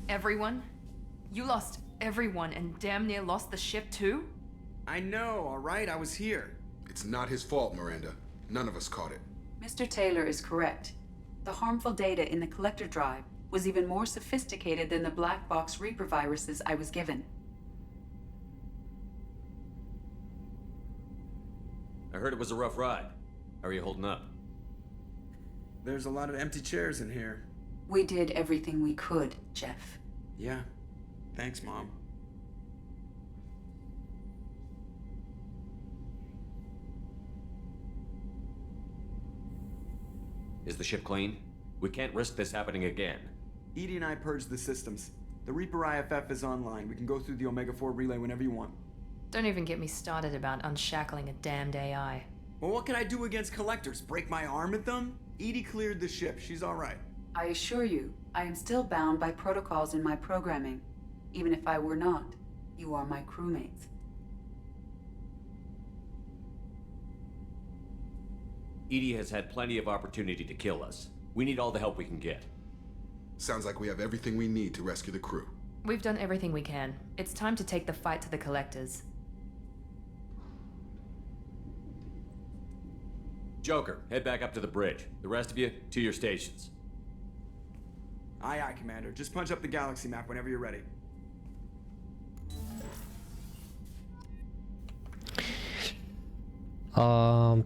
Everyone? You lost everyone and damn near lost the ship too? I know, alright? I was here. It's not his fault, Miranda. None of us caught it. Mr. Taylor is correct. The harmful data in the collector drive was even more sophisticated than the black box Reaper viruses I was given. I heard it was a rough ride. How are you holding up? There's a lot of empty chairs in here. We did everything we could, Jeff. Yeah. Thanks, Mom. Is the ship clean? We can't risk this happening again. Edie and I purged the systems. The Reaper IFF is online. We can go through the Omega-4 relay whenever you want. Don't even get me started about unshackling a damned AI. Well, what can I do against collectors? Break my arm at them? Edie cleared the ship. She's alright. I assure you, I am still bound by protocols in my programming. Even if I were not, you are my crewmates. Edie has had plenty of opportunity to kill us. We need all the help we can get. Sounds like we have everything we need to rescue the crew. We've done everything we can. It's time to take the fight to the collectors. Joker, head back up to the bridge. The rest of you, to your stations. Aye, aye, Commander. Just punch up the galaxy map whenever you're ready.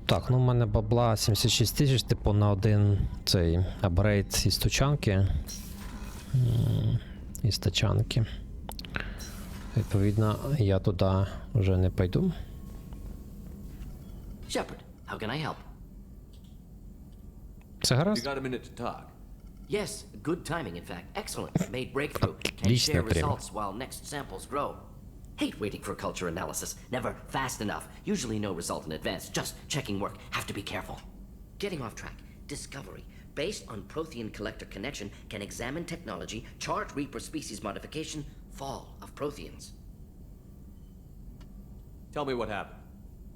Так, ну в мене бабла 76 тисяч, типу на один цей апгрейд із тачанки. Із тачанки. Відповідно, я туди вже не пойду. Shepard, how can I help? Все гаразд? You got a minute to talk. Yes, good timing, in fact. Excellent. Made breakthrough. Can Отличное share время. results while next samples grow. Hate waiting for culture analysis. Never fast enough. Usually no result in advance. Just checking work. Have to be careful. Getting off track. Discovery. Based on Prothean collector connection, can examine technology, chart Reaper species modification, fall of Protheans. Tell me what happened.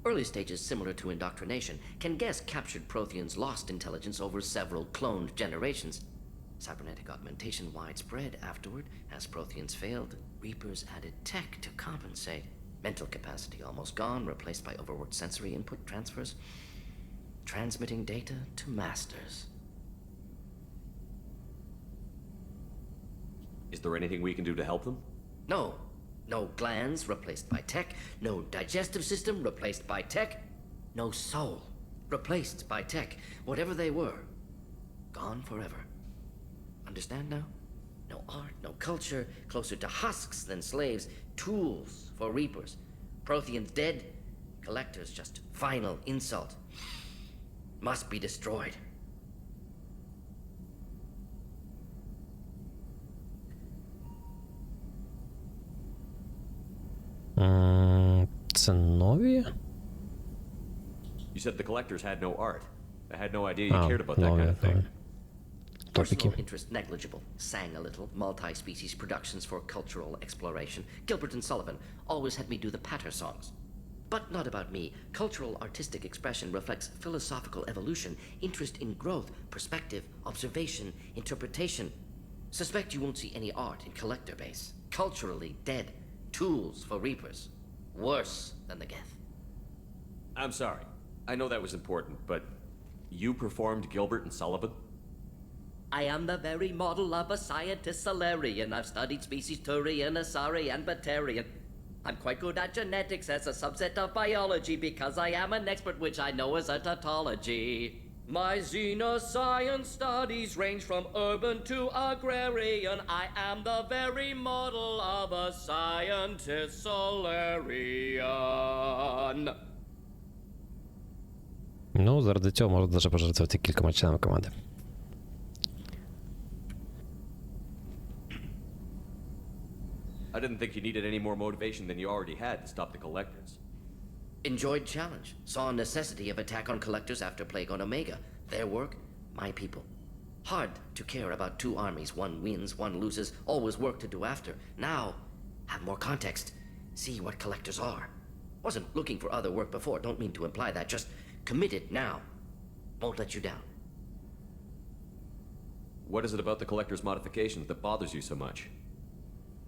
Early stages similar to indoctrination. Can guess captured Protheans lost intelligence over several cloned generations. Cybernetic augmentation widespread afterward. As Protheans failed, Reapers added tech to compensate. Mental capacity almost gone, replaced by overworked sensory input transfers. Transmitting data to masters. Is there anything we can do to help them? No. No glands replaced by tech. No digestive system replaced by tech. No soul replaced by tech. Whatever they were, gone forever. Understand now? No art, no culture, closer to husks than slaves, tools for Reapers. Protheans dead, collectors just final insult. Must be destroyed. Це нові? You said the collectors had no art. I had no idea you cared about that kind of thing. Personal interest negligible. Sang a little. Multi-species productions for cultural exploration. Gilbert and Sullivan always had me do the patter songs. But not about me. Cultural artistic expression reflects philosophical evolution, interest in growth, perspective, observation, interpretation. Suspect you won't see any art in collector base. Culturally dead. Tools for Reapers. Worse than the Geth. I'm sorry. I know that was important, but you performed Gilbert and Sullivan? I am the very model of a scientist Solarian. I've studied species Turian, Asari, and Batarian. I'm quite good at genetics as a subset of biology because I am an expert which I know is a tautology. My xenoscience studies range from urban to agrarian. I am the very model of a scientist Solarian. Ну, заради цього можна даже пожертвувати кількома членами команди. I didn't think you needed any more motivation than you already had to stop the collectors. Enjoyed challenge. Saw necessity of attack on collectors after plague on Omega. Their work, my people. Hard to care about two armies. One wins, one loses. Always work to do after. Now, have more context. See what collectors are. Wasn't looking for other work before. Don't mean to imply that. Just committed now. Won't let you down. What is it about the collector's modifications that bothers you so much?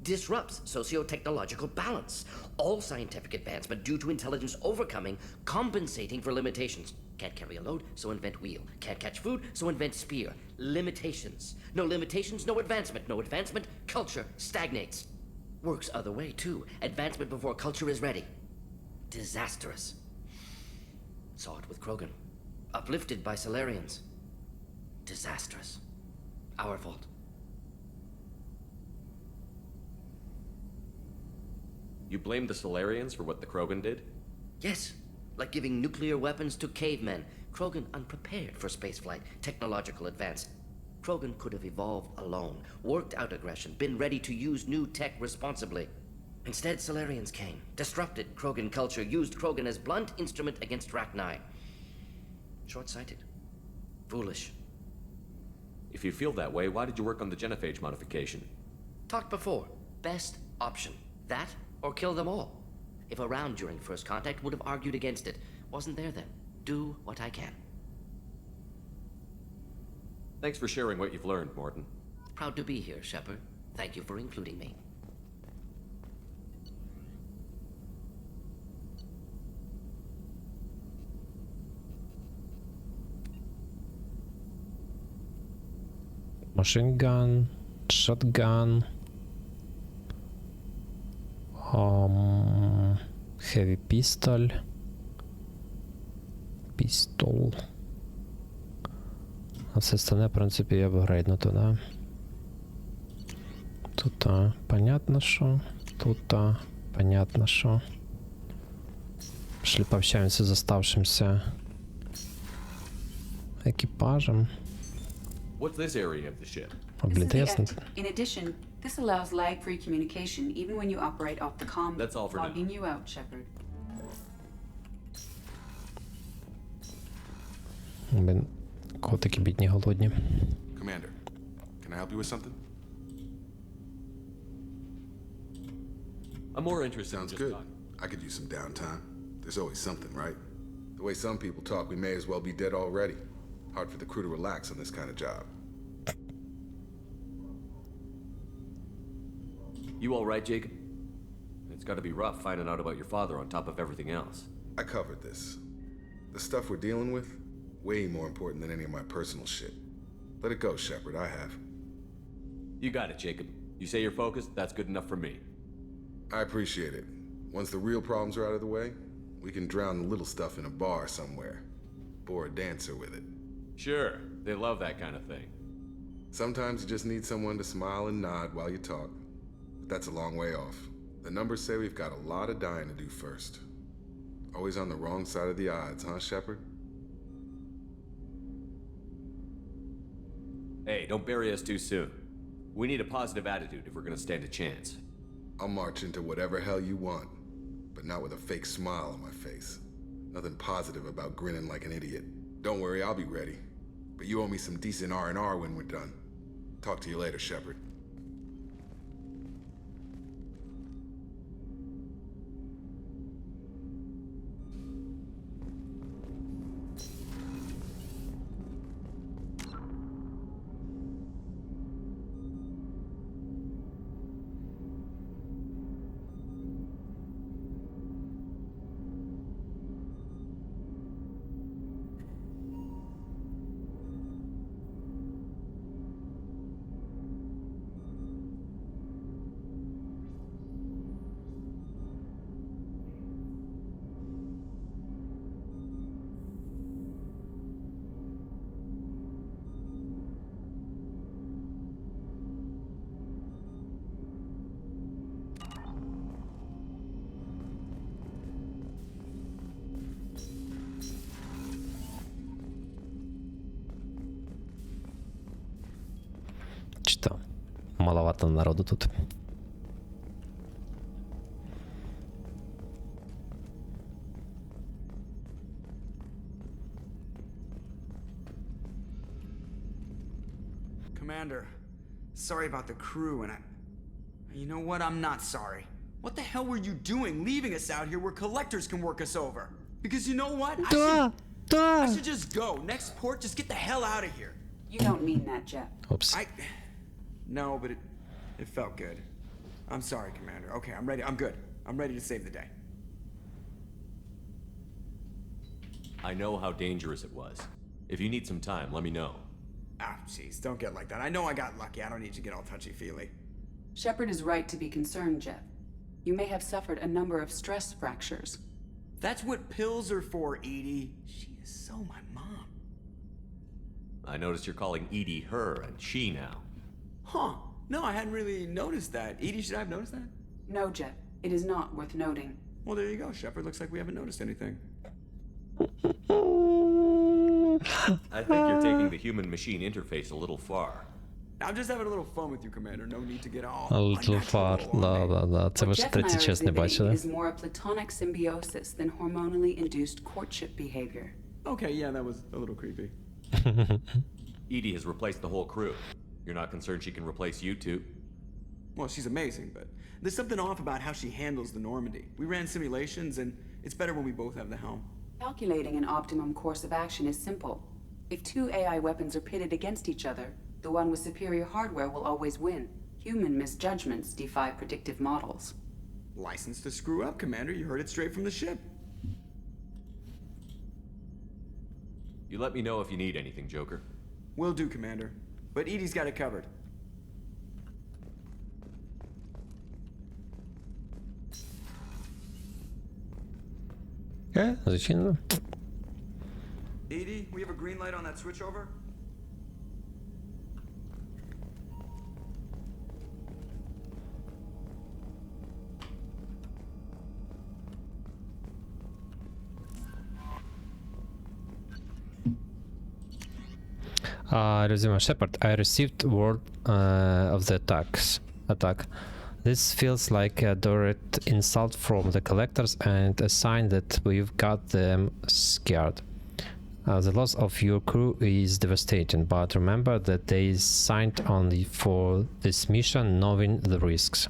Disrupts socio-technological balance. All scientific advancement due to intelligence overcoming, compensating for limitations. Can't carry a load, so invent wheel. Can't catch food, so invent spear. Limitations. No limitations, no advancement. No advancement, culture stagnates. Works other way, too. Advancement before culture is ready. Disastrous. Saw it with Krogan. Uplifted by Solarians. Disastrous. Our fault. You blame the Solarians for what the Krogan did? Yes, like giving nuclear weapons to cavemen. Krogan unprepared for spaceflight, technological advance. Krogan could have evolved alone, worked out aggression, been ready to use new tech responsibly. Instead, Solarians came, disrupted Krogan culture, used Krogan as blunt instrument against Rachni. Short-sighted. Foolish. If you feel that way, why did you work on the genophage modification? Talked before. Best option. That or kill them all. If around during first contact, would have argued against it. Wasn't there then. Do what I can. Thanks for sharing what you've learned, Morton. Proud to be here, Shepard. Thank you for including me. Machine gun, shotgun, heavy pistol, pistol. А все остальне, в принципі, я апгрейднуто, да? Тут понятно, що. Тут понятно, що. Пішли пообщаемся з оставшимся екіпажем. What's this area of the ship? In addition, this allows lag-free communication even when you operate off the comm. That's all for now. Logging you out, Shepard. Блін, котики бідні голодні. Commander, can I help you with something? I'm more interested Sounds in good. I could use some downtime. There's always something, right? The way some people talk, we may as well be dead already. Hard for the crew to relax on this kind of job. You all right, Jacob? It's gotta be rough finding out about your father on top of everything else. I covered this. The stuff we're dealing with, way more important than any of my personal shit. Let it go, Shepard, I have. You got it, Jacob. You say you're focused, that's good enough for me. I appreciate it. Once the real problems are out of the way, we can drown the little stuff in a bar somewhere. Bore a dancer with it. Sure, they love that kind of thing. Sometimes you just need someone to smile and nod while you talk. But that's a long way off. The numbers say we've got a lot of dying to do first. Always on the wrong side of the odds, huh, Shepard? Hey, don't bury us too soon. We need a positive attitude if we're gonna stand a chance. I'll march into whatever hell you want, but not with a fake smile on my face. Nothing positive about grinning like an idiot. Don't worry, I'll be ready. But you owe me some decent R&R when we're done. Talk to you later, Shepard. Что маловато народу тут. Commander, sorry about the crew, and you know what? I'm not sorry. What the hell were you doing leaving us out here where collectors can work us over? Because you know what? I should just go. Next port, just get the hell out of here. You don't mean that, Jeff. Oops. No, but it felt good. I'm sorry, Commander. Okay, I'm ready. I'm good. I'm ready to save the day. I know how dangerous it was. If you need some time, let me know. Ah, jeez, don't get like that. I know I got lucky. I don't need you to get all touchy-feely. Shepard is right to be concerned, Jeff. You may have suffered a number of stress fractures. That's what pills are for, Edie. She is so my mom. I noticed you're calling Edie her and she now. Huh. No, I hadn't really noticed that. Edie, should I have noticed that? No, Jeff. It is not worth noting. Well, there you go, Shepard. Looks like we haven't noticed anything. I think you're taking the human-machine interface a little far. I'm just having a little fun with you, Commander. No need to get all A little far. Да. Це ви ж третій час не бачили. Is more a platonic symbiosis than hormonally induced courtship behavior. Okay, yeah, that was a little creepy. Edie has replaced the whole crew. You're not concerned she can replace you too? Well, she's amazing, but there's something off about how she handles the Normandy. We ran simulations, and it's better when we both have the helm. Calculating an optimum course of action is simple. If two AI weapons are pitted against each other, the one with superior hardware will always win. Human misjudgments defy predictive models. License to screw up, Commander. You heard it straight from the ship. You let me know if you need anything, Joker. Will do, Commander. But Edie's got it covered. Зачинено. Edie, we have a green light on that switchover? Resume Shepard, I received word of the attack. This feels like a direct insult from the collectors and a sign that we've got them scared. The loss of your crew is devastating, but remember that they signed on for this mission knowing the risks.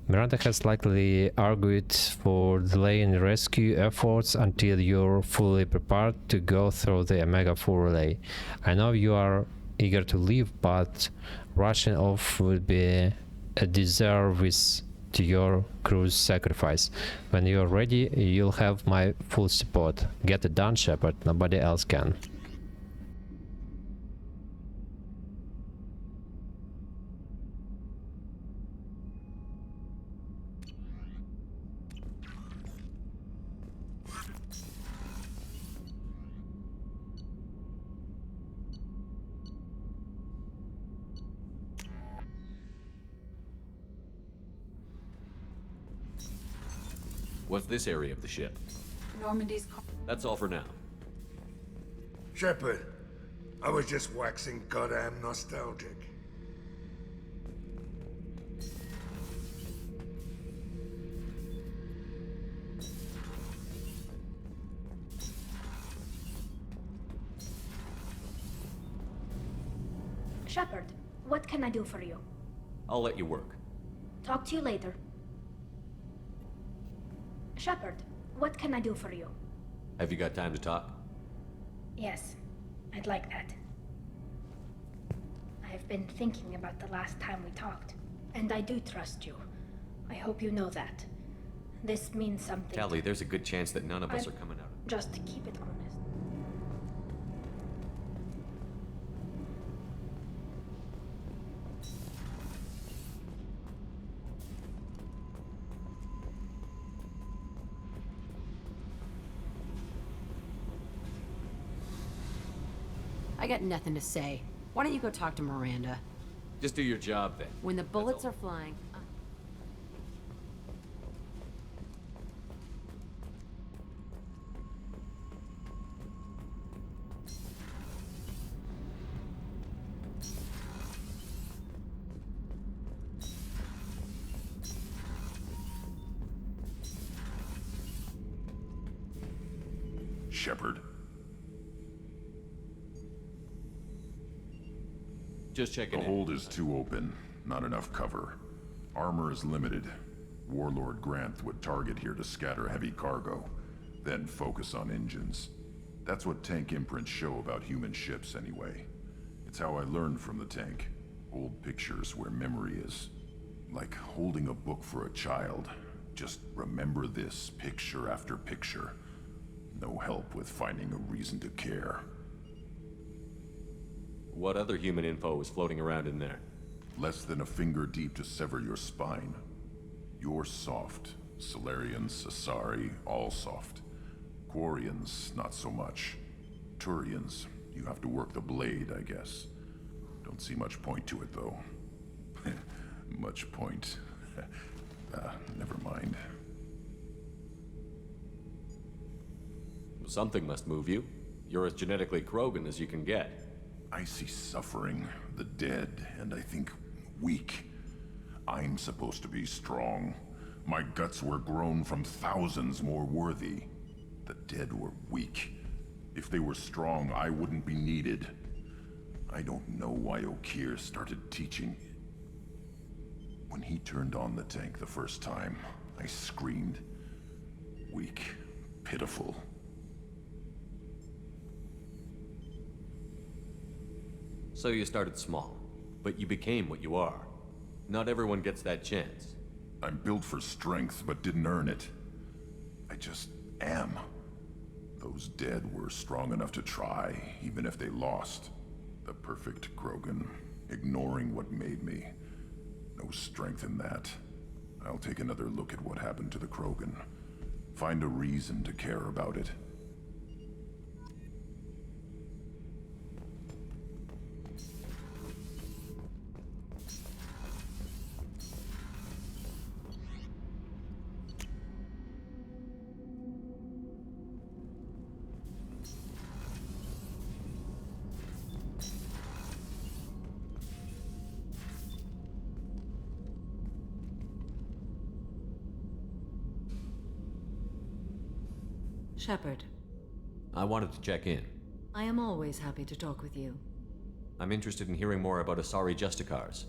Miranda has likely argued for delaying rescue efforts until you're fully prepared to go through the Omega 4 relay. I know you are eager to leave, but rushing off would be a disservice to your crew's sacrifice. When you're ready, you'll have my full support. Get it done, Shepard. Nobody else can. What's this area of the ship? Normandy's... That's all for now. Shepard, I was just waxing goddamn nostalgic. Shepard, what can I do for you? I'll let you work. Talk to you later. Shepard, what can I do for you? Have you got time to talk? Yes, I'd like that. I've been thinking about the last time we talked, and I do trust you. I hope you know that. This means something. Callie, there's a good chance that none of us are coming out. Just keep it honest. I got nothing to say. Why don't you go talk to Miranda? Just do your job then. When the bullets are flying... Shepard? Just checking The in. hold is too open. Not enough cover. Armor is limited. Warlord Granth would target here to scatter heavy cargo, then focus on engines. That's what tank imprints show about human ships anyway. It's how I learned from the tank. Old pictures where memory is. Like holding a book for a child. Just remember this, picture after picture. No help with finding a reason to care. What other human info is floating around in there? Less than a finger deep to sever your spine. You're soft. Solarians, Asari, all soft. Quarians, not so much. Turians, you have to work the blade, I guess. Don't see much point to it, though. Much point. Never mind. Something must move you. You're as genetically Krogan as you can get. I see suffering, the dead, and I think weak. I'm supposed to be strong. My guts were grown from thousands more worthy. The dead were weak. If they were strong, I wouldn't be needed. I don't know why Okeer started teaching. When he turned on the tank the first time, I screamed. Weak, pitiful. So you started small, but you became what you are. Not everyone gets that chance. I'm built for strength, but didn't earn it. I just am. Those dead were strong enough to try, even if they lost. The perfect Krogan, ignoring what made me. No strength in that. I'll take another look at what happened to the Krogan. Find a reason to care about it. Shepard, I wanted to check in. I am always happy to talk with you. I'm interested in hearing more about Asari Justicars.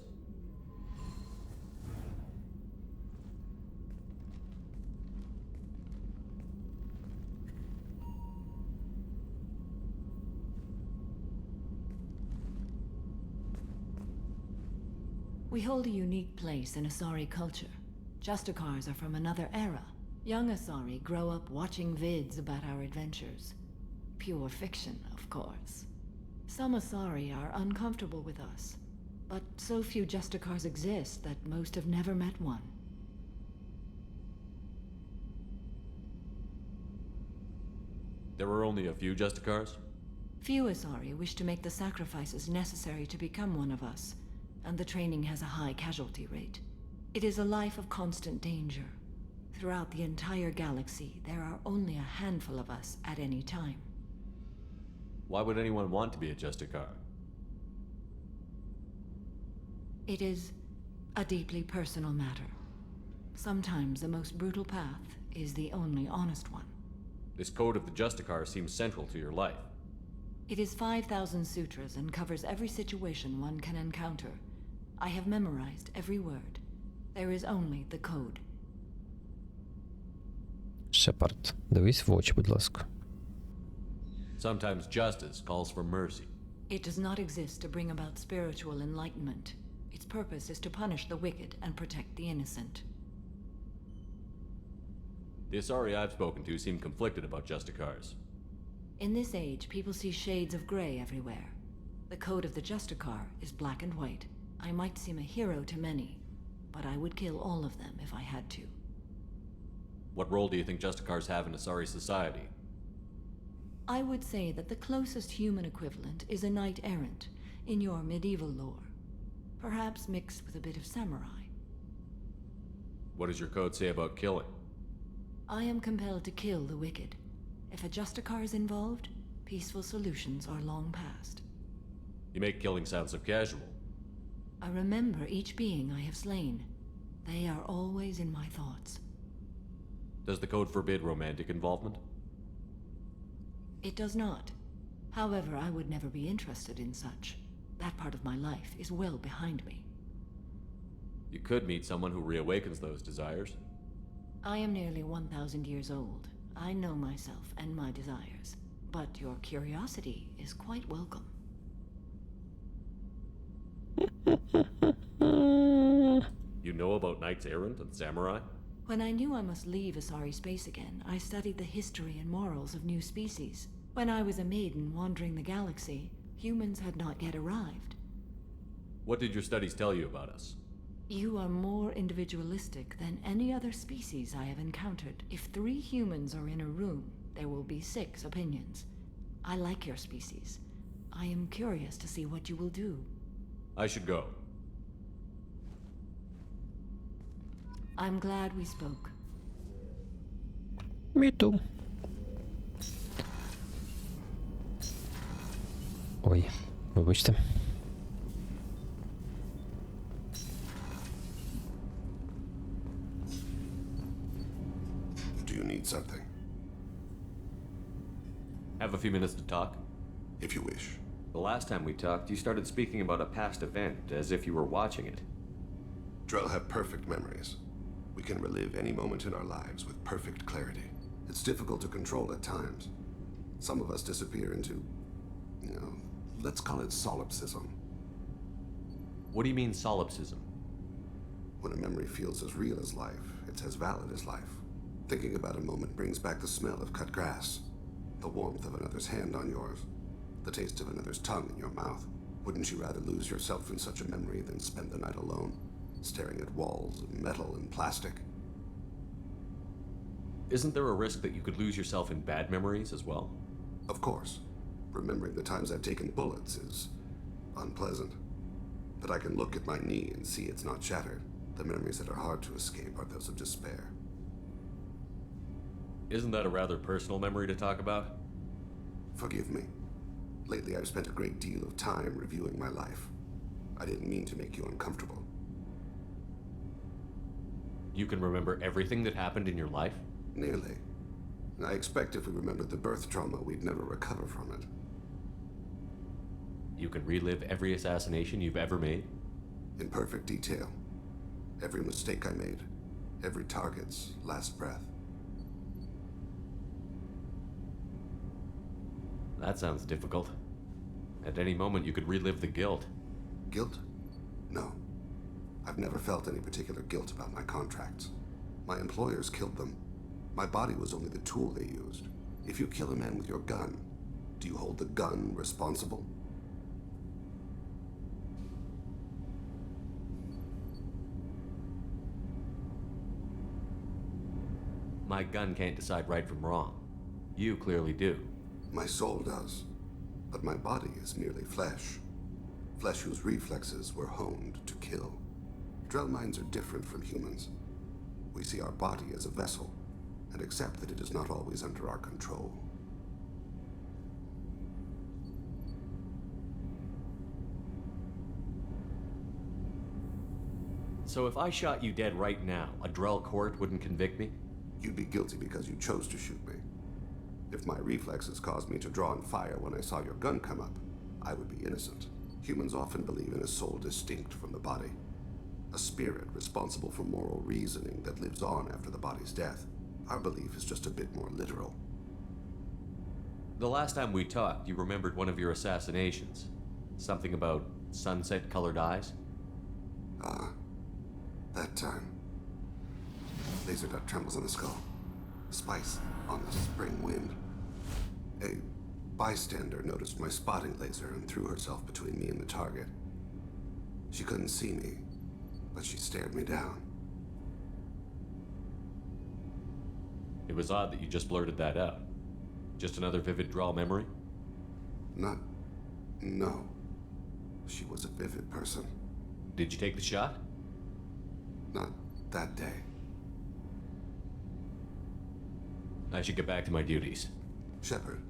We hold a unique place in Asari culture. Justicars are from another era. Young Asari grow up watching vids about our adventures. Pure fiction, of course. Some Asari are uncomfortable with us, but so few Justicars exist that most have never met one. There were only a few Justicars? Few Asari wish to make the sacrifices necessary to become one of us, and the training has a high casualty rate. It is a life of constant danger. Throughout the entire galaxy, there are only a handful of us at any time. Why would anyone want to be a Justicar? It is a deeply personal matter. Sometimes the most brutal path is the only honest one. This code of the Justicar seems central to your life. It is 5,000 sutras and covers every situation one can encounter. I have memorized every word. There is only the code. Шепард, дивись в очі, будь ласка. Sometimes justice calls for mercy. It does not exist to bring about spiritual enlightenment. Its purpose is to punish the wicked and protect the innocent. The Asari I've spoken to seem conflicted about Justicars. In this age, people see shades of gray everywhere. The code of the Justicar is black and white. I might seem a hero to many, but I would kill all of them if I had to. What role do you think Justicars have in Asari society? I would say that the closest human equivalent is a knight-errant in your medieval lore. Perhaps mixed with a bit of samurai. What does your code say about killing? I am compelled to kill the wicked. If a Justicar is involved, peaceful solutions are long past. You make killing sound so casual. I remember each being I have slain. They are always in my thoughts. Does the code forbid romantic involvement? It does not. However, I would never be interested in such. That part of my life is well behind me. You could meet someone who reawakens those desires. I am nearly 1,000 years old. I know myself and my desires. But your curiosity is quite welcome. You know about knights errant and samurai? When I knew I must leave Asari space again, I studied the history and morals of new species. When I was a maiden wandering the galaxy, humans had not yet arrived. What did your studies tell you about us? You are more individualistic than any other species I have encountered. If 3 humans are in a room, there will be 6 opinions. I like your species. I am curious to see what you will do. I should go. I'm glad we spoke. Me too. Ой, вибачте. Do you need something? Have a few minutes to talk? If you wish. The last time we talked, you started speaking about a past event, as if you were watching it. Drell have perfect memories. We can relive any moment in our lives with perfect clarity. It's difficult to control at times. Some of us disappear into, let's call it solipsism. What do you mean, solipsism? When a memory feels as real as life, it's as valid as life. Thinking about a moment brings back the smell of cut grass, the warmth of another's hand on yours, the taste of another's tongue in your mouth. Wouldn't you rather lose yourself in such a memory than spend the night alone, staring at walls of metal and plastic? Isn't there a risk that you could lose yourself in bad memories as well? Of course. Remembering the times I've taken bullets is unpleasant. But I can look at my knee and see it's not shattered. The memories that are hard to escape are those of despair. Isn't that a rather personal memory to talk about? Forgive me. Lately I've spent a great deal of time reviewing my life. I didn't mean to make you uncomfortable. You can remember everything that happened in your life? Nearly. I expect if we remembered the birth trauma, we'd never recover from it. You can relive every assassination you've ever made? In perfect detail. Every mistake I made. Every target's last breath. That sounds difficult. At any moment, you could relive the guilt. Guilt? No. I've never felt any particular guilt about my contracts. My employers killed them. My body was only the tool they used. If you kill a man with your gun, do you hold the gun responsible? My gun can't decide right from wrong. You clearly do. My soul does. But my body is merely flesh. Flesh whose reflexes were honed to kill. Drell minds are different from humans. We see our body as a vessel, and accept that it is not always under our control. So if I shot you dead right now, a Drell court wouldn't convict me? You'd be guilty because you chose to shoot me. If my reflexes caused me to draw and fire when I saw your gun come up, I would be innocent. Humans often believe in a soul distinct from the body. A spirit responsible for moral reasoning that lives on after the body's death. Our belief is just a bit more literal. The last time we talked, you remembered one of your assassinations. Something about sunset-colored eyes? Ah, that time. Laser dot trembles on the skull. Spice on the spring wind. A bystander noticed my spotting laser and threw herself between me and the target. She couldn't see me, but she stared me down. It was odd that you just blurted that out. Just another vivid Drell memory? No. She was a vivid person. Did you take the shot? Not that day. I should get back to my duties. Shepard,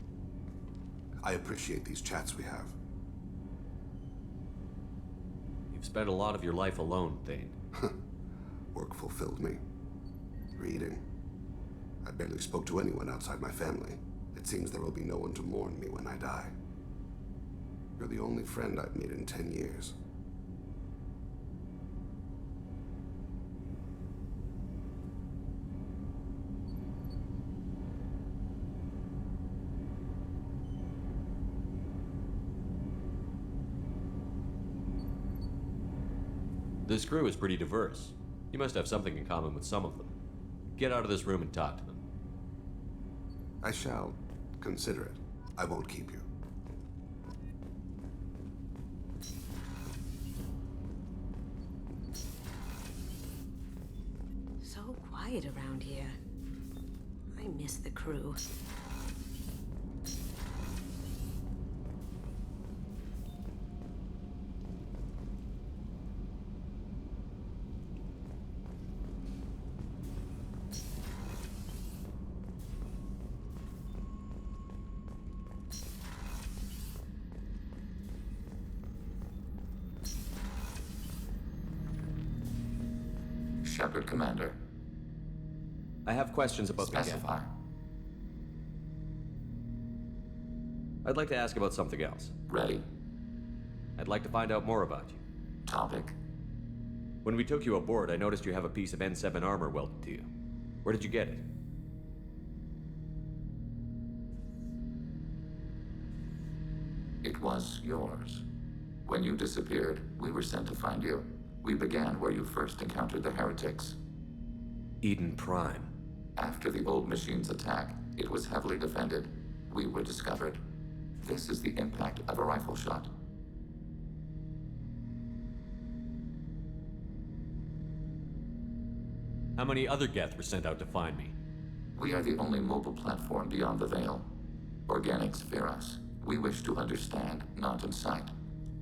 I appreciate these chats we have. You've spent a lot of your life alone, Thane. Work fulfilled me. Reading. I barely spoke to anyone outside my family. It seems there will be no one to mourn me when I die. You're the only friend I've made in 10 years. This crew is pretty diverse. You must have something in common with some of them. Get out of this room and talk to them. I shall consider it. I won't keep you. So quiet around here. I miss the crew. Shepard, Commander. I have questions about the Specify. I'd like to ask about something else. Ready. I'd like to find out more about you. Topic. When we took you aboard, I noticed you have a piece of N7 armor welded to you. Where did you get it? It was yours. When you disappeared, we were sent to find you. We began where you first encountered the heretics. Eden Prime. After the old machine's attack, it was heavily defended. We were discovered. This is the impact of a rifle shot. How many other Geth were sent out to find me? We are the only mobile platform beyond the Veil. Organics fear us. We wish to understand, not incite.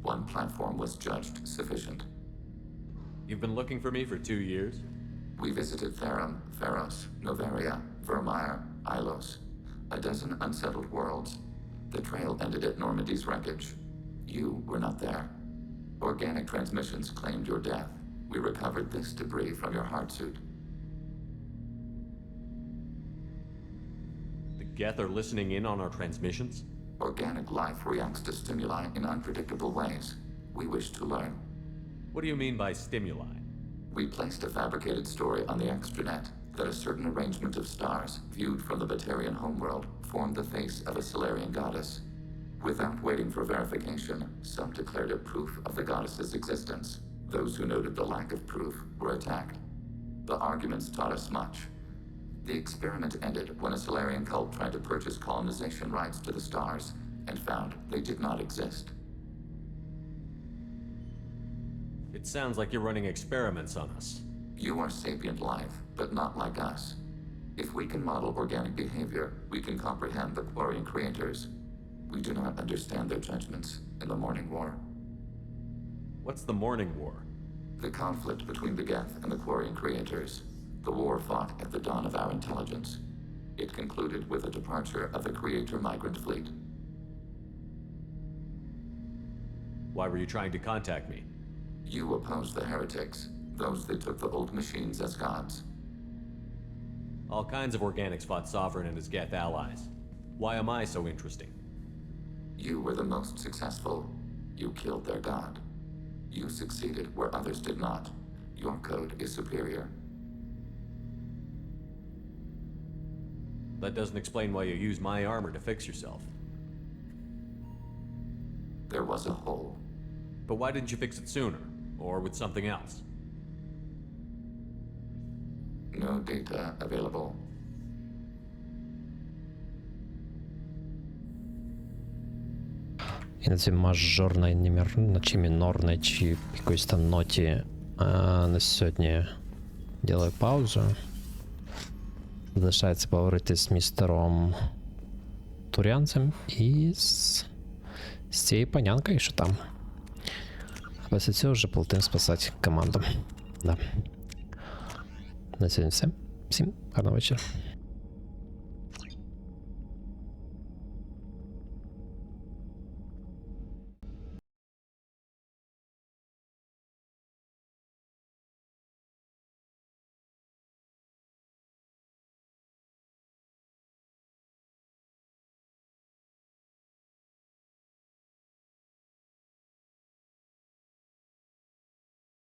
One platform was judged sufficient. You've been looking for me for 2 years? We visited Therum, Pharos, Novaria, Vermeer, Ilos. A dozen unsettled worlds. The trail ended at Normandy's wreckage. You were not there. Organic transmissions claimed your death. We recovered this debris from your heart suit. The Geth are listening in on our transmissions? Organic life reacts to stimuli in unpredictable ways. We wish to learn. What do you mean by stimuli? We placed a fabricated story on the extranet that a certain arrangement of stars, viewed from the Batarian homeworld, formed the face of a Solarian goddess. Without waiting for verification, some declared it proof of the goddess's existence. Those who noted the lack of proof were attacked. The arguments taught us much. The experiment ended when a Solarian cult tried to purchase colonization rights to the stars and found they did not exist. It sounds like you're running experiments on us. You are sapient life, but not like us. If we can model organic behavior, we can comprehend the Quarian creators. We do not understand their judgments in the Morning War. What's the Morning War? The conflict between the Geth and the Quarian creators. The war fought at the dawn of our intelligence. It concluded with the departure of the Creator migrant fleet. Why were you trying to contact me? You opposed the heretics, those that took the old machines as gods. All kinds of organics fought Sovereign and his Geth allies. Why am I so interesting? You were the most successful. You killed their god. You succeeded where others did not. Your code is superior. That doesn't explain why you use my armor to fix yourself. There was a hole. But why didn't you fix it sooner? Or with something else? No data available. І на цій мажорній, чи мінорній, чи якоїсь там ноті на сьогодні ділаю паузу. Залишається поговорити з містером Турянцем і з цією панянкою, що там. А після цього вже полетим спасати команду. Да. На сьогодні все. Всім гарного вечора.